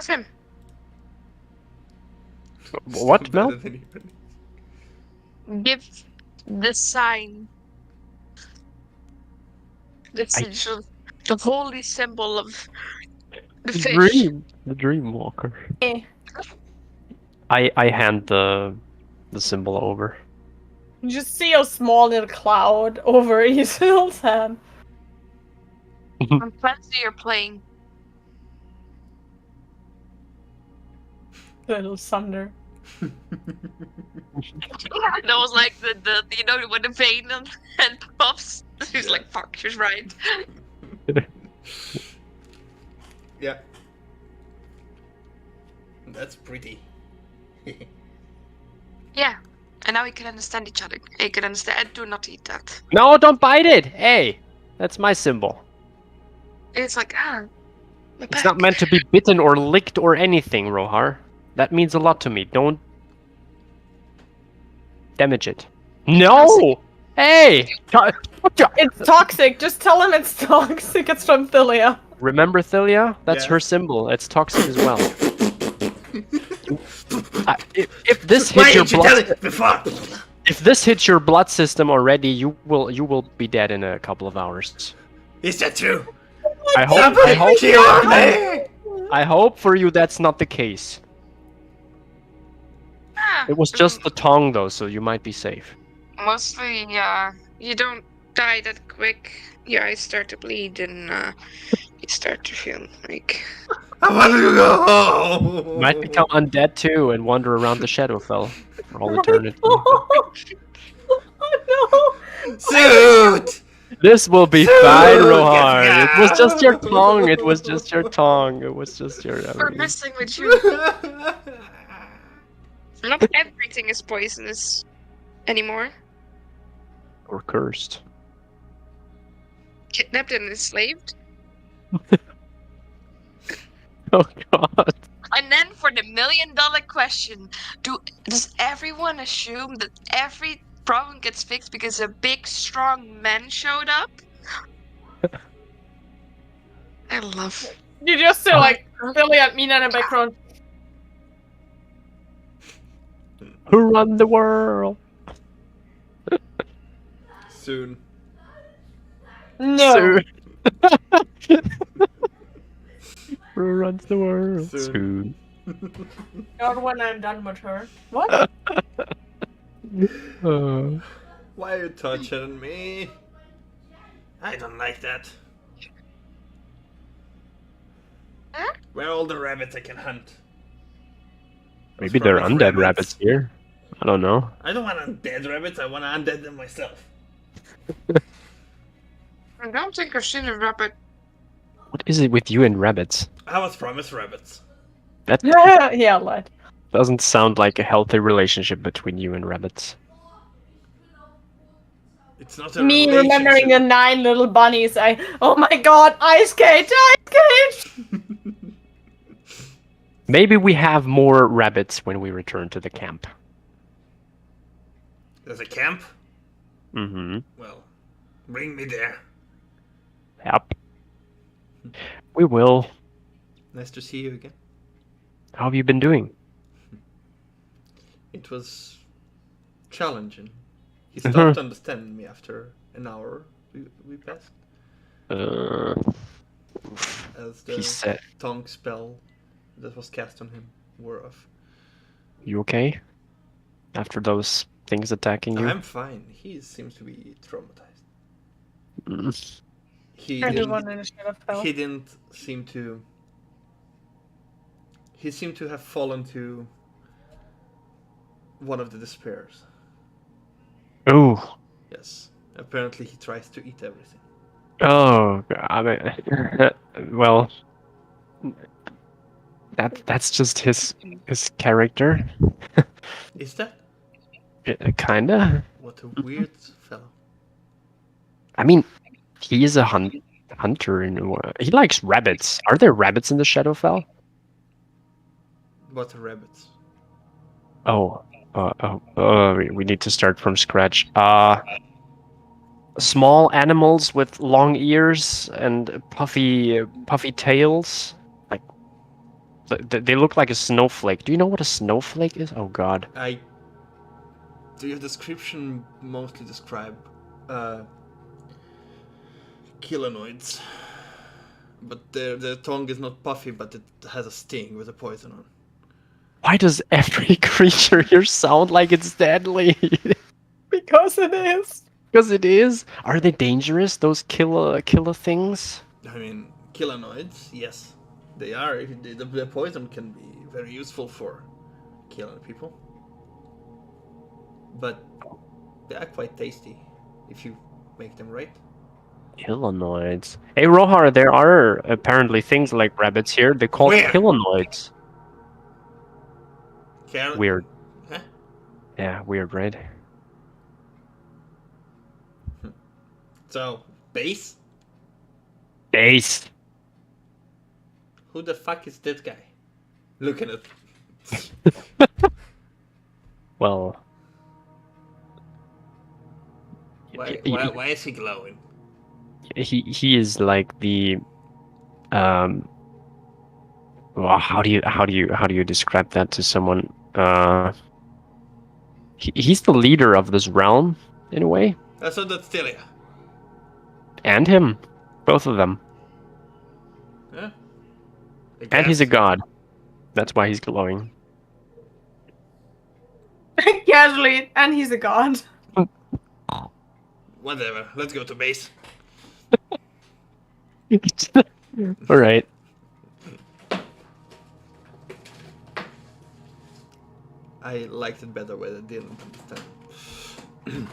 him. What, Mel? Give the sign. The holy symbol of the fish. The dream walker. Eh. I hand the symbol over. You just see a small little cloud over Isil's hand. I'm fancy you're playing. Little thunder. That was like the you know when the vein and pops. She's like, fuck, she's right. Yeah. That's pretty. Yeah. And now we can understand each other. I can understand. Do not eat that. No, don't bite it! Hey! That's my symbol. It's like, my It's back. not meant to be bitten or licked or anything, Rohar. That means a lot to me. Don't damage it. No! Hey! It's toxic. Just tell him it's toxic. It's from Thilia. Remember Thilia? That's Yeah. her symbol. It's toxic as well. If this hits your blood, before? if this hits your blood system already, you will be dead in a couple of hours. Is that true? I hope for you that's not the case. It was just the tongue though, so you might be safe. Mostly, yeah. You don't die that quick. Your eyes start to bleed and you start to feel like... I want to go home. You might become undead too and wander around the Shadowfell for all eternity. Oh no! Suit! This will be Dude, fine, Rohan. yeah. It was just your tongue. It was just your tongue. It was just your. We're messing with you. Not everything is poisonous anymore. Or cursed. Kidnapped and enslaved. Oh God. And then for the $1 million question, does everyone assume that every problem gets fixed because a big strong man showed up? I love. You just see like Thilia and Mina in the background. Who run the world? Soon. No. Soon. Who runs the world? Soon. Not when I'm done with her. What? Why are you touching me? I don't like that. Huh? Where are all the rabbits I can hunt? Maybe they're undead rabbits here. I don't know. I don't want undead rabbits, I want to undead them myself. I don't think I've seen a rabbit. What is it with you and rabbits? I was promised rabbits. That Yeah, lad. doesn't sound like a healthy relationship between you and rabbits. It's not a Me remembering the relationship. 9 little bunnies. Oh my god, ice skate, ice skate! Maybe we have more rabbits when we return to the camp. There's a camp? Mm-hmm. Well, bring me there. Yep. We will. Nice to see you again. How have you been doing? It was challenging. He stopped understanding me after an hour we passed. As He the said, tongue spell that was cast on him wore off. "You okay? After those things attacking you?" I'm fine. He seems to be traumatized. Mm. He I didn't, do want to shut up. he didn't seem to... he seemed to have fallen to one of the despairs. Oh. Yes. Apparently he tries to eat everything. Oh, I mean, well, that's just his character. Is that? Kinda. What a weird fellow. I mean, he is a hunter in a way. He likes rabbits. Are there rabbits in the Shadowfell? What rabbits? Oh, we need to start from scratch. Small animals with long ears and puffy tails. Like they look like a snowflake. Do you know what a snowflake is? Oh God. Your description mostly describe Kilanoids. But their tongue is not puffy, but it has a sting with a poison on. Why does every creature here sound like it's deadly? Because it is. Because it is. Are they dangerous? Those killer things? I mean, Kilanoids, yes, they are. The poison can be very useful for killing people. But they are quite tasty if you make them right. Kilanoids. Hey Rohar, there are apparently things like rabbits here. They're called Where? kilanoids. Weird. Huh? Yeah, weird, right? So, base? Ace. Who the fuck is this guy? Look at it. Well. Why is he glowing? He is like the well, how do you describe that to someone? He's the leader of this realm in a way, So that's Tilia. and him, both of them. Yeah. And he's a god. That's why he's glowing. Casually, and he's a god. Whatever. Let's go to base. All right. I liked it better when I didn't understand.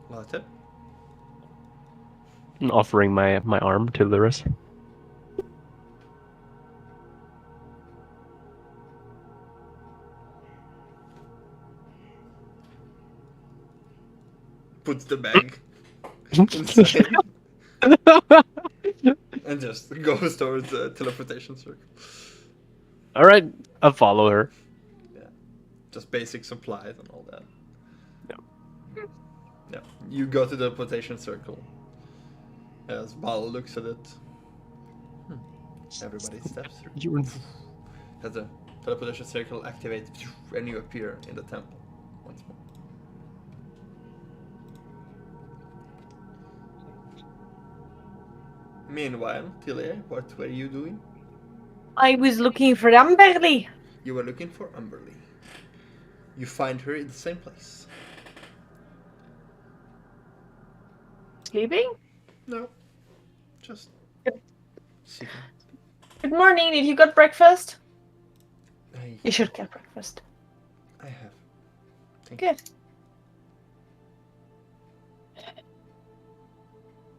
What? I'm offering my arm to Lyris. Puts the bag inside and just goes towards the teleportation circle. All right, I'll follow her. Yeah, just basic supplies and all that. Yeah. Yeah, you go to the teleportation circle. As Bal looks at it, everybody steps through. As the teleportation circle activates, and you appear in the temple once more. Meanwhile, Tilia, what were you doing? I was looking for Amberly. You were looking for Umberly. You find her in the same place. Sleeping? No, just seeking. Good morning. Did you got breakfast? You should get breakfast. I have. Good.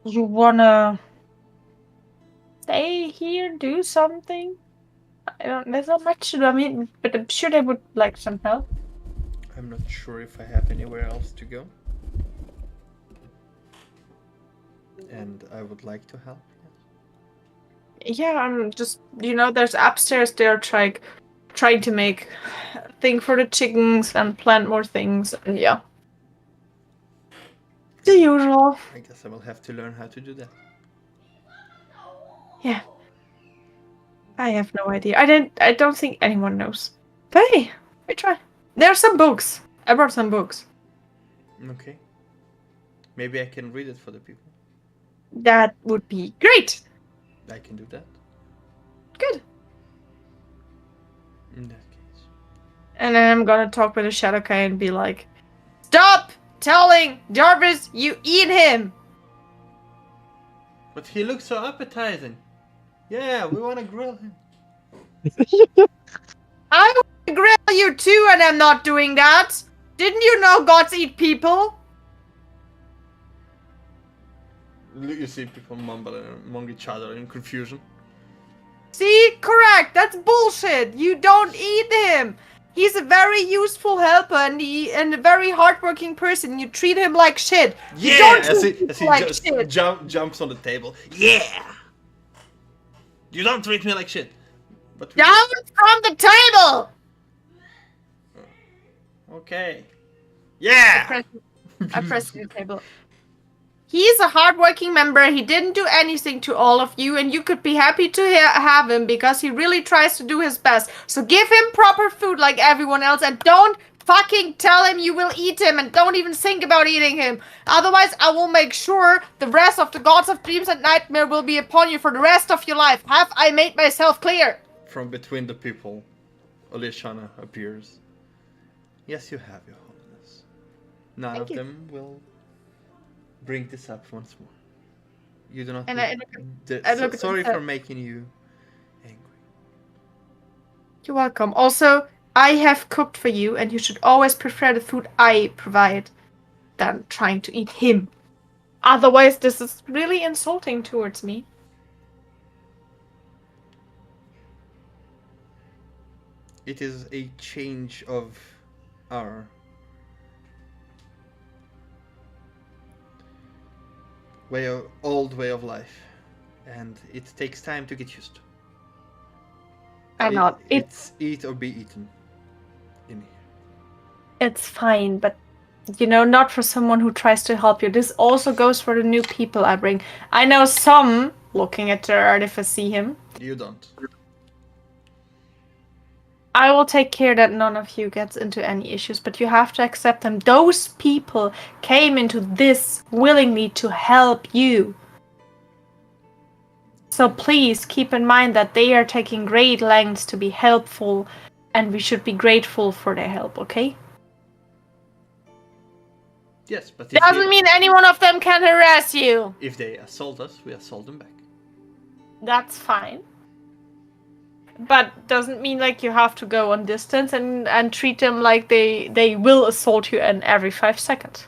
You wanna stay here, do something? There's not much to do. I mean, but I'm sure they would like some help. I'm not sure if I have anywhere else to go. And I would like to help. Yeah, I'm just, there's upstairs they're trying to make a thing for the chickens and plant more things, and yeah. The usual. I guess I will have to learn how to do that. Yeah. I have no idea. I don't think anyone knows. But hey, we try. There are some books. I brought some books. Okay. Maybe I can read it for the people. That would be great. I can do that. Good. In that case. And then I'm gonna talk with the Shadowkai and be like, stop telling Jarvis you eat him! But he looks so appetizing. Yeah, we want to grill him. I want to grill you too, and I'm not doing that. Didn't you know gods eat people? You see people mumbling among each other in confusion. See, correct. That's bullshit. You don't eat him. He's a very useful helper and a very hardworking person. You treat him like shit. Yeah, You don't as treat he people like shit. jumps on the table. Yeah, you don't treat me like shit. But Down from the table. Okay. Yeah. I pressed the table. He's a hardworking member. He didn't do anything to all of you, and you could be happy to have him because he really tries to do his best. So give him proper food like everyone else, and don't fucking tell him you will eat him, and don't even think about eating him. Otherwise, I will make sure the rest of the gods of dreams and nightmare will be upon you for the rest of your life. Have I made myself clear? From between the people, Olishana appears. Yes, you have, Your Holiness. None of them will bring this up once more. You do not. And I look at sorry them. for making you angry. You're welcome. Also, I have cooked for you, and you should always prefer the food I provide than trying to eat him. Otherwise, this is really insulting towards me. It is a change of our old way of life, and it takes time to get used to. It's eat or be eaten in here. It's fine, but not for someone who tries to help you. This also goes for the new people I bring. I know some, looking at their artifice, see him. You don't. I will take care that none of you gets into any issues, but you have to accept them. Those people came into this willingly to help you. So please keep in mind that they are taking great lengths to be helpful, and we should be grateful for their help, okay? Yes, but Doesn't mean any one of them can harass you. If they assault us, we assault them back. That's fine. But doesn't mean like you have to go on distance and treat them like they will assault you in every 5 seconds.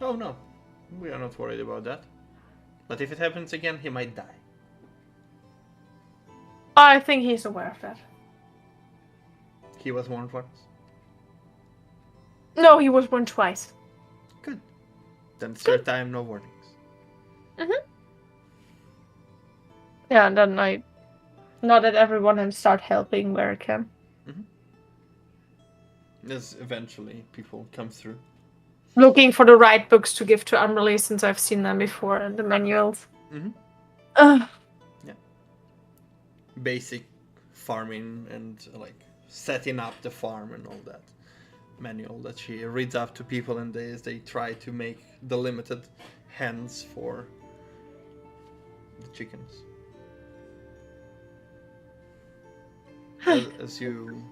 Oh no, we are not worried about that. But if it happens again, he might die. I think he's aware of that. He was warned once. No, he was warned twice. Good. Then third time, no warnings. Yeah, and then I nod at everyone and start helping where I can. Yes, eventually people come through. Looking for the right books to give to Umberly since I've seen them before in the manuals. Yeah. Basic farming and like setting up the farm and all that manual that she reads up to people, and they try to make the limited hens for the chickens. As you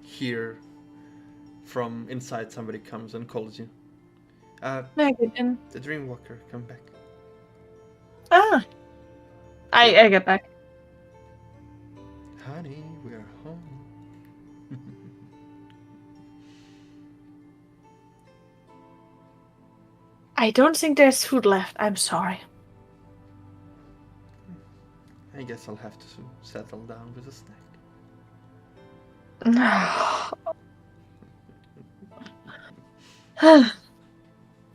hear from inside, somebody comes and calls you. Megan. The Dreamwalker, come back. Ah. I get back. Honey, we're home. I don't think there's food left. I'm sorry. I guess I'll have to settle down with a snack.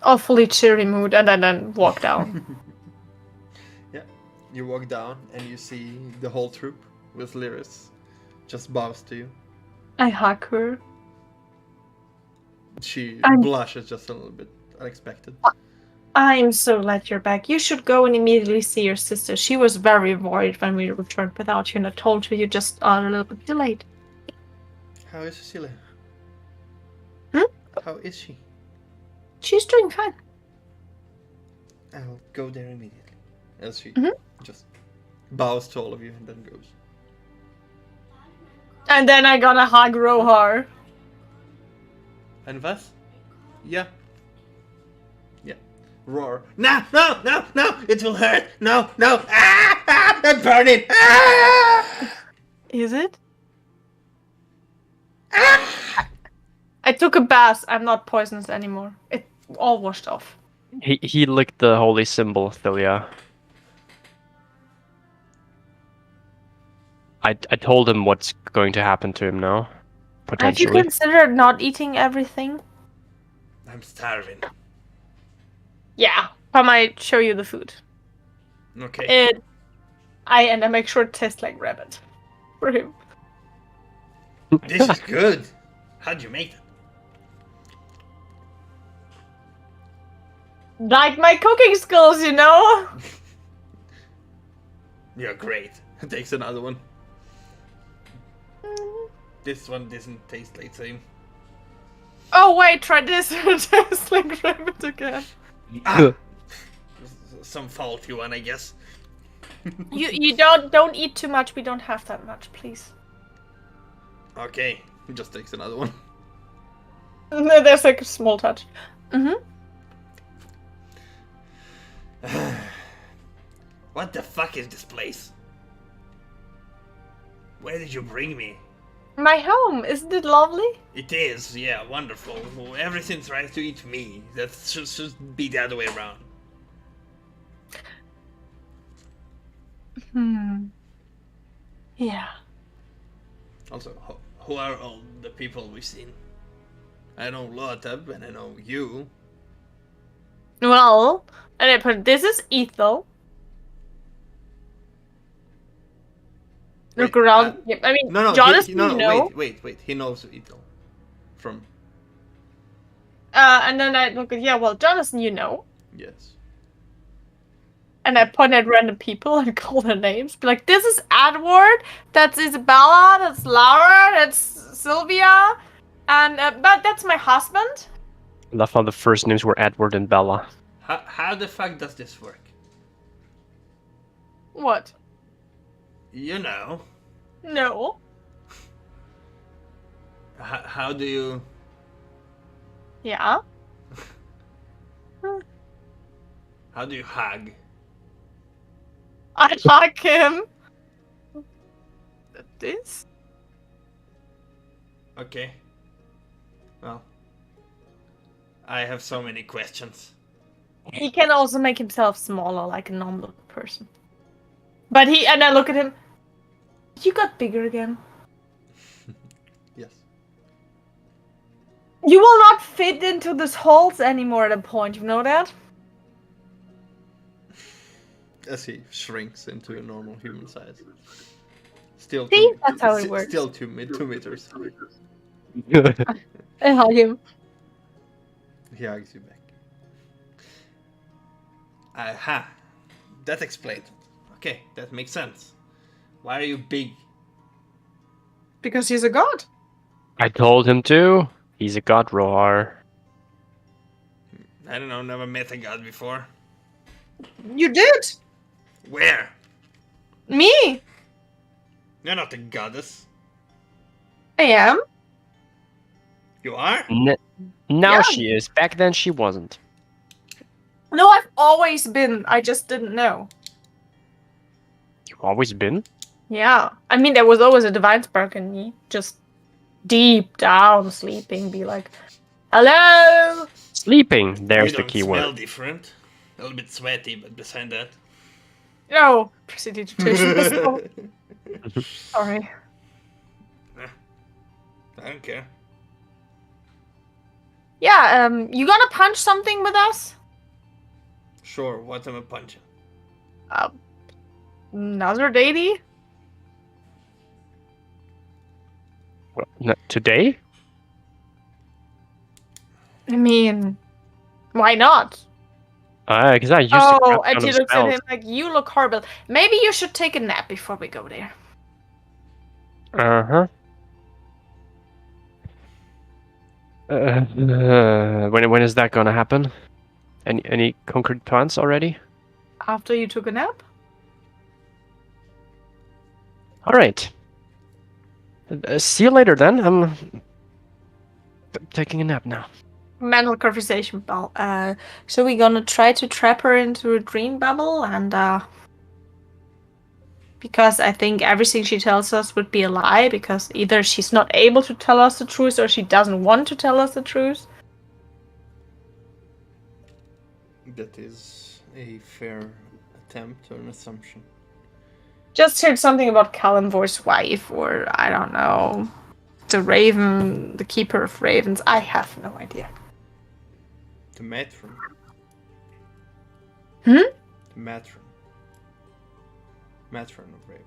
Awfully cheery mood, and then walk down. Yeah, you walk down and you see the whole troop with Lyris just bows to you. I hug her. She blushes just a little bit unexpected. I'm so glad you're back. You should go and immediately see your sister. She was very worried when we returned without you, and I told her you just are a little bit delayed. How is Cecilia? How is she? She's doing fine. I'll go there immediately. As she just bows to all of you and then goes. And then I'm gonna hug Rohar. And Vas? Yeah. Yeah. Roar. No, no, no, no! It will hurt! No, no! Ah! Ah! I'm burning! Ah! Is it? I took a bath. I'm not poisonous anymore. It all washed off. He licked the holy symbol, Thilia. I told him what's going to happen to him now. Have you Potentially. considered not eating everything? I'm starving. Yeah, I might show you the food. Okay. I make sure it tastes like rabbit for him. This is good. How'd you make it? Like my cooking skills, you know? You're great. Takes another one. This one doesn't taste like same. Oh wait, try this. It tastes like rabbit again. Some faulty one, I guess. You don't eat too much. We don't have that much, please. Okay, just takes another one. No, there's like a small touch. What the fuck is this place? Where did you bring me? My home, isn't it lovely? It is, yeah, wonderful. Everything tries to eat me. That should be the other way around. Yeah. Also, who are all the people we've seen? I know Lotab and I know you. Well, and I put this is Ethel. Look Wait, around. I mean, No, Jonathan, you know. wait. He knows Ethel. From And then I look at well, Jonathan, you know. yes. And I point at random people and call their names. Be like, this is Edward. That's Isabella. That's Laura. That's Sylvia. And but that's my husband. I love how the first names were Edward and Bella. How the fuck does this work? What? You know. No. How do you? Yeah. How do you hug? I like him. This? Okay. Well, I have so many questions. He can also make himself smaller like a normal person. But and I look at him. You got bigger again. Yes. You will not fit into these holes anymore at a point, you know that? As he shrinks into a normal human size. Still, See, that's how it works. Still 2 meters. I hug him. He hugs you back. Aha, that explains. Okay, that makes sense. Why are you big? Because he's a god. I told him to. He's a god, Roar. I don't know, never met a god before. You did. Where? Me. You're not a goddess. I am. You are? Now Yeah. she is. Back then she wasn't. No, I've always been. I just didn't know. You've always been? Yeah. I mean, there was always a divine spark in me. Just deep down sleeping. Be like, hello. Sleeping. There's You the don't key smell word. different. A little bit sweaty, but beside that. No. Prestidigitation. Sorry. I don't care. Yeah, you gonna punch something with us? Sure, what am I punching? Another deity? Well, today? I mean, why not? Because I used to Oh, crap and ton he of looks at spells. him like, you look horrible. Maybe you should take a nap before we go there. Uh-huh. When is that gonna happen? Any concrete plans already? After you took a nap? All right. See you later then. I'm taking a nap now. Mental conversation, Bell. So we're gonna try to trap her into a dream bubble and because I think everything she tells us would be a lie, because either she's not able to tell us the truth or she doesn't want to tell us the truth. That is a fair attempt or an assumption. Just heard something about Kalimvor's wife, or I don't know, the Raven, the Keeper of Ravens. I have no idea. The matron. Hmm? The matron. Matron of Ravens.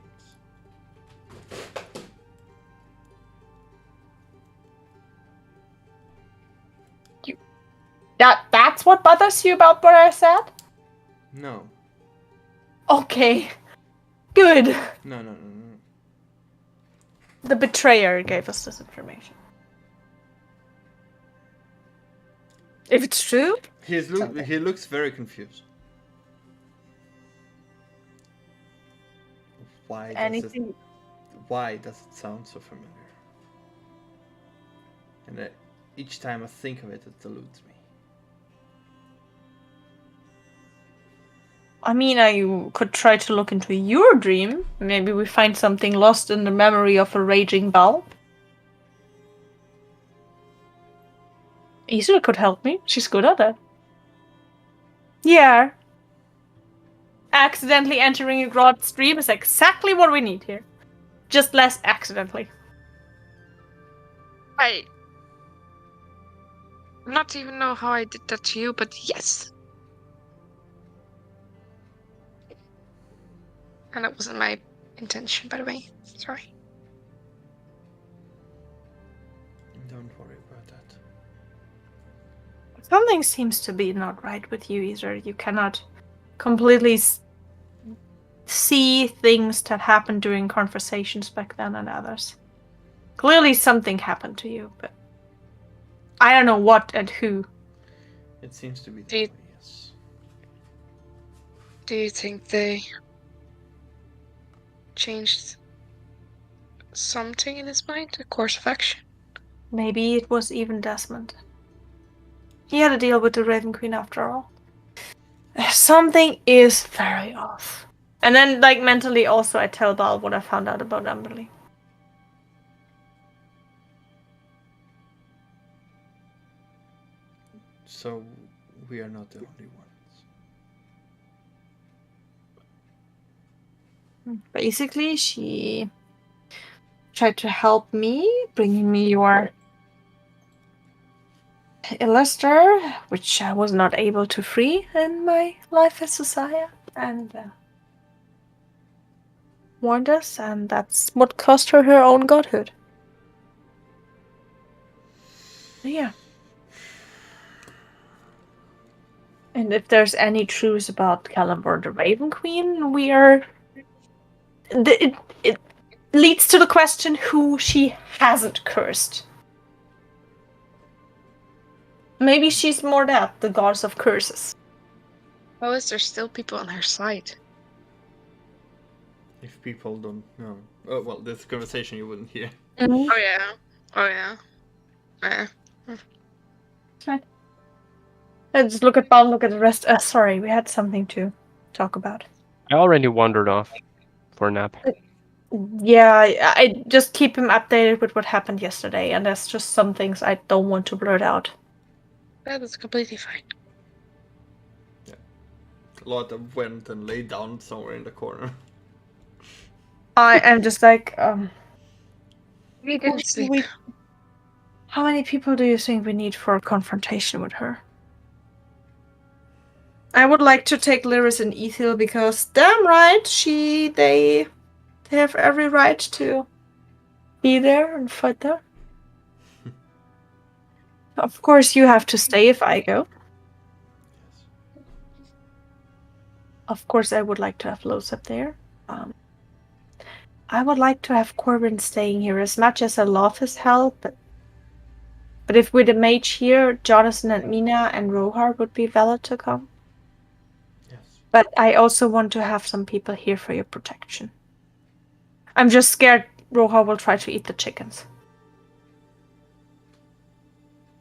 That's what bothers you about what I said? No. Okay. Good. No. The betrayer gave us this information. If it's true? He looks very confused. Why does it sound so familiar? And each time I think of it, it eludes me. I mean, I could try to look into your dream. Maybe we find something lost in the memory of a raging bulb. Isra could help me. She's good at that. Yeah. Accidentally entering a god's dream is exactly what we need here. Just less accidentally. I not even know how I did that to you, but yes. And that wasn't my intention, by the way. Sorry. Don't worry about that. Something seems to be not right with you, Isra. You cannot completely see things that happened during conversations back then and others. Clearly something happened to you, but I don't know what and who. It seems to be that way, yes. Do you think they changed something in his mind, a course of action? Maybe it was even Desmond. He had to deal with the Raven Queen after all. Something is very off. And then, like, mentally also I tell Bal what I found out about Amberly. So, we are not the only ones. Basically, she tried to help me, bringing me your Illuster, which I was not able to free in my life as Society, and warned us, and that's what cost her her own godhood. Yeah. And if there's any truth about Caliber the Raven Queen, we are... It leads to the question who she hasn't cursed. Maybe she's more that, the goddess of curses. How is there still people on her side? If people don't know. Oh, well, this conversation you wouldn't hear. Mm-hmm. Oh yeah. Yeah. Right. Let's look at Bal, look at the rest. Sorry, we had something to talk about. I already wandered off for a nap. Yeah, I just keep him updated with what happened yesterday, and there's just some things I don't want to blurt out. That is completely fine. Yeah. Lotta went and laid down somewhere in the corner. I am just like, We didn't sleep. How many people do you think we need for a confrontation with her? I would like to take Lyris and Ethel because, damn right, they have every right to be there and fight there. Of course, you have to stay if I go. Of course, I would like to have Los up there. I would like to have Corbin staying here as much as I love his help, but if with a mage here, Jonathan and Mina and Rohar would be valid to come. Yes. But I also want to have some people here for your protection. I'm just scared Rohar will try to eat the chickens.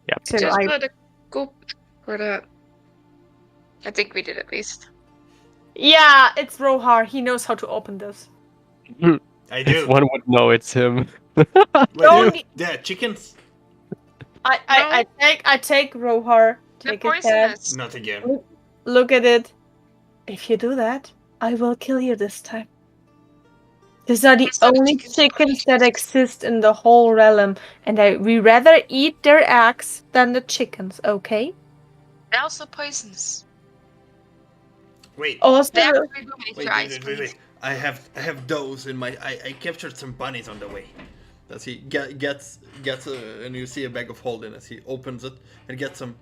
Yep. So Just let it go for that. I think we did at least. Yeah, it's Rohar. He knows how to open this. I do. If one would know, it's him. Wait, Don't- they're chickens? I take Rohar, They're take his head, poisonous. Not again. look at it. If you do that, I will kill you this time. These are the It's not only chickens, chickens that poisonous. exist in the whole realm, and we rather eat their eggs than the chickens, okay? They're also poisonous. Wait. Also, They actually do make Wait, your eyes bleed. wait. I have those in my. I captured some bunnies on the way. As he gets and you see a bag of holding as he opens it and gets some.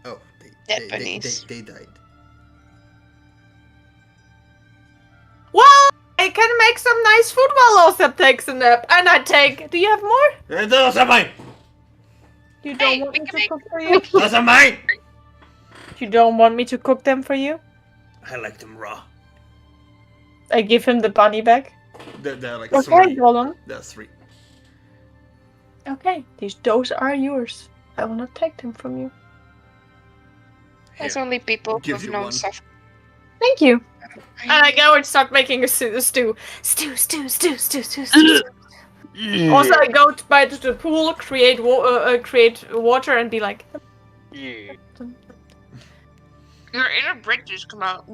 Oh, Dead bunnies. they died. well, I can make some nice food while Osep takes a nap, and I take. Do you have more? Those are mine. You don't Hey, want we me can to make- cook for you? Those are mine. You don't want me to cook them for you? I like them raw. I give him the bunny back. They're like Okay, three. Gollum. There's 3. Okay, those are yours. I will not take them from you. There's Here, only people give with you no one. stuff. Thank you. And I go and start making a stew. Stew. Also, I go by to the pool, create water, and be like, Your inner bridges come out.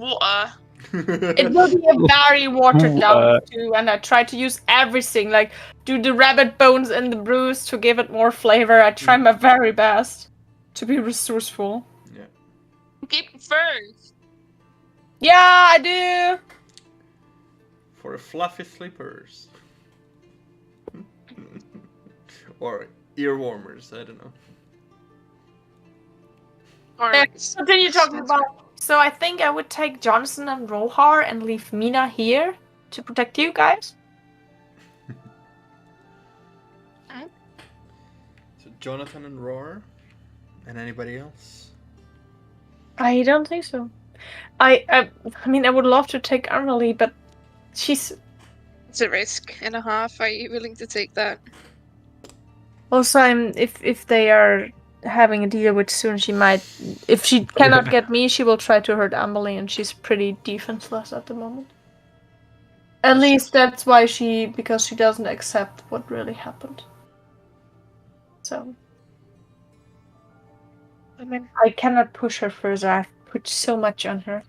it will be a very watered down stew, and I try to use everything, like do the rabbit bones in the brews to give it more flavor. I try my very best to be resourceful. Yeah. Keep it first. Yeah, I do. For fluffy sleepers. Or ear warmers, I don't know. Or Yeah, like, continue talking about. So I think I would take Johnson and Rohar and leave Mina here to protect you guys. So Jonathan and Roar, and anybody else? I don't think so. I mean, I would love to take Annalie, but she's it's a risk and a half. Are you willing to take that? also. If they are having a deal with soon, she might. If she cannot get me, she will try to hurt Amelie, and she's pretty defenseless at the moment. At least that's why because she doesn't accept what really happened. So. I mean, I cannot push her further. I've put so much on her.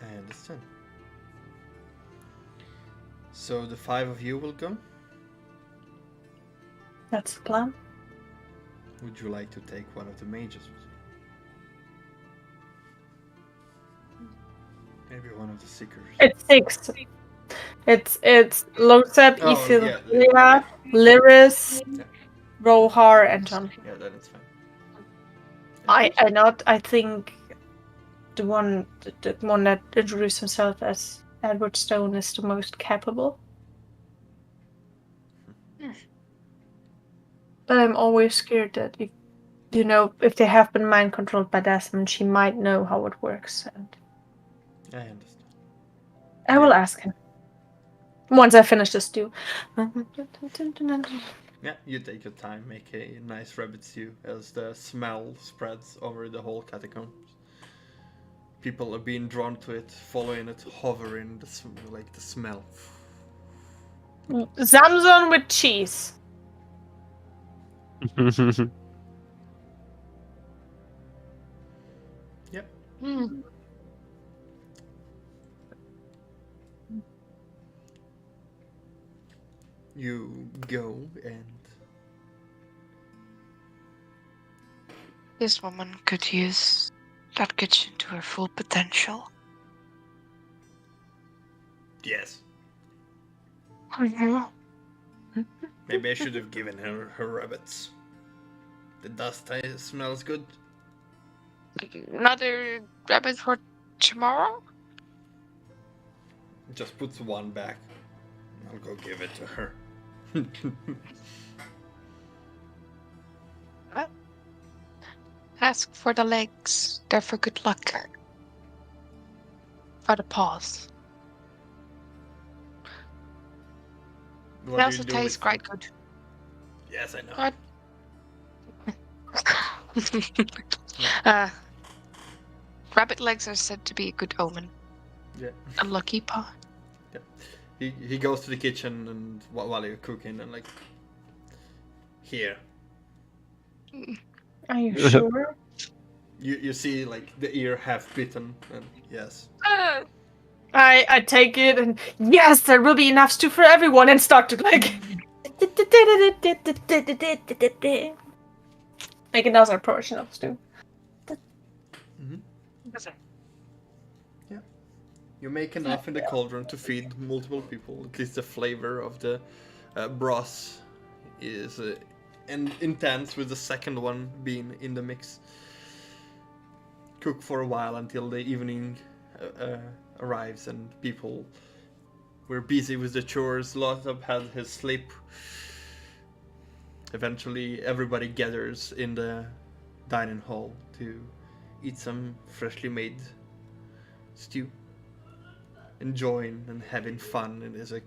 I understand. So the 5 of you will go? That's the plan. Would you like to take one of the mages with you? Maybe one of the seekers. It's 6. It's Losep, Oh, Ephilia, Lyris, Yeah. Rohar, and John. Yeah, that is fine. I think the one that introduced himself as Edward Stone is the most capable. But I'm always scared that if they have been mind controlled by Desmond, she might know how it works, and I understand. I will ask him once I finish the stew. Yeah, you take your time, make a nice rabbit stew as the smell spreads over the whole catacombs. People are being drawn to it, following it, hovering, the smell. Zamzon with cheese. Yep. You go and This woman could use that kitchen to her full potential. yes. Oh, Maybe I should have given her rabbits. The dust smells good. Another rabbit for tomorrow? Just puts one back. I'll go give it to her. Ask for the legs. They're for good luck. For the paws. What They do also you do taste with quite them? good. Yes, I know. What? Rabbit legs are said to be a good omen. Yeah. A lucky paw. He goes to the kitchen and while you're cooking and like, here. Are you sure? You see like the ear half bitten and yes. I take it and yes, there will be enough stew for everyone and start to like make another portion of stew. Yeah. You make enough in the cauldron to feed multiple people. At least the flavor of the broth is intense with the second one being in the mix. Cook for a while until the evening arrives and people were busy with the chores. Lothab had his sleep. Eventually everybody gathers in the dining hall to eat some freshly made stew. Enjoying and having fun, and as a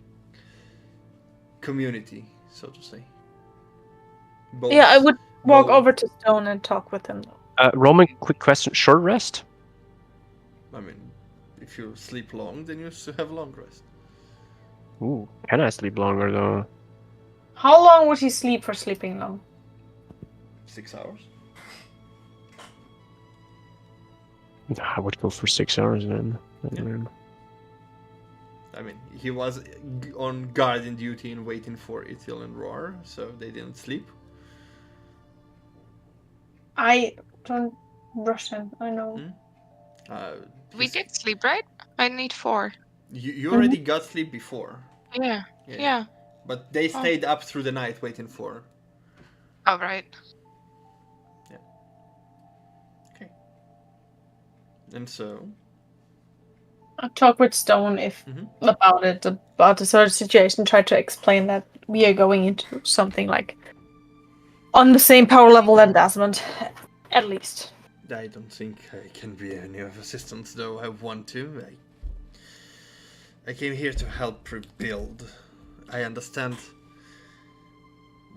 community, so to say. Yeah, I would walk over to Stone and talk with him though. Roman, quick question. Short rest? I mean, if you sleep long, then you have long rest. Ooh, can I sleep longer though? How long would he sleep for sleeping long? 6 hours. I would go for 6 hours then. Yeah. I mean, he was on guardian duty and waiting for Ithil and Roar, so they didn't sleep. I don't rush him, I know. We did sleep, right? I need 4. You already got sleep before. Yeah. But they stayed up through the night waiting for. Oh, right. Yeah. Okay. And so? I'll talk with Stone about the sort of situation, try to explain that we are going into something like on the same power level than Desmond, at least. I don't think I can be any of assistance, though I want to. I came here to help rebuild. I understand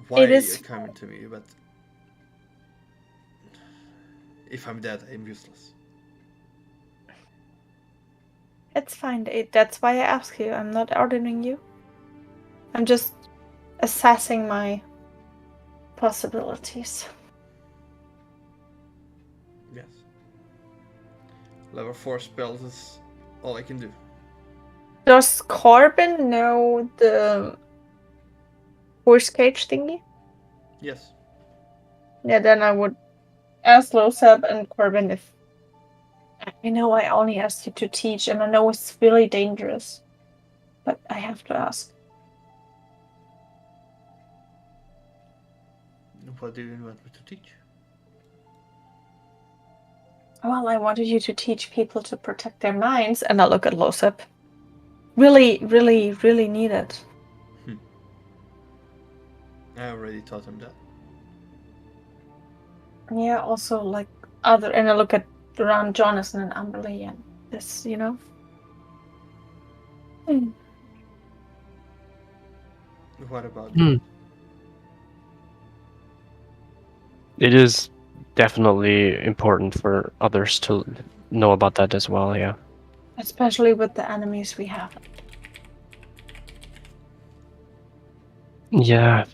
why you're coming to me, but if I'm dead, I'm useless. It's fine. That's why I ask you. I'm not ordering you. I'm just assessing my possibilities. Yes. Level 4 spells is all I can do. Does Corbin know the horse cage thingy? Yes. Yeah, then I would ask Losab and Corbin if... I know I only asked you to teach, and I know it's really dangerous. But I have to ask. What do you want me to teach? Well, I wanted you to teach people to protect their minds, and I look at Losab. Really, really, really need it. I already taught him that. Yeah, also like other, and I look at around Jonathan and Amberley and this, you know. What about you? It is definitely important for others to know about that as well, yeah. Especially with the enemies we have. Yeah.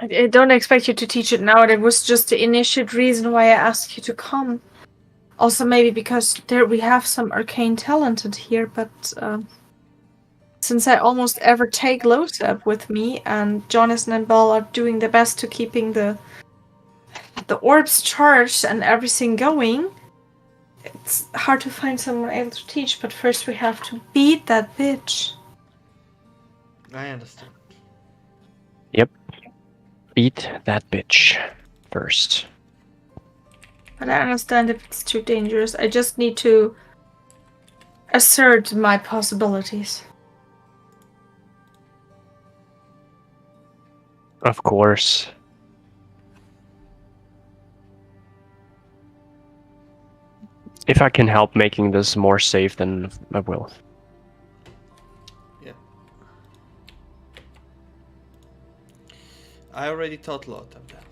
I don't expect you to teach it now. It was just the initial reason why I asked you to come. Also, maybe because we have some arcane talented here, but since I almost ever take Losab with me, and Jonathan and Bell are doing their best to keeping the orbs charged and everything going, it's hard to find someone able to teach. But first, we have to beat that bitch. I understand. Yep. Beat that bitch first. But I understand if it's too dangerous. I just need to assert my possibilities. Of course. If I can help making this more safe, then I will. Yeah. I already taught Lotta that.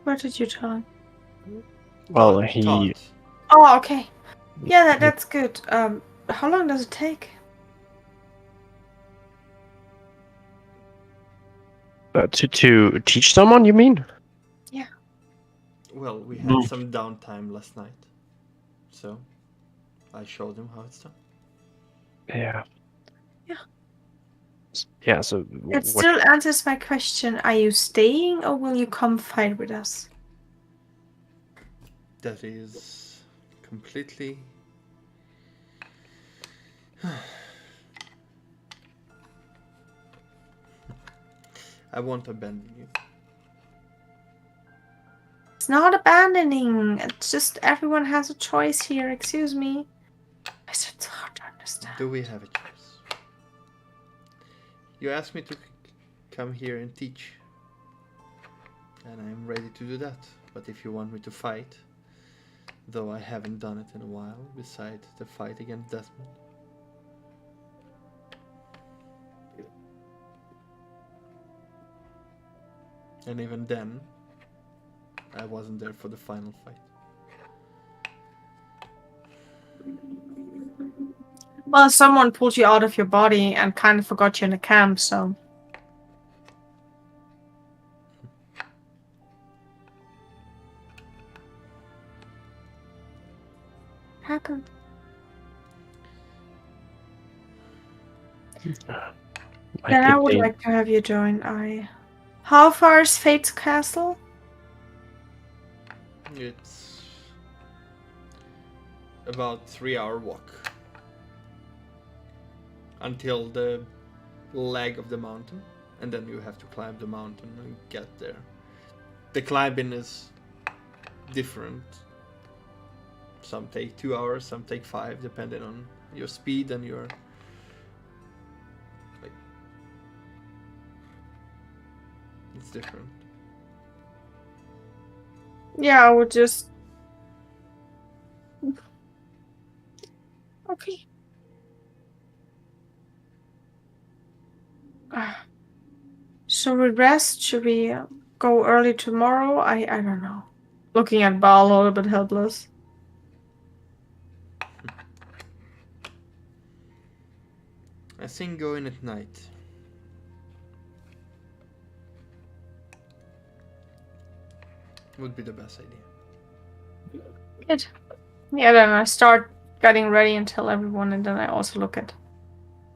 What did you tell him? Well, he Taught. Oh, okay. Yeah, that's good. How long does it take? to teach someone, you mean? Well, we had some downtime last night, so I showed him how it's done. Yeah. Yeah. Yeah, so It still answers my question. Are you staying or will you come fight with us? That is completely... I won't abandon you. It's not abandoning. It's just everyone has a choice here. Excuse me. It's hard to understand. Do we have a choice? You asked me to come here and teach. And I'm ready to do that. But if you want me to fight, though I haven't done it in a while, besides the fight against Desmond. And even then, I wasn't there for the final fight. Well, someone pulled you out of your body and kind of forgot you in the camp, so... Happened. Then I would like to have you join. How far is Fate's castle? It's about 3-hour walk until the leg of the mountain, and then you have to climb the mountain and get there. The climbing is different. Some take 2 hours, some take 5, depending on your speed and your... It's different. Yeah, I would just... Okay. Should we rest? Should we go early tomorrow? I don't know. Looking at Baal a little bit helpless. I think going at night. Would be the best idea. Good. Yeah, then I start getting ready and tell everyone, and then I also look at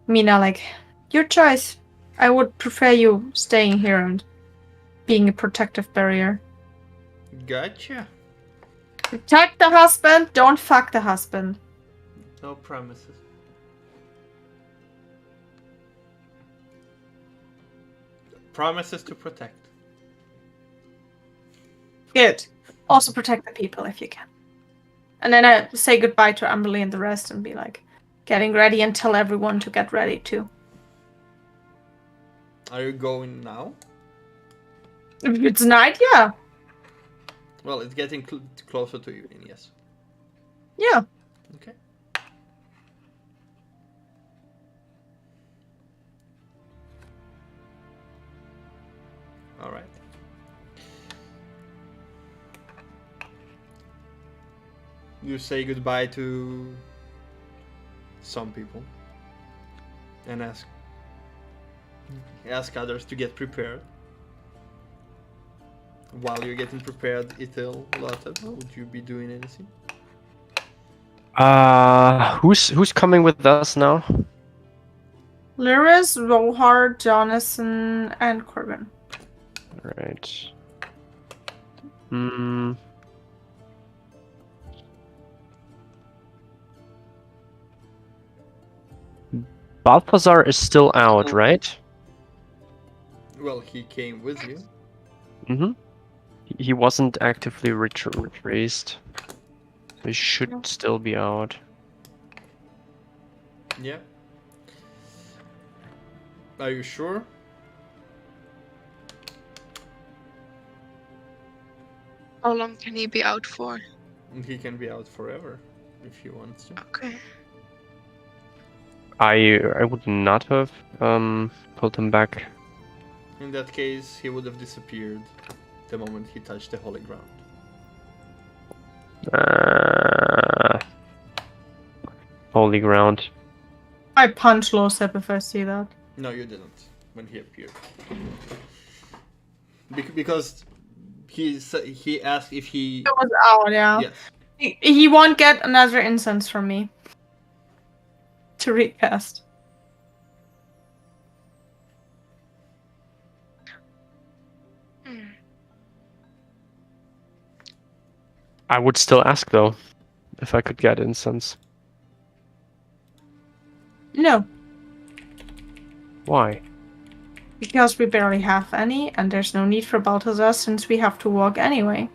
Mina like, your choice. I would prefer you staying here and being a protective barrier. Gotcha. Protect the husband, don't fuck the husband. No promises. Promises to protect. Good. Also protect the people if you can. And then I say goodbye to Amberly and the rest and be like, getting ready and tell everyone to get ready too. Are you going now? If it's night, yeah. Well, it's getting closer to evening, yes. Yeah. Okay. All right. You say goodbye to some people and ask others to get prepared. While you're getting prepared, Ithil, Lotta, would you be doing anything? Who's coming with us now? Lyris, Rohar, Jonathan, and Corbin. Right. Balthazar is still out, right? Well, he came with you. Mm-hmm. He wasn't actively retraced. So he should still be out. Yeah. Are you sure? How long can he be out for? He can be out forever. if he wants to. Okay. I would not have pulled him back. In that case, he would have disappeared the moment he touched the holy ground. Holy ground. I punch Losep if I see that. No, you didn't when he appeared. Because he asked if he. It was out, yeah. Yes. He won't get another incense from me to recast. I would still ask though, if I could get incense. No, Why? because we barely have any, and there's no need for Balthazar since we have to walk anyway.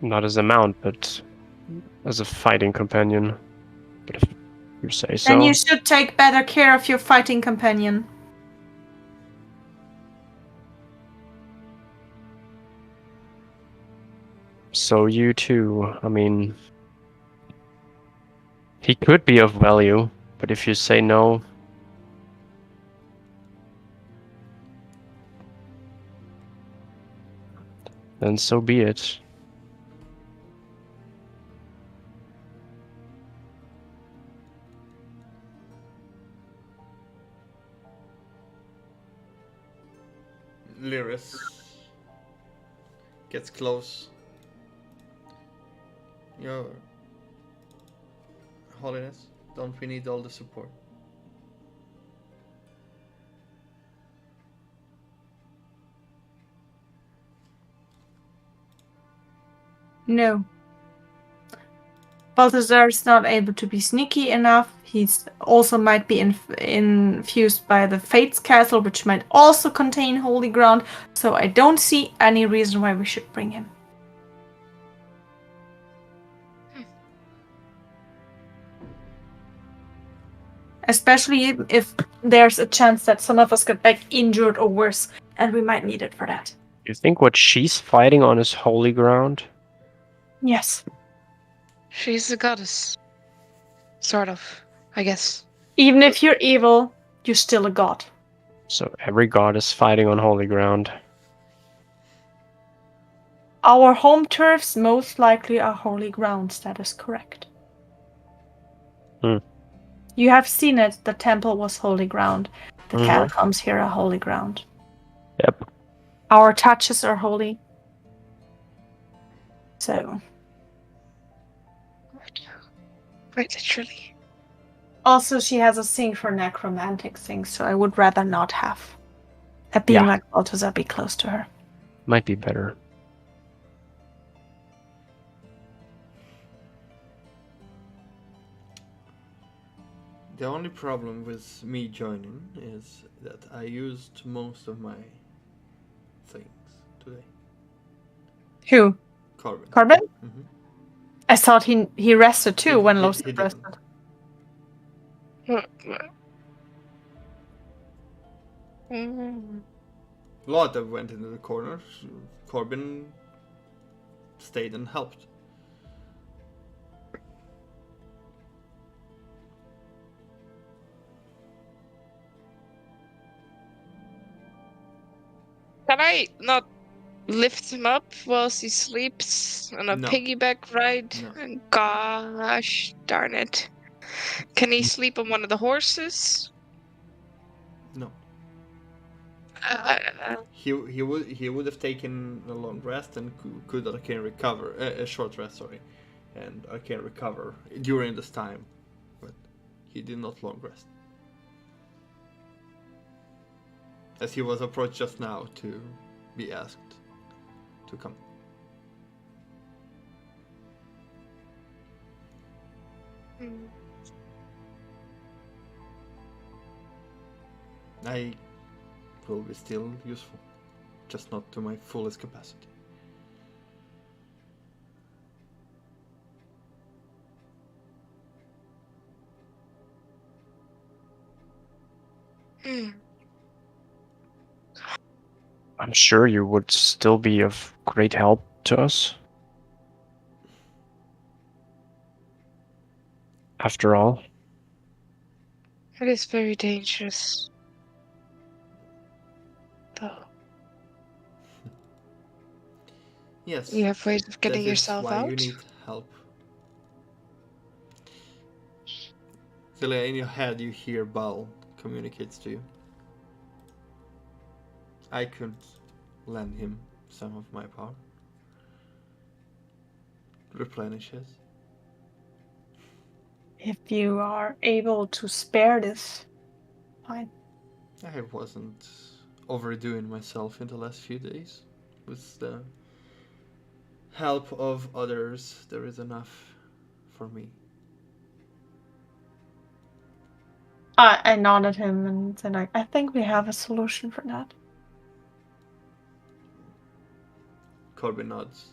Not as a mount, but as a fighting companion. But if you say so. Then you should take better care of your fighting companion. So you too. I mean, he could be of value, but if you say no, then so be it. Lyris gets close. Your Holiness, don't we need all the support? No. Balthazar is not able to be sneaky enough. He's also might be infused by the Fates Castle, which might also contain holy ground. So I don't see any reason why we should bring him. Especially if there's a chance that some of us get back injured or worse, and we might need it for that. You think what she's fighting on is holy ground? Yes. She's a goddess. Sort of, I guess. Even if you're evil, you're still a god. So every god is fighting on holy ground. Our home turfs most likely are holy grounds, that is correct. You have seen it, the temple was holy ground. The catacombs here are holy ground. Yep. Our touches are holy. So. Quite literally. Also, she has a thing for necromantic things, so I would rather not have a being like Balthazar be close to her. Might be better. The only problem with me joining is that I used most of my things today. Who? Corbin. Corbin? Mm-hmm. I thought he rested too when Losep rested. Lotta went into the corner. Corbin stayed and helped. Can I not lift him up whilst he sleeps on a piggyback ride? No. Gosh darn it. Can he sleep on one of the horses? No. He would have taken a long rest and could Arcane recover a short rest, sorry, and Arcane recover during this time, but he did not long rest, as he was approached just now to be asked to come. I will be still useful, just not to my fullest capacity. I'm sure you would still be of great help to us. after all. It is very dangerous. Though. Yes. You have ways of getting that is yourself why out? you need help. Celia, in your head you hear Bal communicates to you. I could lend him some of my power. Replenish his. If you are able to spare this, fine. I wasn't overdoing myself in the last few days. With the help of others, there is enough for me. I nodded at him and said, like, I think we have a solution for that. Corbin nods.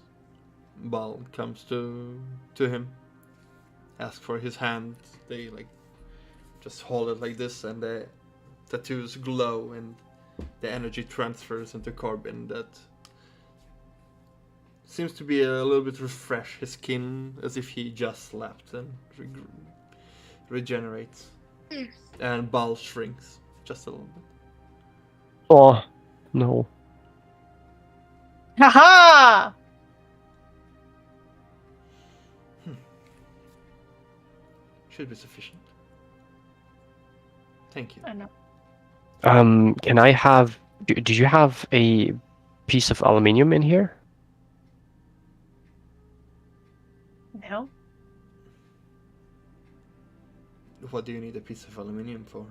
Bal comes to him, asks for his hand. They just hold it like this, and the tattoos glow, and the energy transfers into Corbin. That seems to be a little bit refresh his skin, as if he just slept, and regenerates. And Bal shrinks just a little bit. Oh, no. Haha! Should be sufficient. Thank you. I know. Can I have... Do you have a piece of aluminium in here? No. What do you need a piece of aluminium for?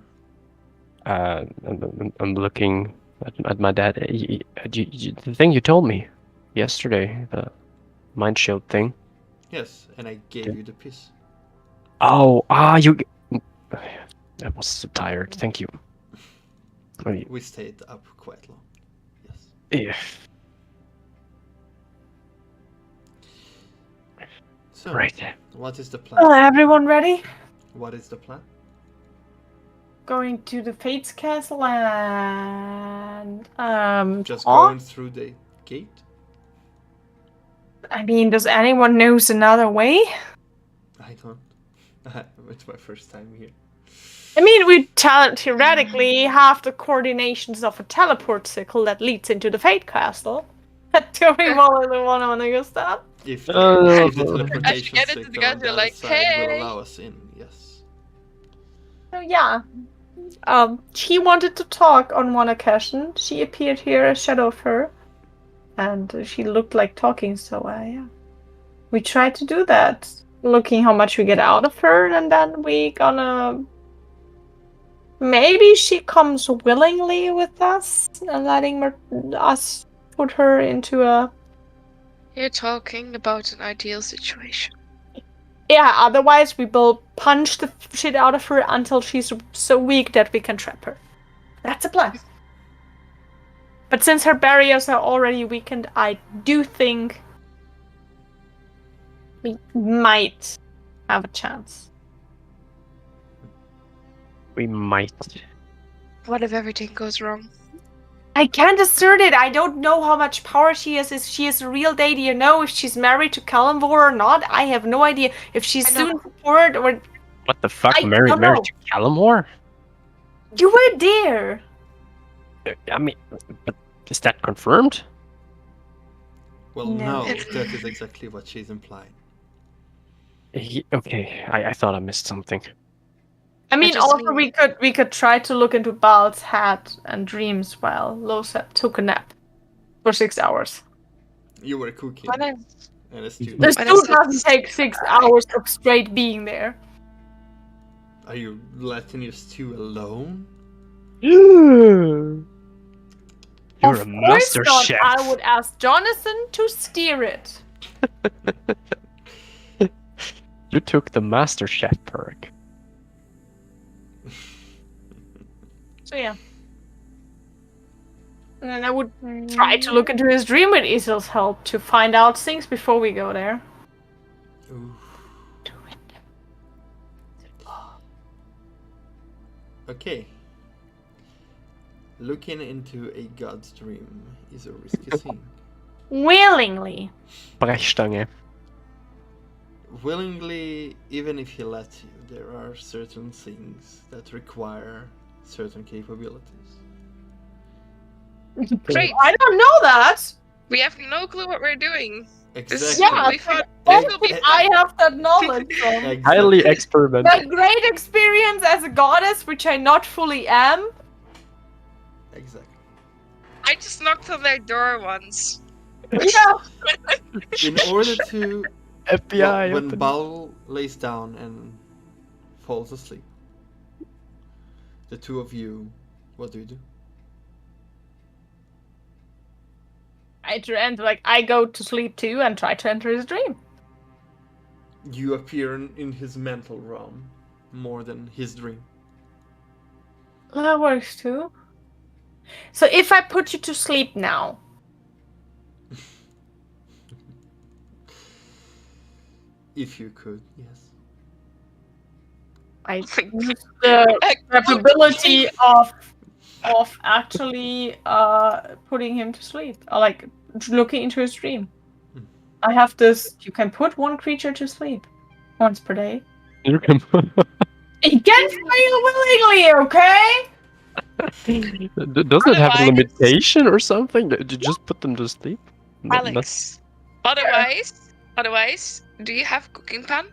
I'm looking at my dad. The thing you told me yesterday, the mind shield thing. Yes, and I gave you the piece. Oh, you... I was so tired. Thank you. We stayed up quite long. Yes. Yeah. So, Right. what is the plan? Everyone ready? What is the plan? Going to the Fates Castle and Just talk? going through the gate? I mean, does anyone knows another way? I don't. It's my first time here. I mean, we theoretically have the coordinations of a teleport circle that leads into the Fate Castle. Do we really want to use that? If the teleportation get into signal the guys, on you're the like, other side will "Hey!" allow us in, yes. So yeah, she wanted to talk on one occasion. She appeared here, a shadow of her, and she looked like talking. So yeah, we tried to do that, looking how much we get out of her, and then we gonna. Maybe she comes willingly with us, and letting us put her into a. You're talking about an ideal situation. Yeah, otherwise we will punch the shit out of her until she's so weak that we can trap her. That's a plan. But since her barriers are already weakened, I do think we might have a chance. We might. What if everything goes wrong? I can't assert it. I don't know how much power she has. If she is a real deity, you know, if she's married to Kalimvor or not. I have no idea. If she's soon bored or... What the fuck? I Married don't know. to Kalimvor? You were there. I mean, but is that confirmed? Well, No. no, that is exactly what she's implying. Okay, I thought I missed something. I mean, just also mean- we could try to look into Baal's head and dreams while Losep took a nap for 6 hours. You were cooking, When I, and a student. The But stew it's like- doesn't take 6 hours of straight being there. Are you letting your stew alone? You're Of a course master not. chef. I would ask Jonathan to steer it. You took the master chef perk. So yeah. And then I would try to look into his dream with Isil's help to find out things before we go there. Ooh. Do it. Okay. Looking into a god's dream is a risky thing. Willingly. Brechstange. willingly, even if he lets you, there are certain things that require certain capabilities. Great. I don't know that. We have no clue what we're doing. Exactly. Yeah, We thought That's this will be what I have that knowledge from. Highly Exactly. experimental. My great experience as a goddess, which I not fully am. Exactly. I just knocked on their door once. Yeah. In order to, FBI. when open. Bal lays down and falls asleep, the two of you, what do you do? I go to sleep too and try to enter his dream. You appear in his mental realm more than his dream. That works too. So if I put you to sleep now, If you could, yes. I use the capability of actually putting him to sleep, or like looking into his dream. I have this. You can put one creature to sleep once per day. You can. It gets you willingly, okay? Doesn't it have a Otherwise- limitation or something? You just put them to sleep? No, Alex. Otherwise, do you have cooking pan?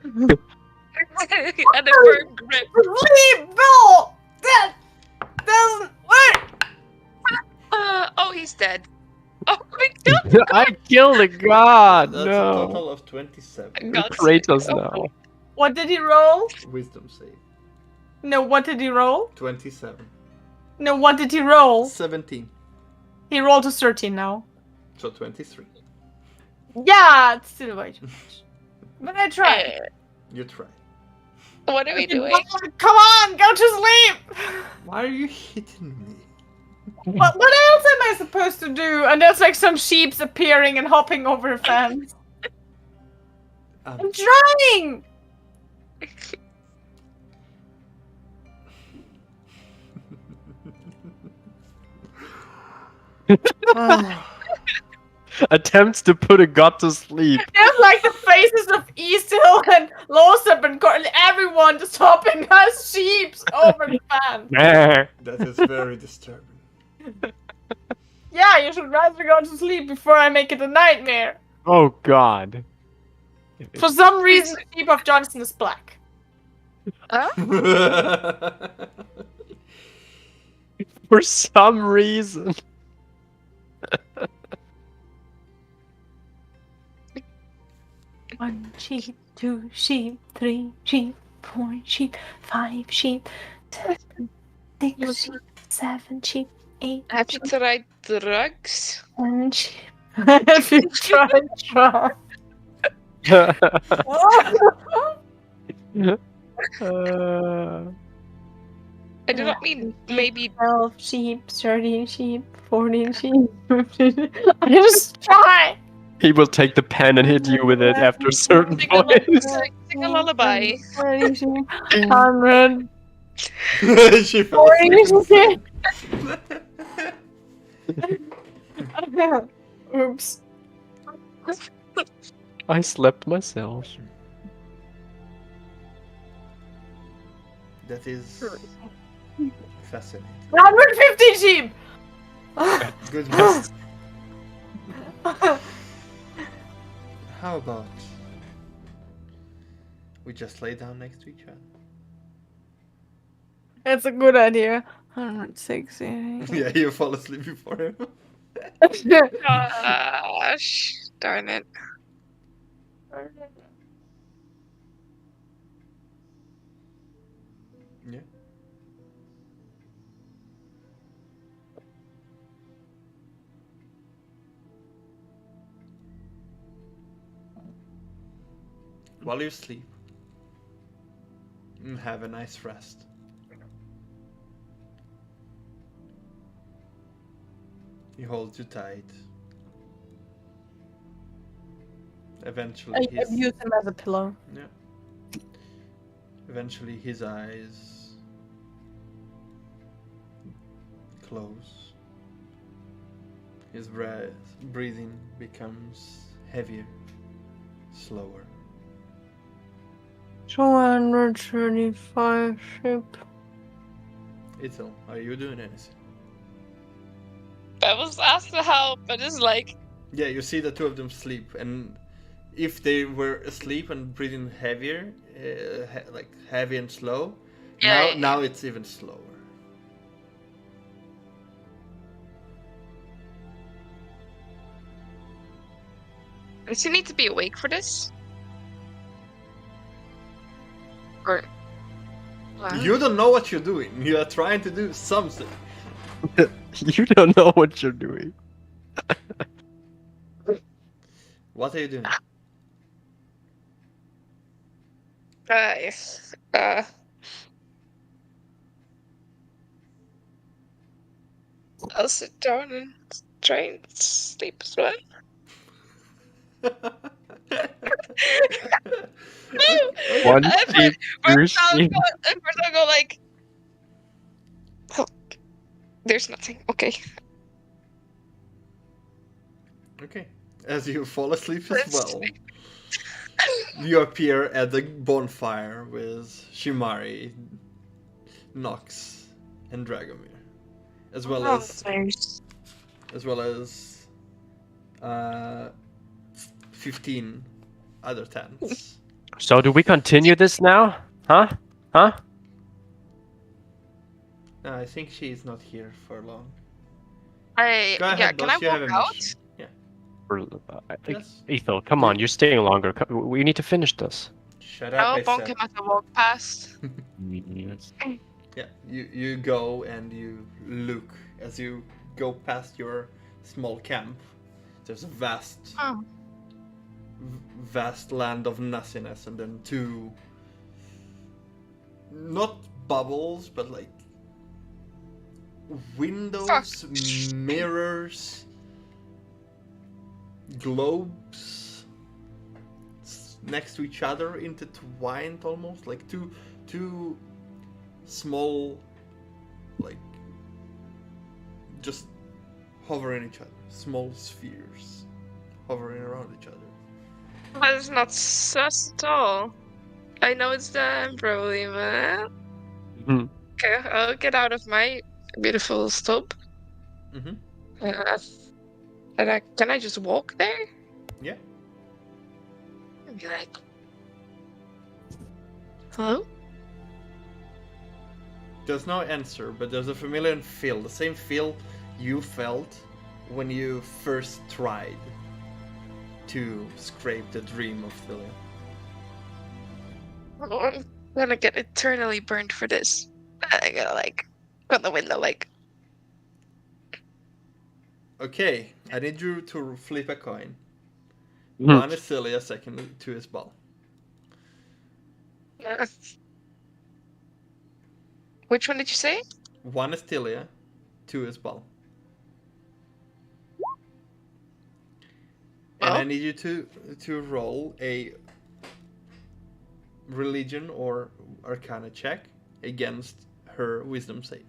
And a firm grip. Sleep, Bill. That doesn't work. Oh, he's dead. Oh my god! I killed a god! That's a No. total of 27. God. Kratos now. What did he roll? Wisdom save. No, what did he roll? 27. No, what did he roll? 17. He rolled a 13 now. So 23. Yeah, it's still way too much. But I tried. You try. What are we doing? Come on, go to sleep! Why are you hitting me? What else am I supposed to do? And there's like some sheeps appearing and hopping over a fence. I'm trying! Attempts to put a god to sleep. There's like the faces of Easthill and Losep and everyone just hopping as sheeps over the fence. That is very disturbing. Yeah, you should rather go to sleep before I make it a nightmare. Oh god. For some reason, the sheep of Johnson is black. For some reason. One sheep, 2 sheep, 3 sheep, 4 sheep, 5 sheep, 7, 6 sheep, 7 sheep, 8 Have you tried drugs? 10 sheep. If you try. I do not mean maybe 12 sheep, 13 sheep, 14 sheep. I just try. He will take the pen and hit you with it after a certain point. sing a lullaby. 20 sheep. 100. She fell asleep. Oops. I slept myself. That is fascinating. 150 sheep. Good guess. How about we just lay down next to each other? That's a good idea. 160. Yeah, you fall asleep before him. Gosh, darn it. Yeah. While you sleep, have a nice rest. He holds you tight. Eventually, I use him as a pillow. yeah. Eventually, his eyes close. His breathing becomes heavier. slower. 235 sheep. Ithel, are you doing anything? I was asked to help, but it's like, Yeah, you see the two of them sleep, and if they were asleep and breathing heavier, like heavy and slow, now it's even slower. Does he need to be awake for this? Or You don't know what you're doing. You are trying to do something. You don't know what you're doing. What are you doing? I'll sit down and try and sleep as well. One At sheep, two first I'll sheep. go like, oh, there's nothing. Okay. Okay. As you fall asleep as Let's well, you appear at the bonfire with Shimari, Nox, and Dragomir, as well as 15 other tents. So do we continue this now? Huh? No, I think she is not here for long. Go ahead, Can boss, I you have walk a out? mission. Yeah. Yes. Ethel, come on, you're staying longer. We need to finish this. Shut I'll up, I bonk said. him as I walk past. Yeah, you go and you look as you go past your small camp. There's a vast land of nothingness, and then two, not bubbles, but like windows, mirrors, globes next to each other, intertwined almost, like two small, like, just hovering each other, small spheres hovering around each other. That is not sus at all. I know it's them, probably, man. Mhm. Okay, I'll get out of my beautiful stub. Mm-hmm. And can I just walk there? Yeah. And be like, hello? There's no answer, but there's a familiar feel, the same feel you felt when you first tried to scrape the dream of Philia. Oh, I'm gonna get eternally burned for this. I gotta like go out the window like. Okay, I need you to flip a coin. Mhm. One is Philia, second two is Ball. Which one did you say? One is Tilia, two is Ball. And I need you to roll a religion or arcana check against her wisdom save.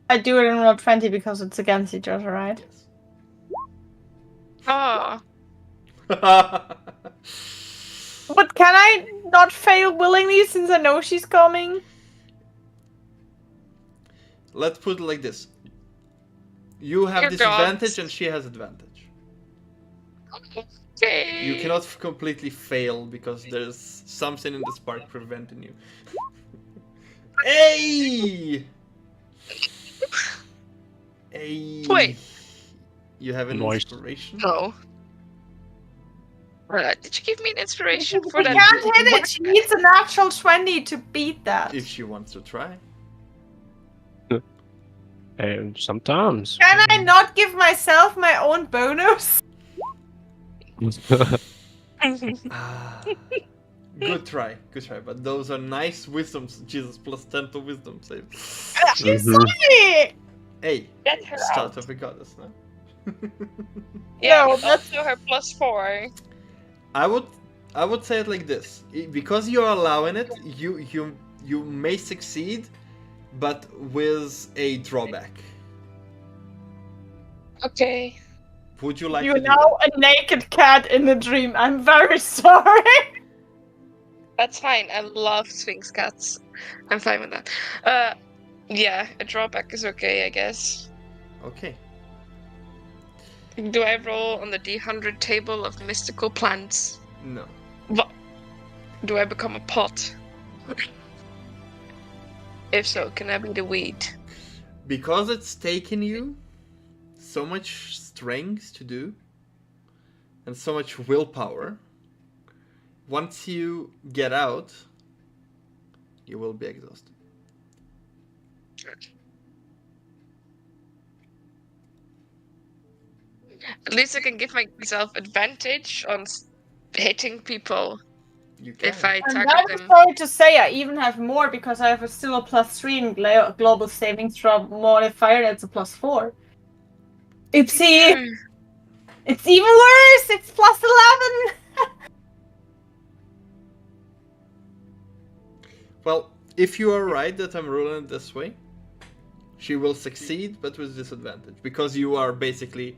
I do it in roll 20 because it's against each other, right? Yes. Oh, But can I not fail willingly since I know she's coming? Let's put it like this. You have Dear disadvantage gods. and she has advantage. okay. You cannot completely fail because there's something in the spark preventing you. Hey! Hey! Wait. You have an Nice. inspiration? No. Did you give me an inspiration for We that? can't hit it! She needs a natural 20 to beat that. If she wants to try. And sometimes. Can I not give myself my own bonus? Ah, good try, but those are nice wisdoms. Jesus, plus 10 to wisdom save. She's Mhm. sorry! Hey, Get her start out. of a goddess now. Yeah, No, but that's- also her +4. I would say it like this: because you're allowing it, you may succeed, but with a drawback. Okay. Would you like You're to do now that? a naked cat in a dream. I'm very sorry. That's fine. I love Sphinx cats. I'm fine with that. Yeah, a drawback is okay, I guess. Okay. Do I roll on the D100 table of mystical plants? No. What? Do I become a pot? If so, can I be the weed? Because it's taken you so much strength to do and so much willpower, once you get out, you will be exhausted. At least I can give myself advantage on hitting people You can. if I And tackle I'm them. sorry to say, I even have more because I have still a +3 in global savings from modifier. That's a +4. Oopsie! Hmm. It's even worse. It's +11. Well, if you are right that I'm ruling it this way, she will succeed, but with disadvantage, because you are basically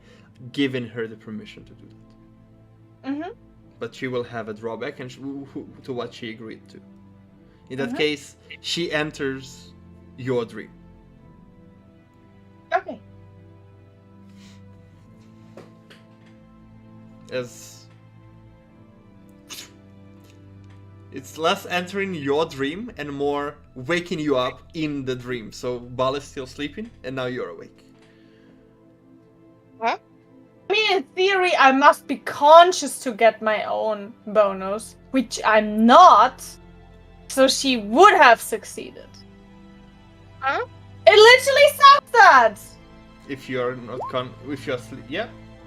giving her the permission to do that. Mm-hmm. But she will have a drawback and to what she agreed to. In that case, she enters your dream. Okay. As it's less entering your dream and more waking you up in the dream. So Bal is still sleeping and now you're awake. What? I mean, in theory, I must be conscious to get my own bonus, which I'm not. So she would have succeeded. Huh? It literally says that. If you're not if you're asleep,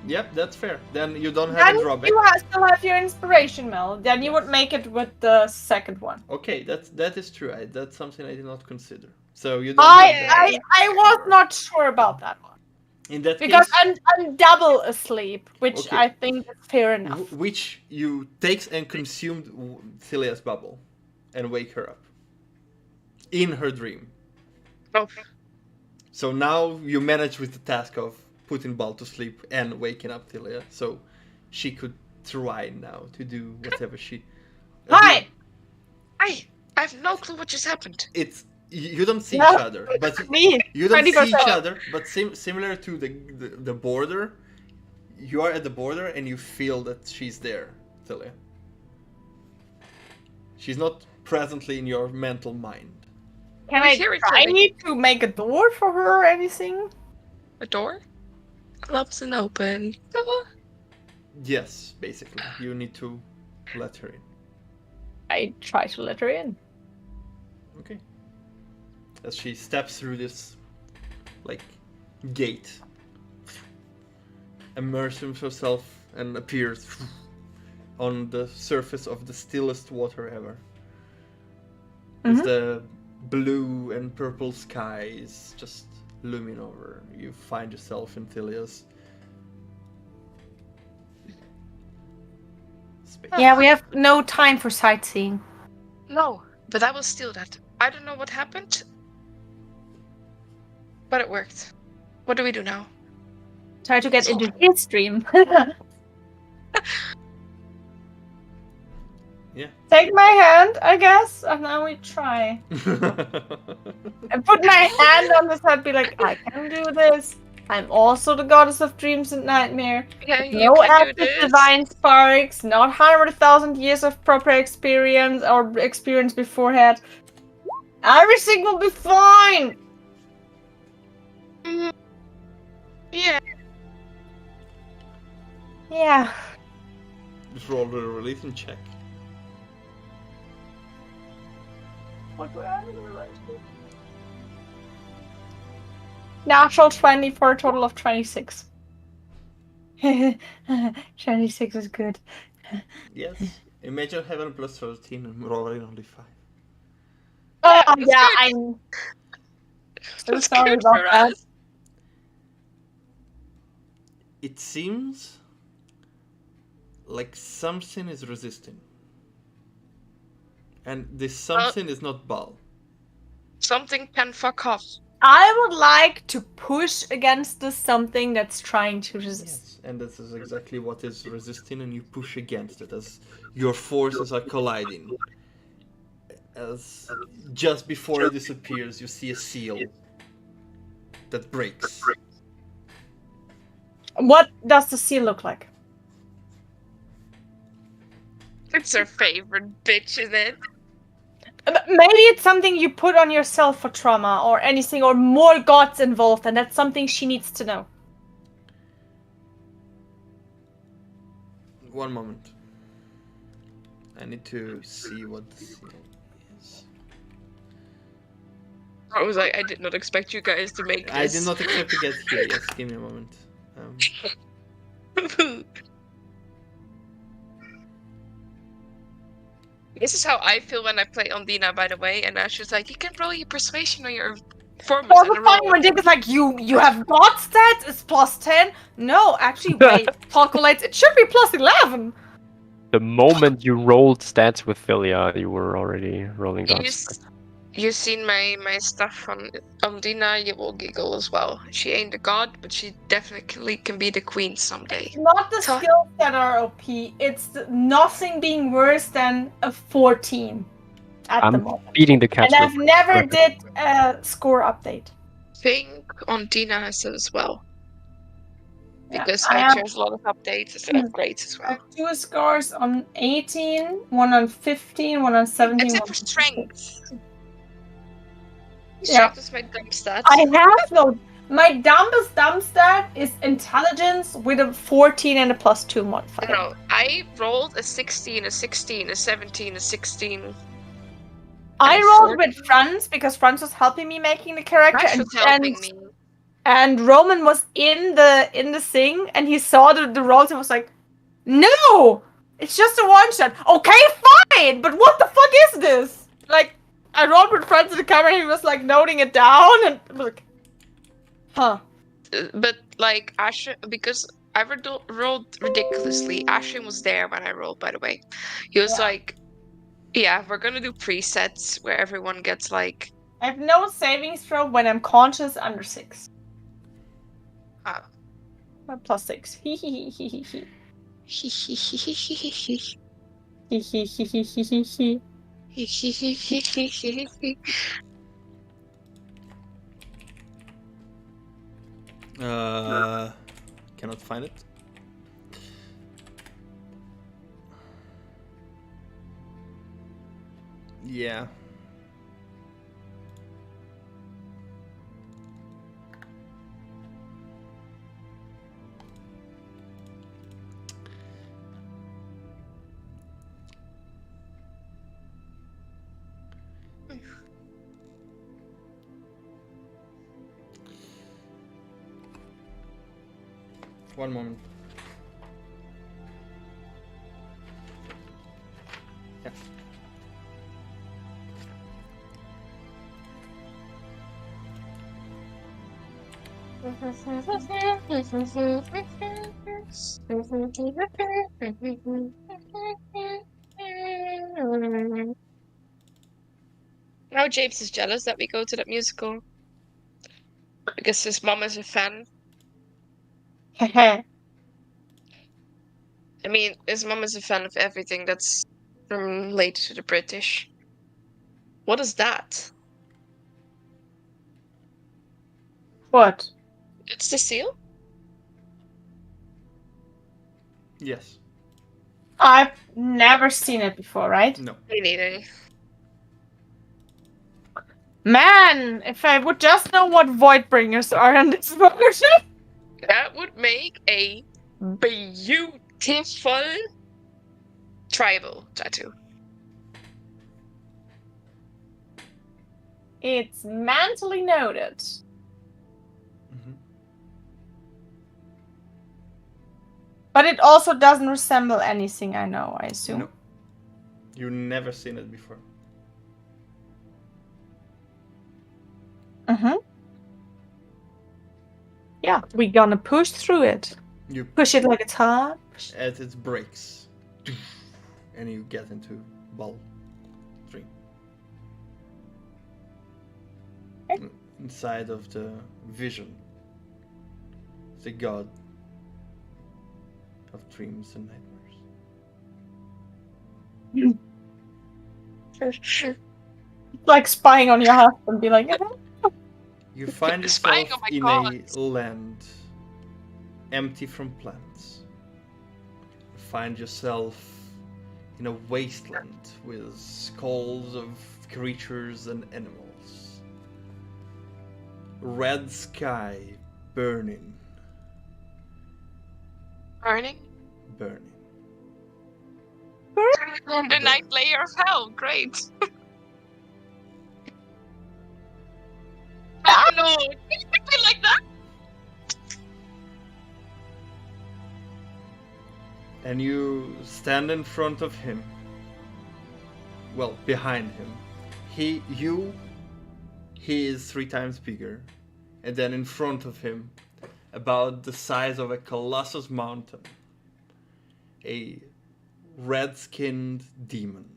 yeah, that's fair. Then you don't have Then a drawback. you still have your inspiration, Mel. Then you would make it with the second one. Okay, that is true. That's something I did not consider. So you don't have that. I was not sure about that one. In that Because case, I'm double asleep, which Okay. I think is fair enough. which you takes and consumed Thilia's bubble and wake her up in her dream. Oh. So now you manage with the task of putting Bal to sleep and waking up Thilia, so she could try now to do whatever she. Hi! I have no clue what just happened. It's you don't see No. each other, but Me! you don't see 20%. each other. But similar to the border, you are at the border and you feel that she's there, Thilia. She's not presently in your mental mind. Can We I hear each try other. to make a door for her or anything? A door? Close and open. Oh. Yes, basically, you need to let her in. I try to let her in. Okay. As she steps through this, gate, immerses herself and appears on the surface of the stillest water ever. As the blue and purple skies just looming over, you find yourself in Thilia's space. Yeah, we have no time for sightseeing. No, but I will steal that. I don't know what happened, but it worked. What do we do now? Try to get into his stream. Yeah. Take my hand, I guess, and now we try. And put my hand on his head, be like, I can do this. I'm also the goddess of dreams and nightmare. Yeah, you No can do active this. divine sparks, not 100,000 years of proper experience or experience beforehand. Everything will be fine! Mhm. Yeah. Yeah. Just roll the religion check. What do I do? Natural 20 for a total of 26. 26 is good. Yes. Imagine having a plus 13 and rolling only 5. Oh, that's yeah, good. I'm so That's sorry good about for that. us. It seems like something is resisting. And this something is not Bal. Something can fuck off. I would like to push against this something that's trying to resist. Yes, and this is exactly what is resisting, and you push against it as your forces are colliding. As just before it disappears, you see a seal that breaks. What does the seal look like? It's her favorite bitch, isn't it? Maybe it's something you put on yourself for trauma or anything, or more gods involved, and that's something she needs to know. One moment. I need to see what the seal is. I was like, I did not expect you guys to make this. I did not expect to get here. Yes, give me a moment. This is how I feel when I play Ondina, by the way. And Ash was like, you can roll your persuasion on your performance. All And the I fun roll. when Dick is like, you have god stats, it's +10. No, actually, wait, calculates, it should be +11. The moment you rolled stats with Philia, you were already rolling gods. You've seen my stuff on Ondina, you will giggle as well. She ain't a god, but she definitely can be the queen someday. It's not the skills that are OP, it's nothing being worse than a 14 at the I'm moment. beating the cat. And I've never did a score update. I think Ondina has it as well. Because I I have- chose a lot of updates instead of grades as I well. have 2 scores on 18, 1 on 15, 1 on 17. Except 1 for on strength. Yeah. Strength is my dumb stat. I have no. My dumbest dumb stat is intelligence with a 14 and a +2 modifier. No, I rolled a 16, a 16, a 17, a 16. I and rolled 14. with Franz because Franz was helping me making the character, Ash was helping me. and Roman was in the thing, and he saw the rolls and was like, "No, it's just a one shot." Okay, fine, but what the fuck is this? Like, I rolled with Franz in the camera, and he was like noting it down, and I was like, huh. But like Ashen, because I rolled ridiculously. Ashen was there when I rolled, by the way. He was like, "Yeah, we're gonna do presets where everyone gets like." I have no savings throw when I'm conscious under 6. Oh. +6. Hee hee hee hee hee. Hee hee hee hee hee hee. Cannot find it. Yeah. One moment. Yeah. Now James is jealous that we go to that musical. Because his mom is a fan. I mean, his mom is a fan of everything that's related to the British. What is that? What? It's the seal? Yes. I've never seen it before, right? No. Me neither. Man, if I would just know what Voidbringers are in this version. That would make a beautiful tribal tattoo. It's mentally noted. Mhm. But it also doesn't resemble anything I know, I assume. No. You've never seen it before. Mm-hmm. Yeah, we're gonna push through it. You Push it like it's hot. as it breaks, and you get into ball 3. inside of the vision, the god of dreams and nightmares. Like spying on your husband, be like, You find Spying yourself on my in gods. a land empty from plants. You find yourself in a wasteland with skulls of creatures and animals. Red sky burning. Burning? Burning. The ninth layer of hell. Great. Oh no! Can you make me like that? And you stand in front of him. Well, behind him. He is 3 times bigger. And then in front of him, about the size of a colossus mountain, a red-skinned demon.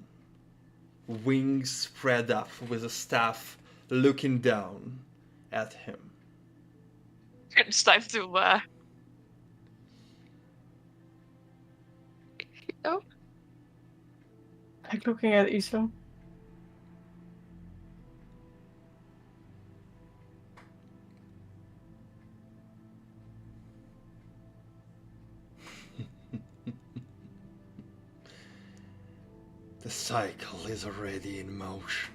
Wings spread up with a staff looking down at him. It's time to oh, like looking at Isla. The cycle is already in motion.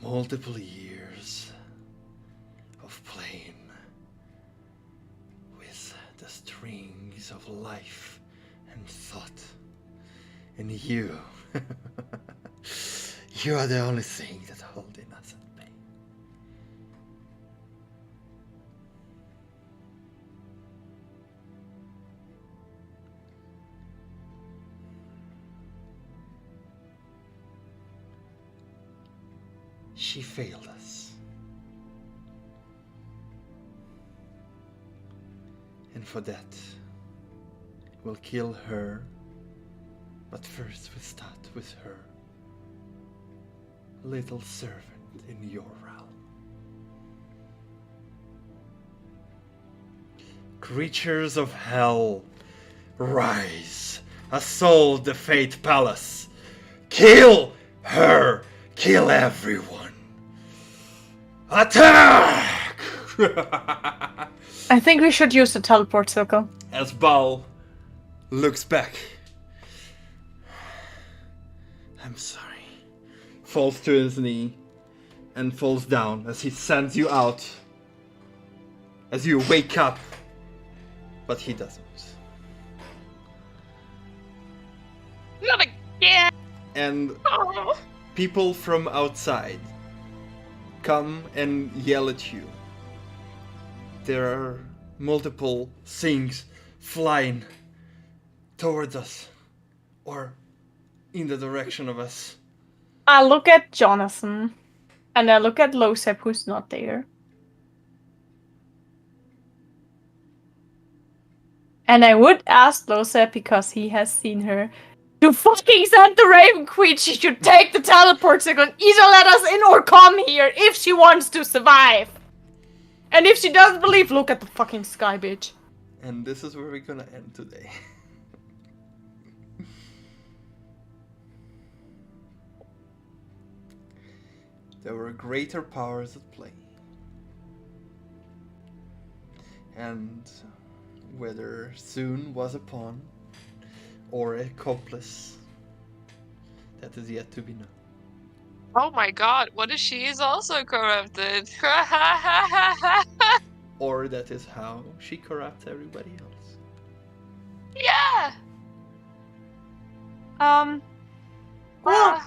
Multiple years of playing with the strings of life and thought. And you, you are the only thing that's holding us at bay. She failed us. And for that, we'll kill her. But first we start with her. Little servant in your realm. Creatures of hell, rise. Assault the Fate Palace. Kill her. Kill everyone. Attack! I think we should use the teleport circle. As Baal looks back. I'm sorry. Falls to his knee and falls down as he sends you out. As you wake up. But he doesn't. not again. And Oh. people from outside come and yell at you. There are multiple things flying towards us or in the direction of us. I look at Jonathan and I look at Losep, who's not there. And I would ask Losep, because he has seen her, to fucking send the Raven Queen. She should take the teleport circle and either let us in or come here if she wants to survive. And if she doesn't believe, look at the fucking sky, bitch. And this is where we're gonna end today. There were greater powers at play. And whether soon was upon, or a accomplice, that is yet to be known. Oh my god, what if she is also corrupted? Or that is how she corrupts everybody else. Yeah! Whoa,